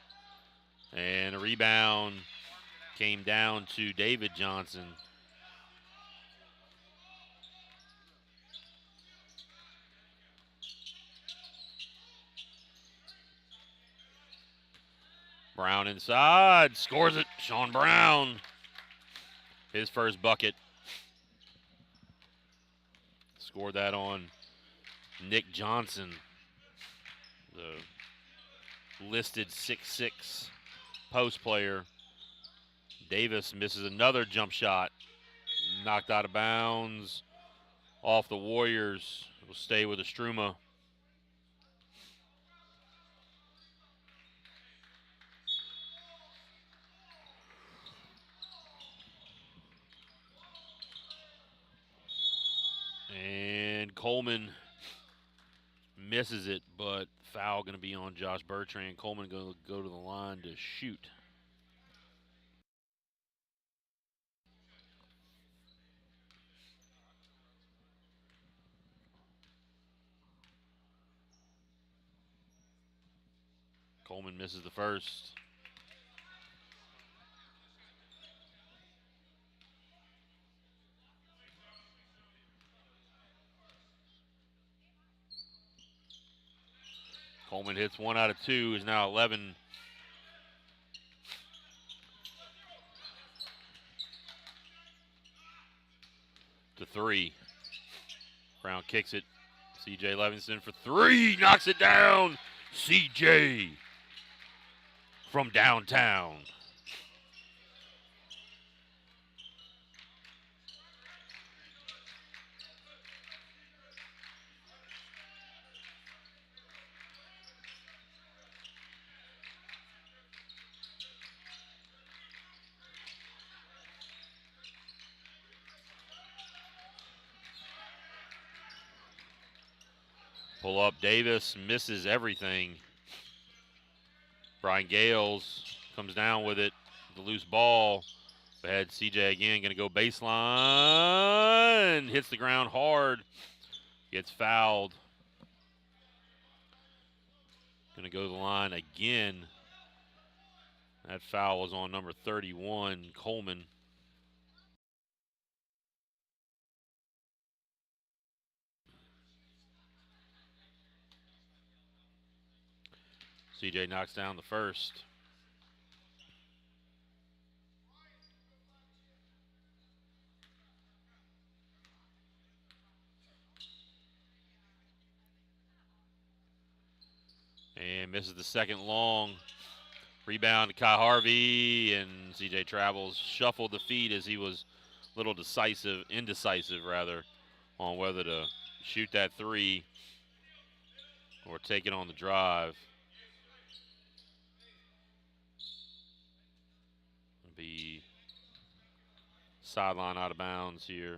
And a rebound came down to David Johnson. Brown inside, scores it. Sean Brown, his first bucket. Scored that on Nick Johnson, the listed 6'6" post player. Davis misses another jump shot. Knocked out of bounds off the Warriors. Will stay with ISTROUMA. And Coleman misses it, but foul going to be on Josh Bertrand. Coleman going to go to the line to shoot. Coleman misses the first. Coleman hits 1 out of 2, is now 11. To 3. Brown kicks it. CJ Levingston for 3, knocks it down. CJ from downtown. Pull up Davis, misses everything. Brian Gales comes down with it, the loose ball. Ahead, CJ again, going to go baseline. Hits the ground hard, gets fouled. Going to go to the line again. That foul was on number 31, Coleman. CJ knocks down the first. And misses the second long. Rebound to Kai Harvey, and CJ Travels shuffled the feet as he was a little indecisive rather, on whether to shoot that 3 or take it on the drive. Be sideline out of bounds here.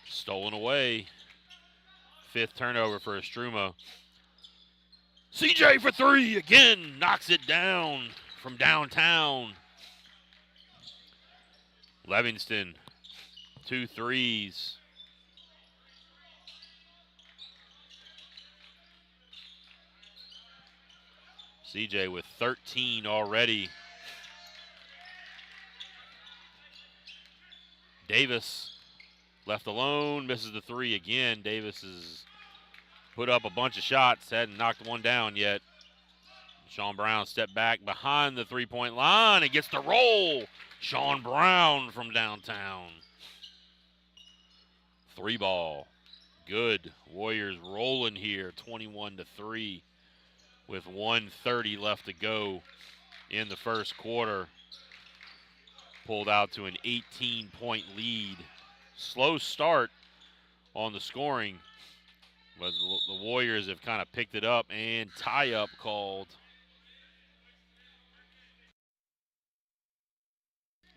Stolen away. 5th turnover for ISTROUMA. CJ for 3 again, knocks it down from downtown. Levingston, 2 threes. CJ with 13 already. Davis left alone, misses the 3 again. Davis has put up a bunch of shots, hadn't knocked one down yet. Sean Brown stepped back behind the 3-point line and gets the roll. Sean Brown from downtown. 3 ball. good. Warriors rolling here, 21-3, with 1:30 left to go in the first quarter. Pulled out to an 18-point lead. Slow start on the scoring, but the Warriors have kind of picked it up, and tie-up called.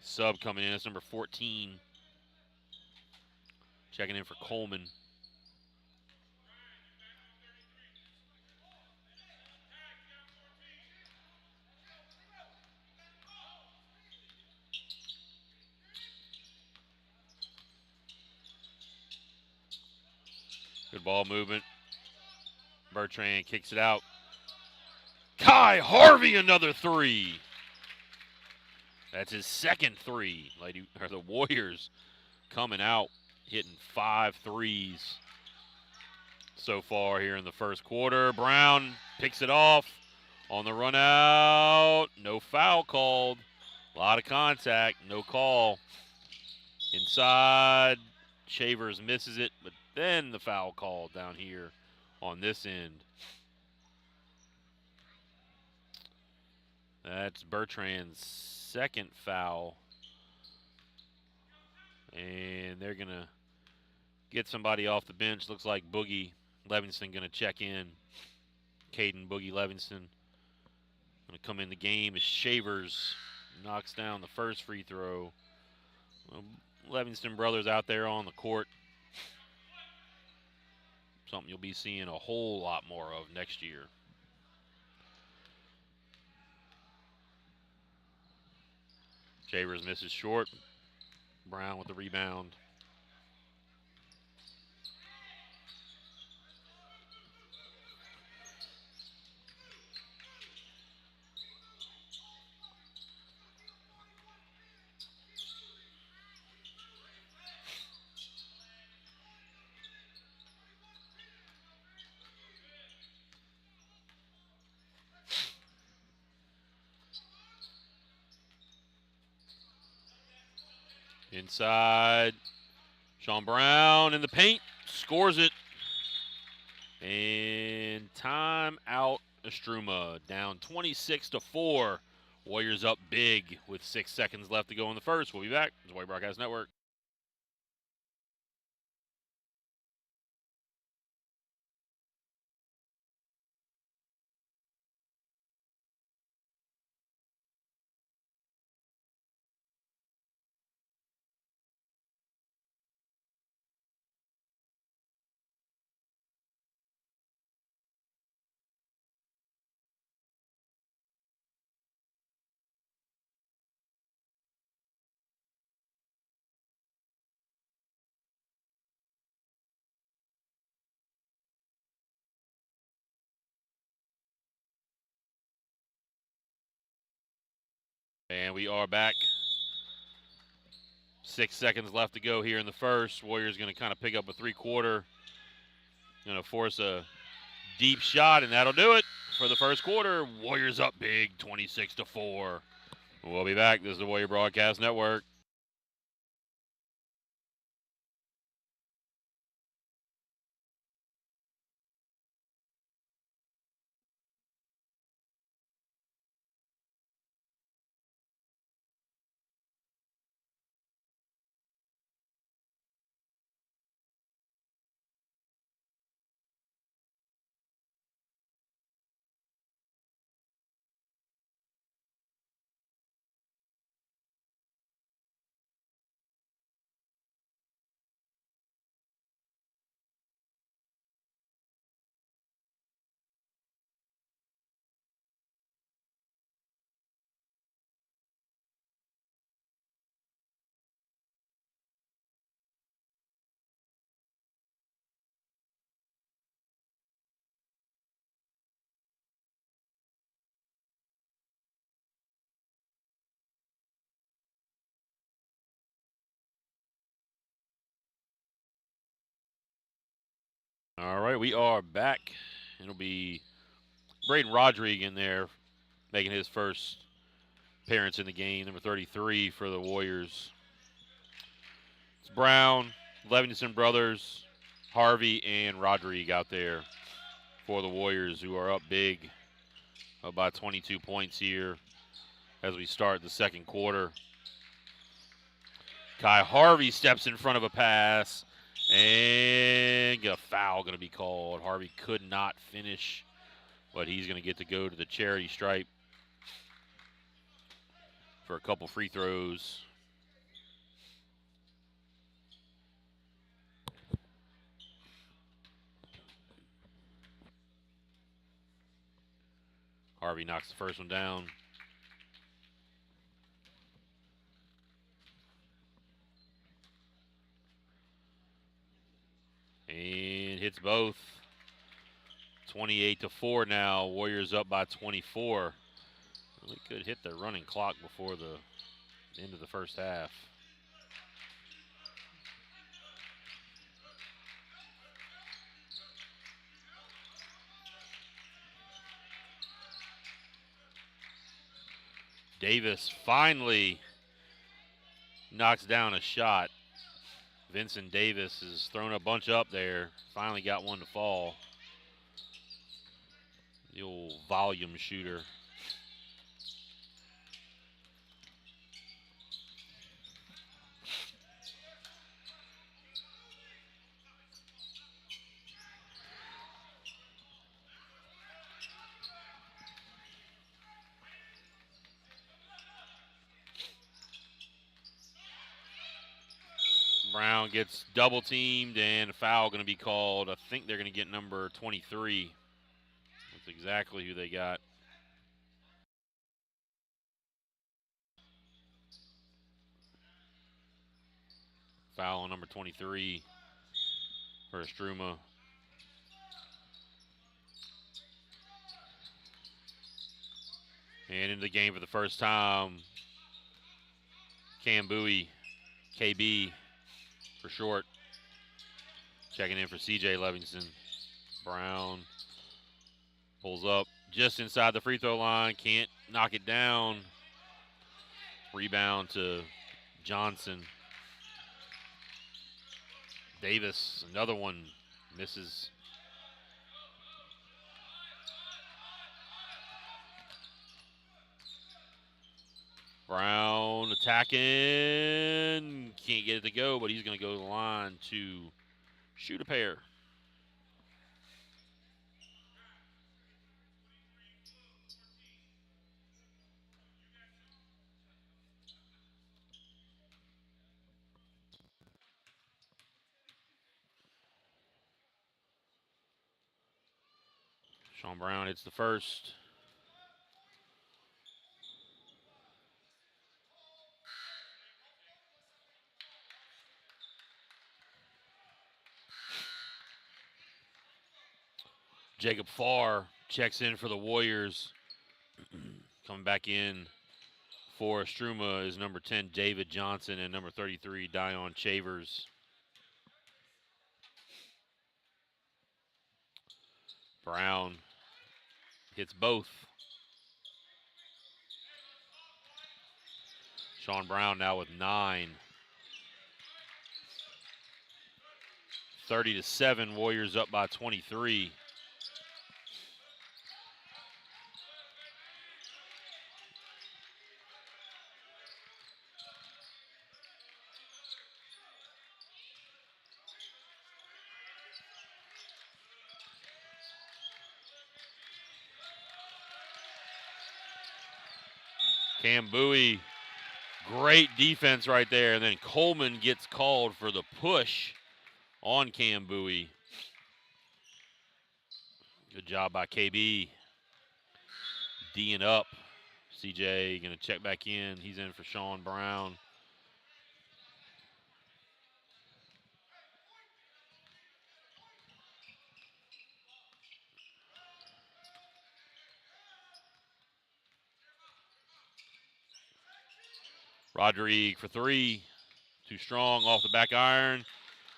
Sub coming in, that's number 14. Checking in for Coleman. Good ball movement. Bertrand kicks it out. Kai Harvey, another three. That's his second three. The Warriors coming out, hitting 5 threes so far here in the first quarter. Brown picks it off on the run out. No foul called. A lot of contact, no call. Inside, Shavers misses it, but then the foul call down here on this end. That's Bertrand's second foul. And they're going to get somebody off the bench. Looks like Boogie Levingston going to check in. Caden Boogie Levingston going to come in the game as Shavers knocks down the first free throw. Levingston brothers out there on the court. Something you'll be seeing a whole lot more of next year. Shavers misses short. Brown with the rebound. Inside, Sean Brown in the paint, scores it. And timeout, ISTROUMA, down 26-4. Warriors up big with 6 seconds left to go in the first. We'll be back. It's Warrior Broadcast Network. And we are back. 6 seconds left to go here in the first. Warriors going to kind of pick up a three-quarter. Going to force a deep shot, and that'll do it for the first quarter. Warriors up big, 26-4. We'll be back. This is the Warrior Broadcast Network. All right, we are back. It'll be Braden Rodrigue in there making his first appearance in the game, number 33 for the Warriors. It's Brown, Levingston brothers, Harvey and Rodrigue out there for the Warriors, who are up big, up by 22 points here as we start the second quarter. Kai Harvey steps in front of a pass, and a foul going to be called. Harvey could not finish, but he's going to get to go to the charity stripe for a couple free throws. Harvey knocks the first one down. And hits both. 28-4 now. Warriors up by 24. Really could hit the running clock before the end of the first half. Davis finally knocks down a shot. Vincent Davis has thrown a bunch up there. Finally got one to fall. The old volume shooter. Brown gets double teamed and a foul going to be called. I think they're going to get number 23. That's exactly who they got. Foul on number 23 for ISTROUMA. And into the game for the first time, Cam Bowie, KB for short. Checking in for CJ Levingston. Brown pulls up just inside the free throw line. Can't knock it down. Rebound to Johnson. Davis, another one, misses. Brown attacking. Can't get it to go, but he's going to go to the line to shoot a pair. Sean Brown hits the first. Jacob Farr checks in for the Warriors. Coming back in for ISTROUMA is number 10, David Johnson, and number 33, Dion Chavers. Brown hits both. Sean Brown now with 9. 30-7, Warriors up by 23. Cam Bowie, great defense right there. And then Coleman gets called for the push on Cam Bowie. Good job by KB. D'ing up. CJ going to check back in. He's in for Sean Brown. Rodrigue for 3. Too strong off the back iron.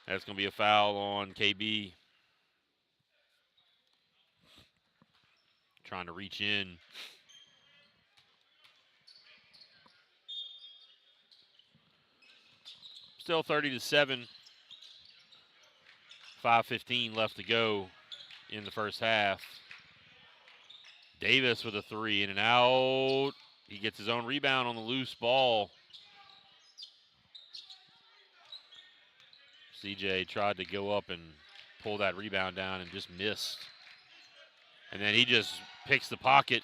That's going to be a foul on KB. Trying to reach in. Still 30-7. 5:15 left to go in the first half. Davis with a three, in and out. He gets his own rebound on the loose ball. CJ tried to go up and pull that rebound down and just missed. And then he just picks the pocket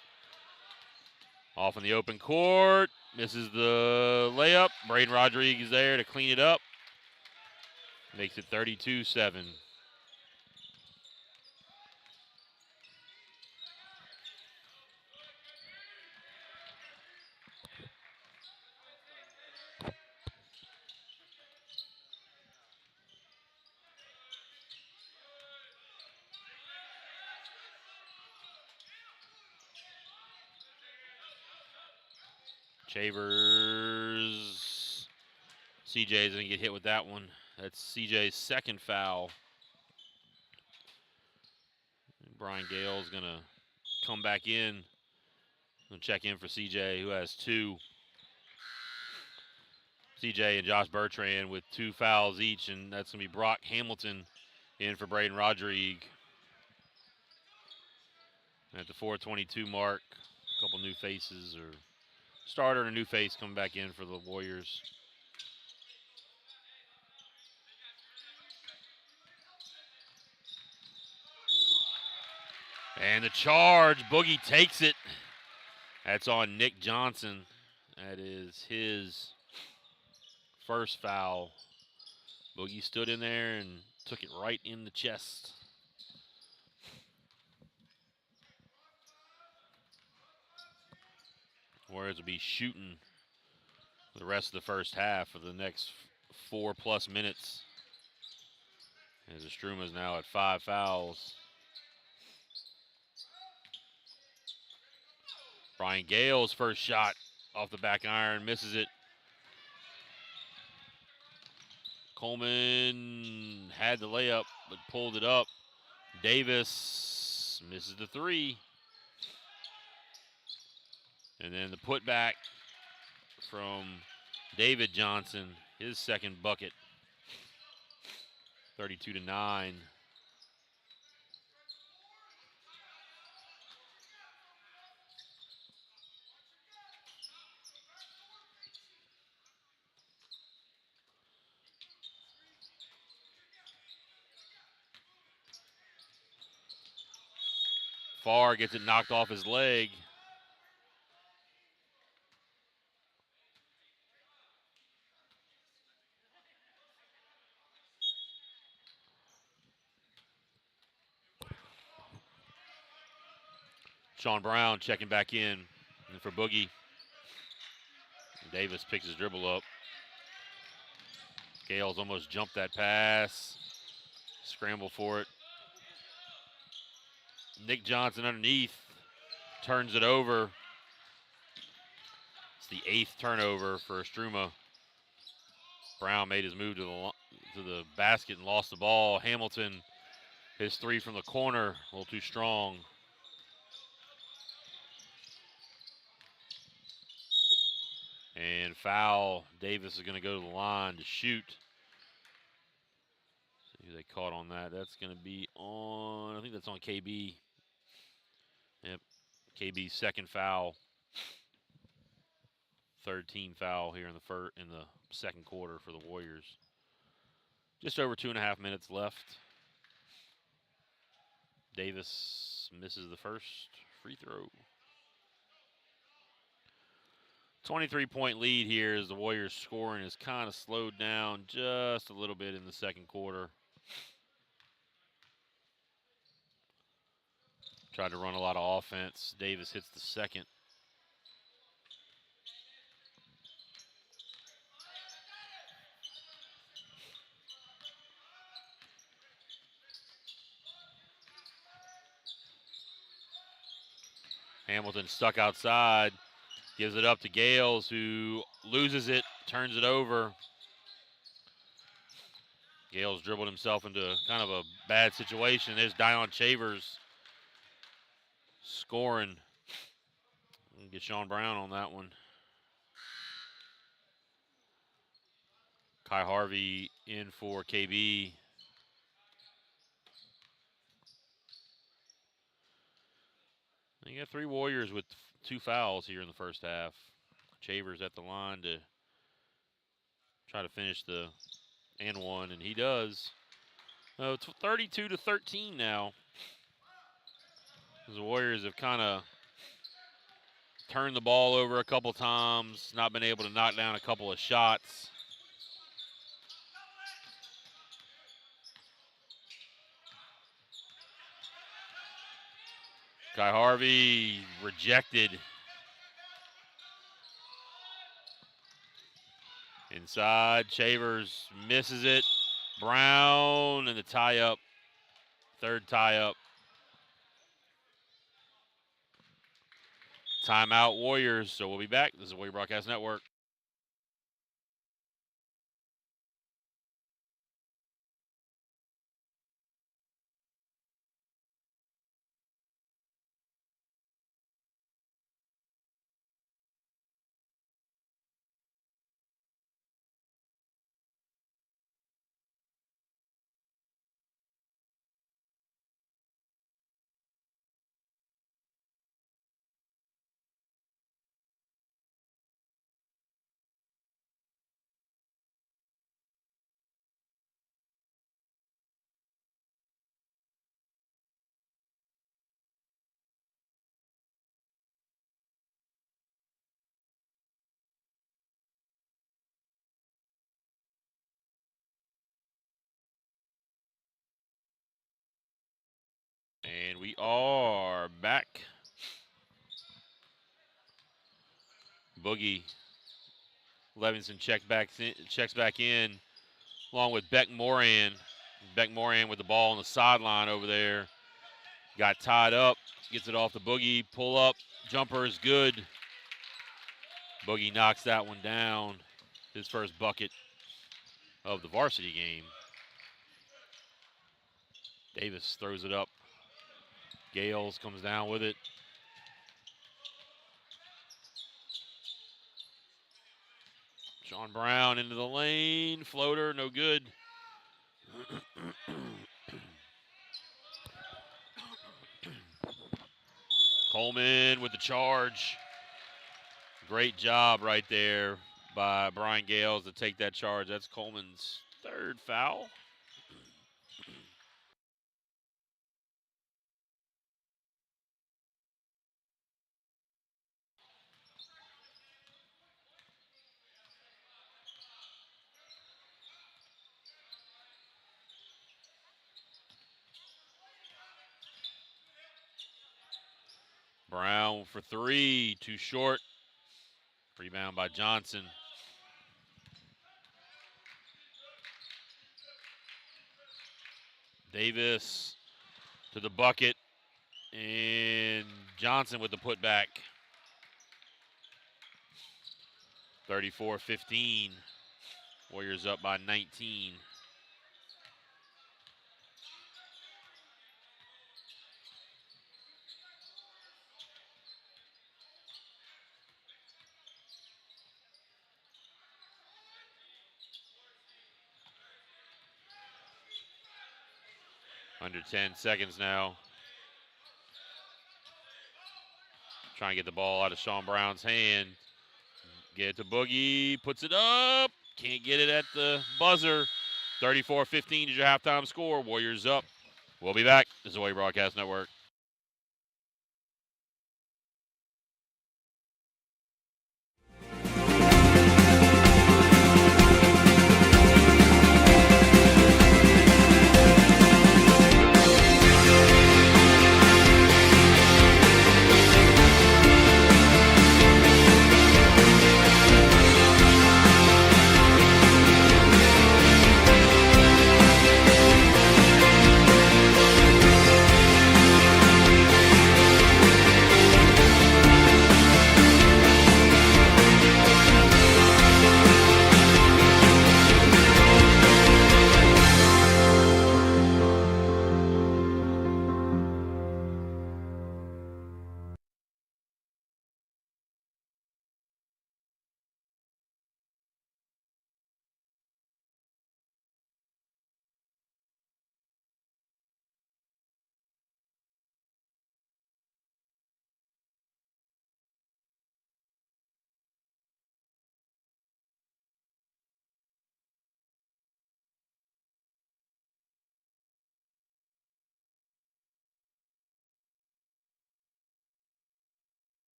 off in the open court. Misses the layup. Braden Rodriguez there to clean it up. Makes it 32-7. Chavers. CJ's going to get hit with that one. That's CJ's second foul. Brian Gale's going to come back in and check in for CJ, who has two. CJ and Josh Bertrand with 2 fouls each, and that's going to be Brock Hamilton in for Braden Rodriguez. At the 4:22 mark, a couple new faces, or starter and a new face coming back in for the Warriors. And the charge, Boogie takes it. That's on Nick Johnson. That is his first foul. Boogie stood in there and took it right in the chest. Warriors will be shooting the rest of the first half for the next 4+ minutes. As ISTROUMA is now at 5 fouls. Brian Gale's first shot off the back iron, misses it. Coleman had the layup, but pulled it up. Davis misses the three. And then the putback from David Johnson, his second bucket. 32-9. Farr gets it knocked off his leg. Sean Brown checking back in. And for Boogie, Davis picks his dribble up. Gales almost jumped that pass. Scramble for it. Nick Johnson underneath. Turns it over. It's the 8th turnover for ISTROUMA. Brown made his move to the basket and lost the ball. Hamilton, his three from the corner, a little too strong. And foul. Davis is going to go to the line to shoot. See who they caught on that. That's going to be on, I think that's on KB. Yep, KB's second foul. 3rd team foul here in the second quarter for the Warriors. Just over 2.5 minutes left. Davis misses the first free throw. 23-point lead here as the Warriors scoring is kind of slowed down just a little bit in the second quarter. Tried to run a lot of offense. Davis hits the second. Hamilton stuck outside. Gives it up to Gales, who loses it, turns it over. Gales dribbled himself into kind of a bad situation. There's Dion Chavers scoring. Get Sean Brown on that one. Kai Harvey in for KB. You got 3 Warriors with 2 fouls here in the first half. Chavers at the line to try to finish the and one, and he does. It's 32-13 now. The Warriors have kind of turned the ball over a couple times, not been able to knock down a couple of shots. Kai Harvey rejected. Inside, Chavers misses it. Brown and the tie-up, 3rd tie-up. Timeout Warriors, so we'll be back. This is Warrior Broadcast Network. And we are back. Boogie Levinson checks back in, along with Beck Moran. Beck Moran with the ball on the sideline over there. Got tied up, gets it off the Boogie. Pull up, jumper is good. Boogie knocks that one down. His first bucket of the varsity game. Davis throws it up. Gales comes down with it. Sean Brown into the lane. Floater, no good. Coleman with the charge. Great job right there by Brian Gales to take that charge. That's Coleman's 3rd foul. Brown for 3, too short. Rebound by Johnson. Davis to the bucket, and Johnson with the putback. 34-15. Warriors up by 19. Under 10 seconds now. Trying to get the ball out of Sean Brown's hand. Get it to Boogie, puts it up. Can't get it at the buzzer. 34-15 is your halftime score. Warriors up. We'll be back. This is the Warrior Broadcast Network.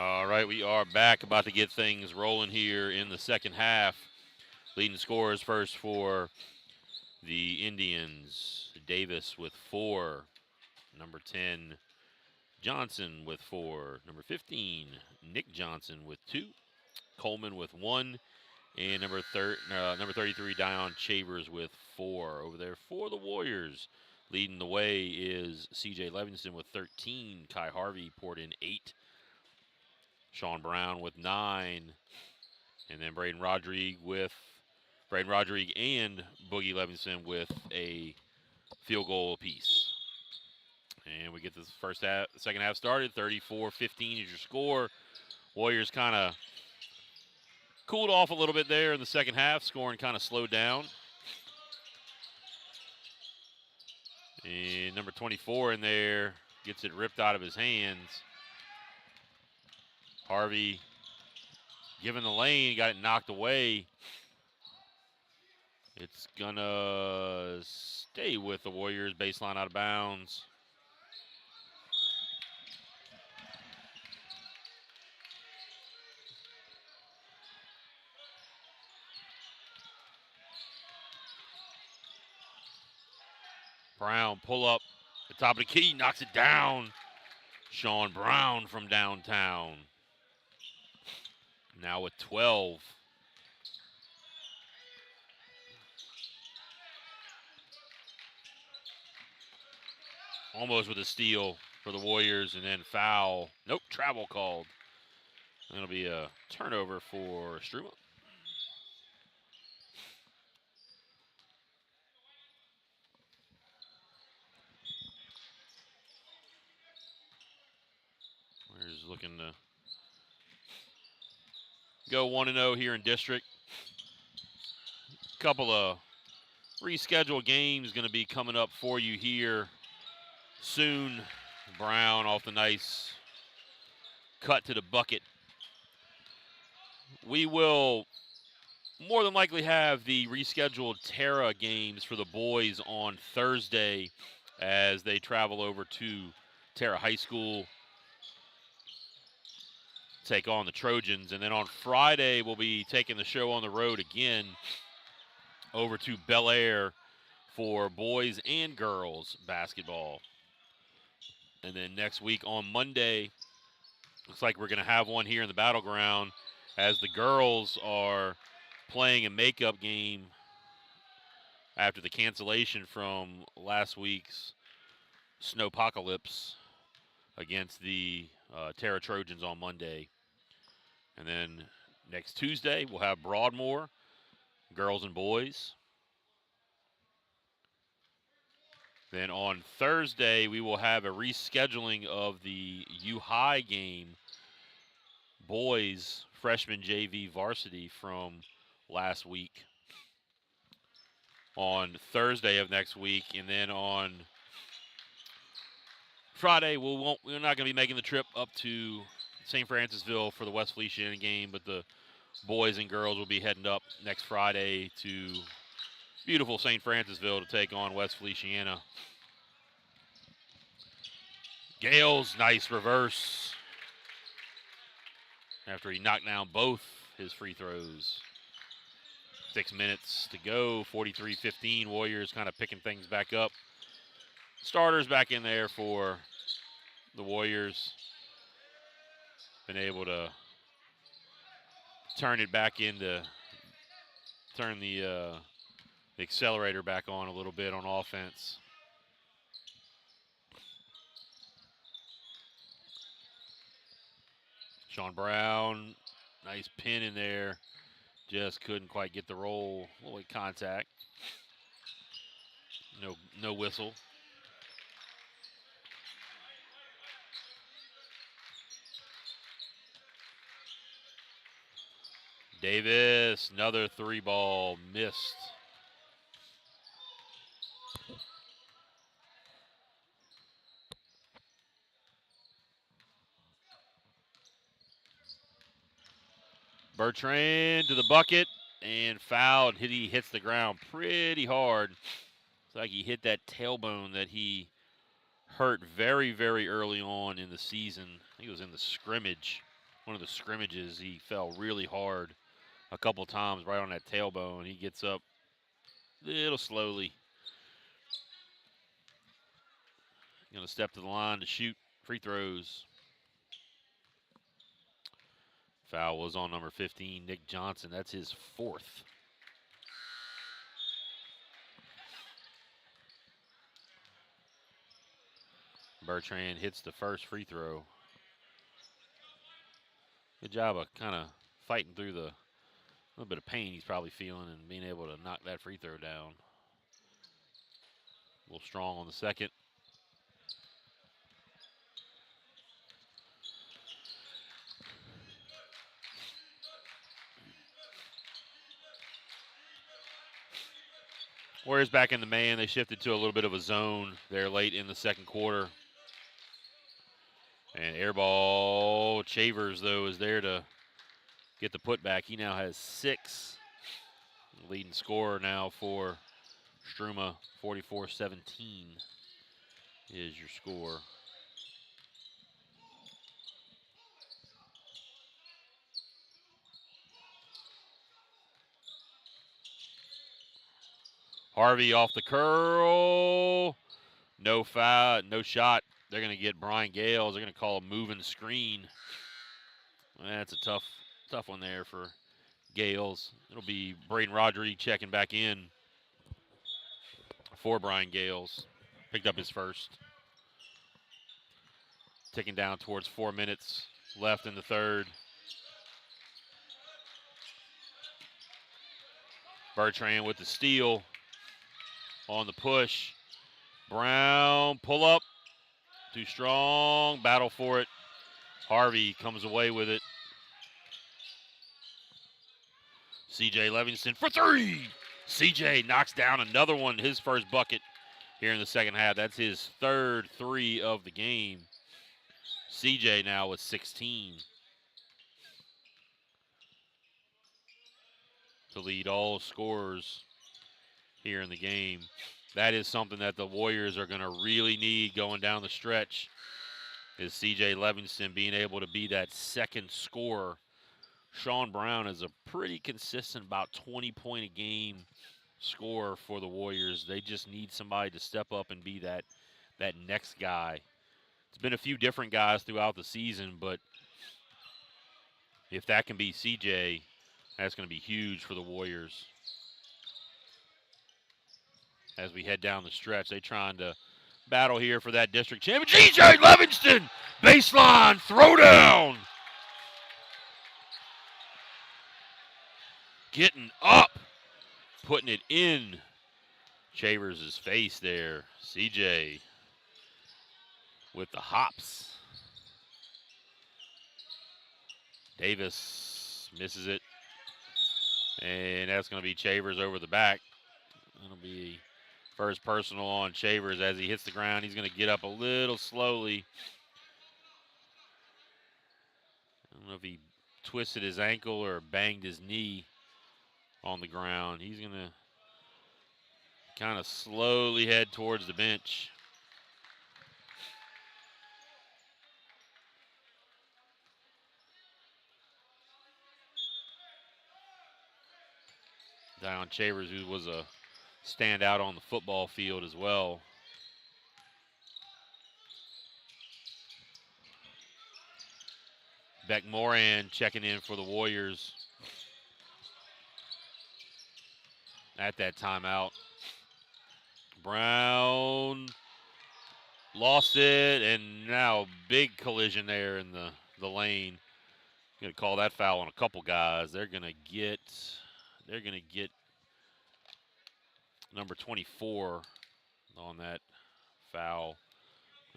All right, we are back, about to get things rolling here in the second half. Leading scorers first for the Indians. Davis with 4. Number 10, Johnson with 4. Number 15, Nick Johnson with 2. Coleman with 1. And number 33, Dion Chavers with 4. Over there for the Warriors, leading the way is C.J. Levingston with 13. Kai Harvey poured in 8. Sean Brown with 9. And then Braden Rodrigue and Boogie Levingston with a field goal apiece. And we get this second half started. 34-15 is your score. Warriors kind of cooled off a little bit there in the second half. Scoring kind of slowed down. And number 24 in there gets it ripped out of his hands. Harvey given the lane, got it knocked away. It's going to stay with the Warriors. Baseline out of bounds. Brown pull up the top of the key, knocks it down. Sean Brown from downtown. Now with 12. Almost with a steal for the Warriors, and then foul. Nope, travel called. That'll be a turnover for ISTROUMA. Warriors looking to go 1-0 here in district. Couple of rescheduled games going to be coming up for you here soon. Brown off the nice cut to the bucket. We will more than likely have the rescheduled Terra games for the boys on Thursday as they travel over to Terra High School, take on the Trojans. And then on Friday, we'll be taking the show on the road again over to Bel Air for boys and girls basketball. And then next week on Monday, looks like we're going to have one here in the Battleground as the girls are playing a makeup game after the cancellation from last week's Snowpocalypse against the Terra Trojans on Monday. And then next Tuesday, we'll have Broadmoor, girls and boys. Then on Thursday, we will have a rescheduling of the U-High game, boys freshman JV varsity from last week on Thursday of next week. And then on Friday, we're not going to be making the trip up to St. Francisville for the West Feliciana game, but the boys and girls will be heading up next Friday to beautiful St. Francisville to take on West Feliciana. Gales, nice reverse after he knocked down both his free throws. 6 minutes to go, 43-15. Warriors kind of picking things back up. Starters back in there for the Warriors. Been able to turn the accelerator back on a little bit on offense. Sean Brown, nice pin in there. Just couldn't quite get the roll. A little contact. No whistle. Davis, another 3-ball missed. Bertrand to the bucket and fouled. He hits the ground pretty hard. It's like he hit that tailbone that he hurt very, very early on in the season. I think it was in the scrimmage. one of the scrimmages. He fell really hard a couple times right on that tailbone. He gets up a little slowly. Going to step to the line to shoot free throws. Foul was on number 15, Nick Johnson. That's his fourth. Bertrand hits the first free throw. Good job of kind of fighting through the little bit of pain he's probably feeling and being able to knock that free throw down. A little strong on the second. Warriors back in the man. They shifted to a little bit of a zone there late in the second quarter. And air ball. Chavers, though, is there to get the putback. He now has 6. Leading scorer now for ISTROUMA, 44-17 is your score. Harvey off the curl. No foul, no shot. They're going to get Brian Gales. They're going to call a moving screen. That's a tough one there for Gales. It'll be Braden Rodri checking back in for Brian Gales. Picked up his first. Ticking down towards 4 minutes left in the third. Bertrand with the steal on the push. Brown, pull up. Too strong, battle for it. Harvey comes away with it. C.J. Livingston for 3. C.J. knocks down another one, his first bucket here in the second half. That's his third 3 of the game. C.J. now with 16 to lead all scorers here in the game. That is something that the Warriors are going to really need going down the stretch, is C.J. Livingston being able to be that second scorer. Sean Brown is a pretty consistent, about 20-point-a-game scorer for the Warriors. They just need somebody to step up and be that next guy. It's been a few different guys throughout the season, but if that can be C.J., that's going to be huge for the Warriors. As we head down the stretch, they're trying to battle here for that district championship. C.J. Livingston, baseline, throwdown. Getting up, putting it in Chavers' face there. C.J. with the hops. Davis misses it. And that's going to be Chavers over the back. That'll be first personal on Chavers as he hits the ground. He's going to get up a little slowly. I don't know if he twisted his ankle or banged his knee on the ground. He's going to kind of slowly head towards the bench. Dion Chavers, who was a standout on the football field as well. Beck Moran checking in for the Warriors at that timeout. Brown lost it, and now big collision there in the lane. Going to call that foul on a couple guys. They're going to get number 24 on that foul.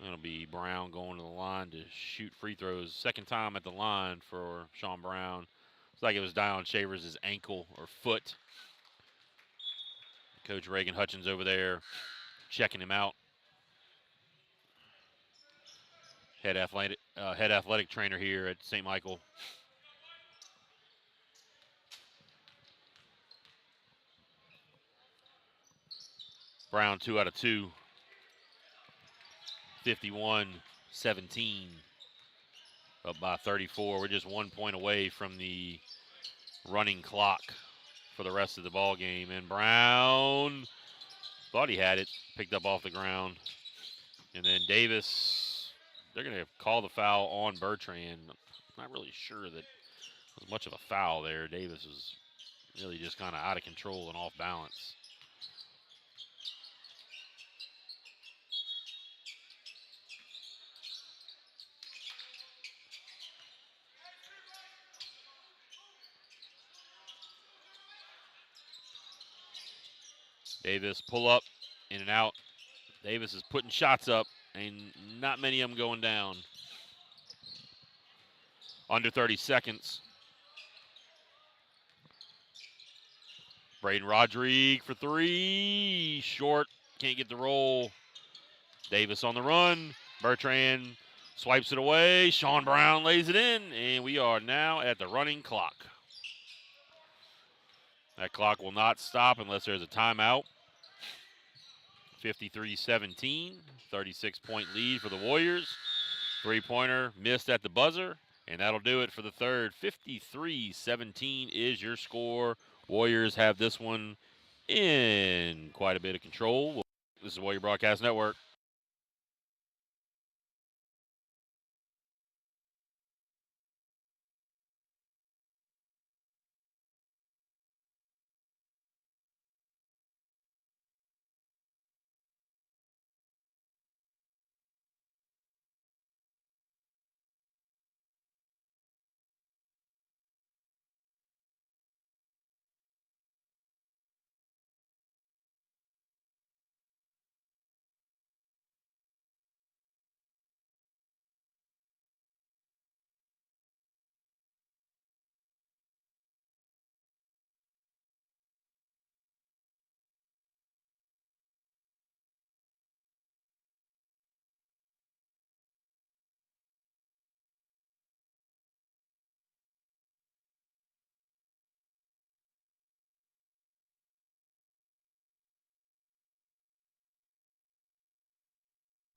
It'll be Brown going to the line to shoot free throws. Second time at the line for Sean Brown. It's like it was Dion Chavers' ankle or foot. Coach Reagan Hutchins over there checking him out. Head athletic trainer here at St. Michael. Brown 2 out of 2. 51-17. up by 34. We're just 1 point away from the running clock for the rest of the ball game. And Brown thought he had it, picked up off the ground. And then Davis, they're going to call the foul on Bertrand. Not really sure that was much of a foul there. Davis was really just kind of out of control and off balance. Davis pull up, in and out. Davis is putting shots up, and not many of them going down. Under 30 seconds. Braden Rodrigue for three. Short, can't get the roll. Davis on the run. Bertrand swipes it away. Sean Brown lays it in, and we are now at the running clock. That clock will not stop unless there's a timeout. 53-17, 36-point lead for the Warriors. Three-pointer missed at the buzzer, and that'll do it for the third. 53-17 is your score. Warriors have this one in quite a bit of control. This is Warrior Broadcast Network.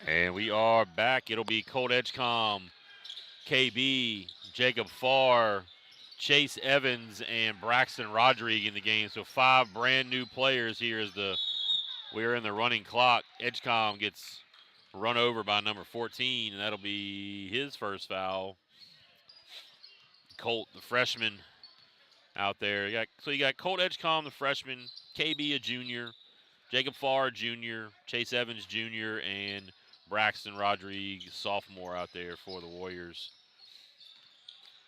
And we are back. It'll be Colt Edgecombe, KB, Jacob Farr, Chase Evans, and Braxton Rodrigue in the game. So 5 brand new players here as we're in the running clock. Edgecombe gets run over by number 14, and that'll be his first foul. Colt, the freshman, out there. You got Colt Edgecombe, the freshman, KB, a junior, Jacob Farr, junior, Chase Evans, junior, and Braxton Rodrigue, sophomore, out there for the Warriors.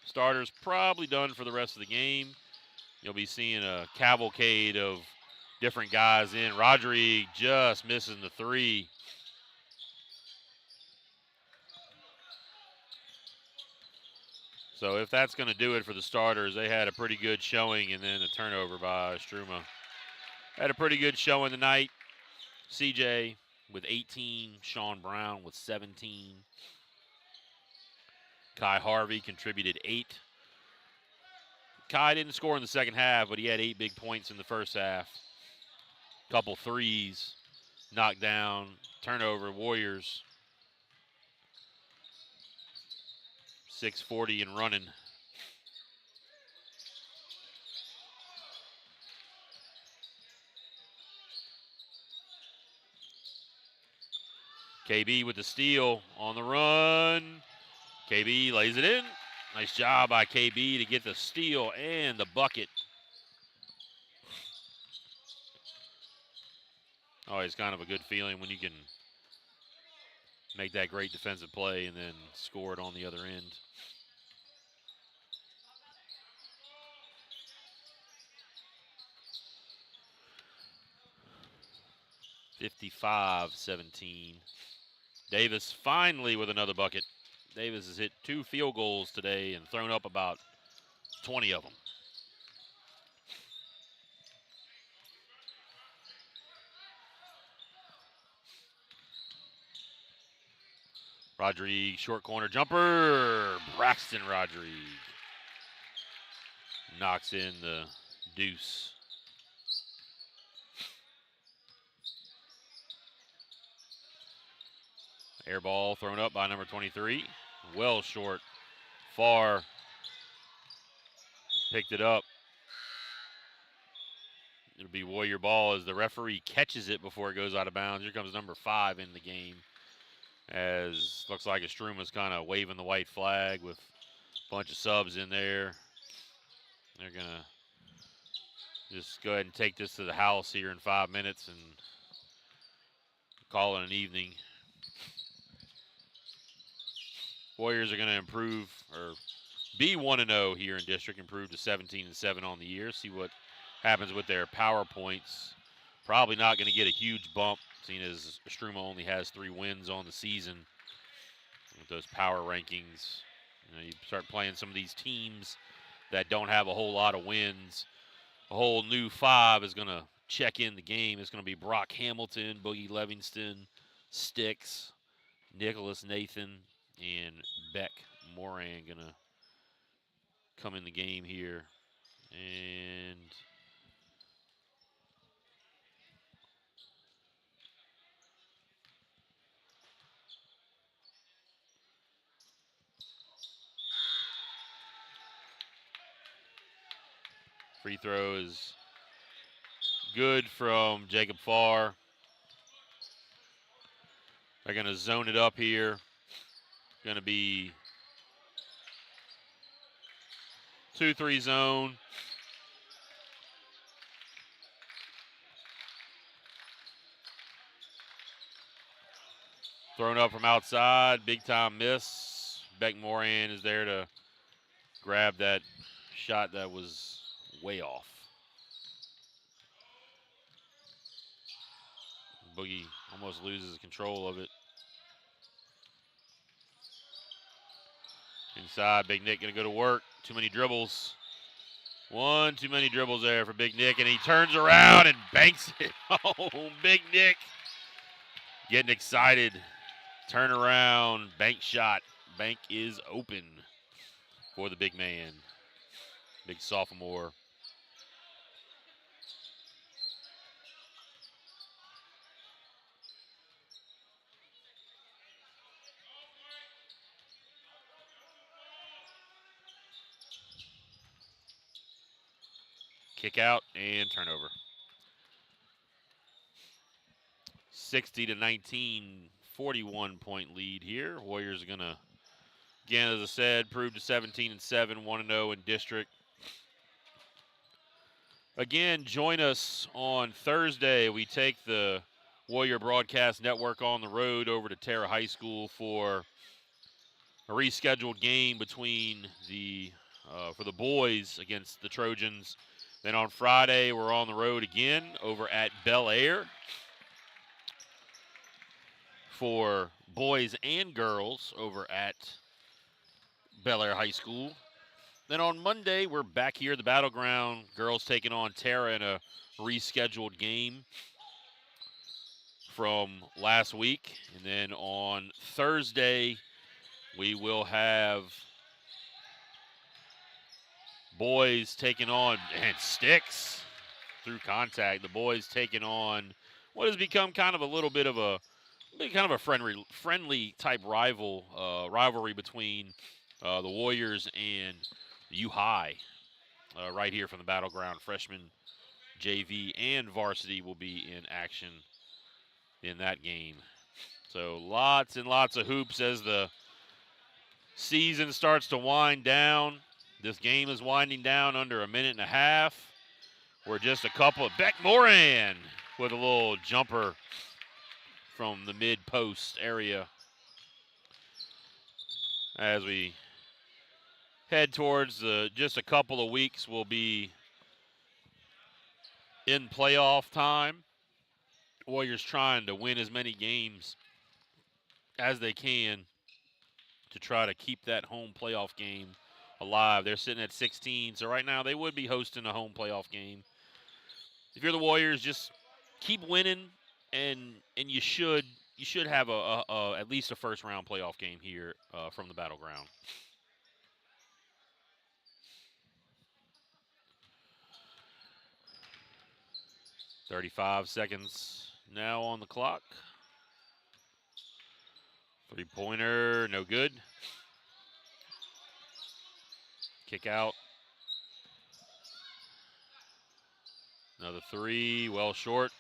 Starters probably done for the rest of the game. You'll be seeing a cavalcade of different guys in. Rodrigue just missing the three. So if that's going to do it for the starters, they had a pretty good showing, and then a turnover by ISTROUMA. Had a pretty good showing tonight. CJ with 18, Sean Brown with 17. Kai Harvey contributed 8. Kai didn't score in the second half, but he had 8 big points in the first half. Couple threes knocked down, turnover, Warriors. 6:40 and running. KB with the steal on the run. KB lays it in. Nice job by KB to get the steal and the bucket. Always kind of a good feeling when you can make that great defensive play and then score it on the other end. (55-17). Davis finally with another bucket. Davis has hit 2 field goals today and thrown up about 20 of them. Rodrigue, short corner jumper. Braxton Rodrigue knocks in the deuce. Air ball thrown up by number 23. Well short Farr picked it up. It'll be Warrior ball as the referee catches it before it goes out of bounds. Here comes number 5 in the game, as looks like ISTROUMA's kind of waving the white flag with a bunch of subs in there. They're going to just go ahead and take this to the house here in 5 minutes and call it an evening. Warriors are going to improve, or be 1-0 here in district, improve to 17-7 on the year. See what happens with their power points. Probably not going to get a huge bump, seeing as ISTROUMA only has 3 wins on the season. With those power rankings, you start playing some of these teams that don't have a whole lot of wins. A whole new 5 is going to check in the game. It's going to be Brock Hamilton, Boogie Livingston, Sticks, Nicholas Nathan, and Beck Moran going to come in the game here. And free throw is good from Jacob Farr. They're going to zone it up here. Going to be 2-3 zone. Thrown up from outside, big time miss. Beck Moran is there to grab that shot that was way off. Boogie almost loses control of it. Inside, Big Nick going to go to work. Too many dribbles. One too many dribbles there for Big Nick, and he turns around and banks it home. Big Nick getting excited. Turn around, bank shot. Bank is open for the big man. Big sophomore. Kick out and turnover. 60-19, 41-point lead here. Warriors are going to, again, as I said, prove to 17-7, 1-0 in district. Again, join us on Thursday. We take the Warrior Broadcast Network on the road over to Terra High School for a rescheduled game between for the boys against the Trojans. Then on Friday, we're on the road again over at Bel Air for boys and girls over at Bel Air High School. Then on Monday, we're back here at the Battleground. Girls taking on Terra in a rescheduled game from last week. And then on Thursday, we will have boys taking on, and Sticks through contact. The boys taking on what has become kind of a little bit of a friendly type rivalry between the Warriors and U High. Right here from the Battleground, freshman, JV, and varsity will be in action in that game. So lots and lots of hoops as the season starts to wind down. This game is winding down under a minute and a half. We're just a couple of Beck Moran with a little jumper from the mid-post area. As we head towards just a couple of weeks, we'll be in playoff time. Warriors trying to win as many games as they can to try to keep that home playoff game alive. They're sitting at 16, so right now they would be hosting a home playoff game. If you're the Warriors, just keep winning, and you should have at least a first round playoff game here from the Battleground. "35 seconds now on the clock. Three-pointer, no good. Kick out. Another three, well short.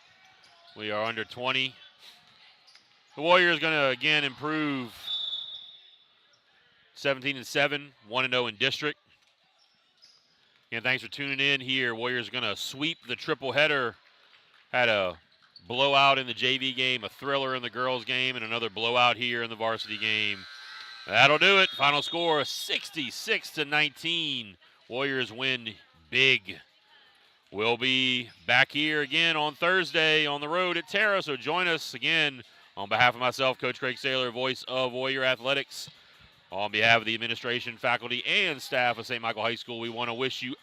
We are under 20. The Warriors going to again improve 17-7, 1-0 in district. Again, thanks for tuning in here. Warriors going to sweep the triple header. Had a blowout in the JV game, a thriller in the girls game, and another blowout here in the varsity game. That'll do it. Final score 66-19. Warriors win big. We'll be back here again on Thursday on the road at Terra, so join us again. On behalf of myself, Coach Craig Saylor, voice of Warrior Athletics, on behalf of the administration, faculty, and staff of St. Michael High School, we want to wish you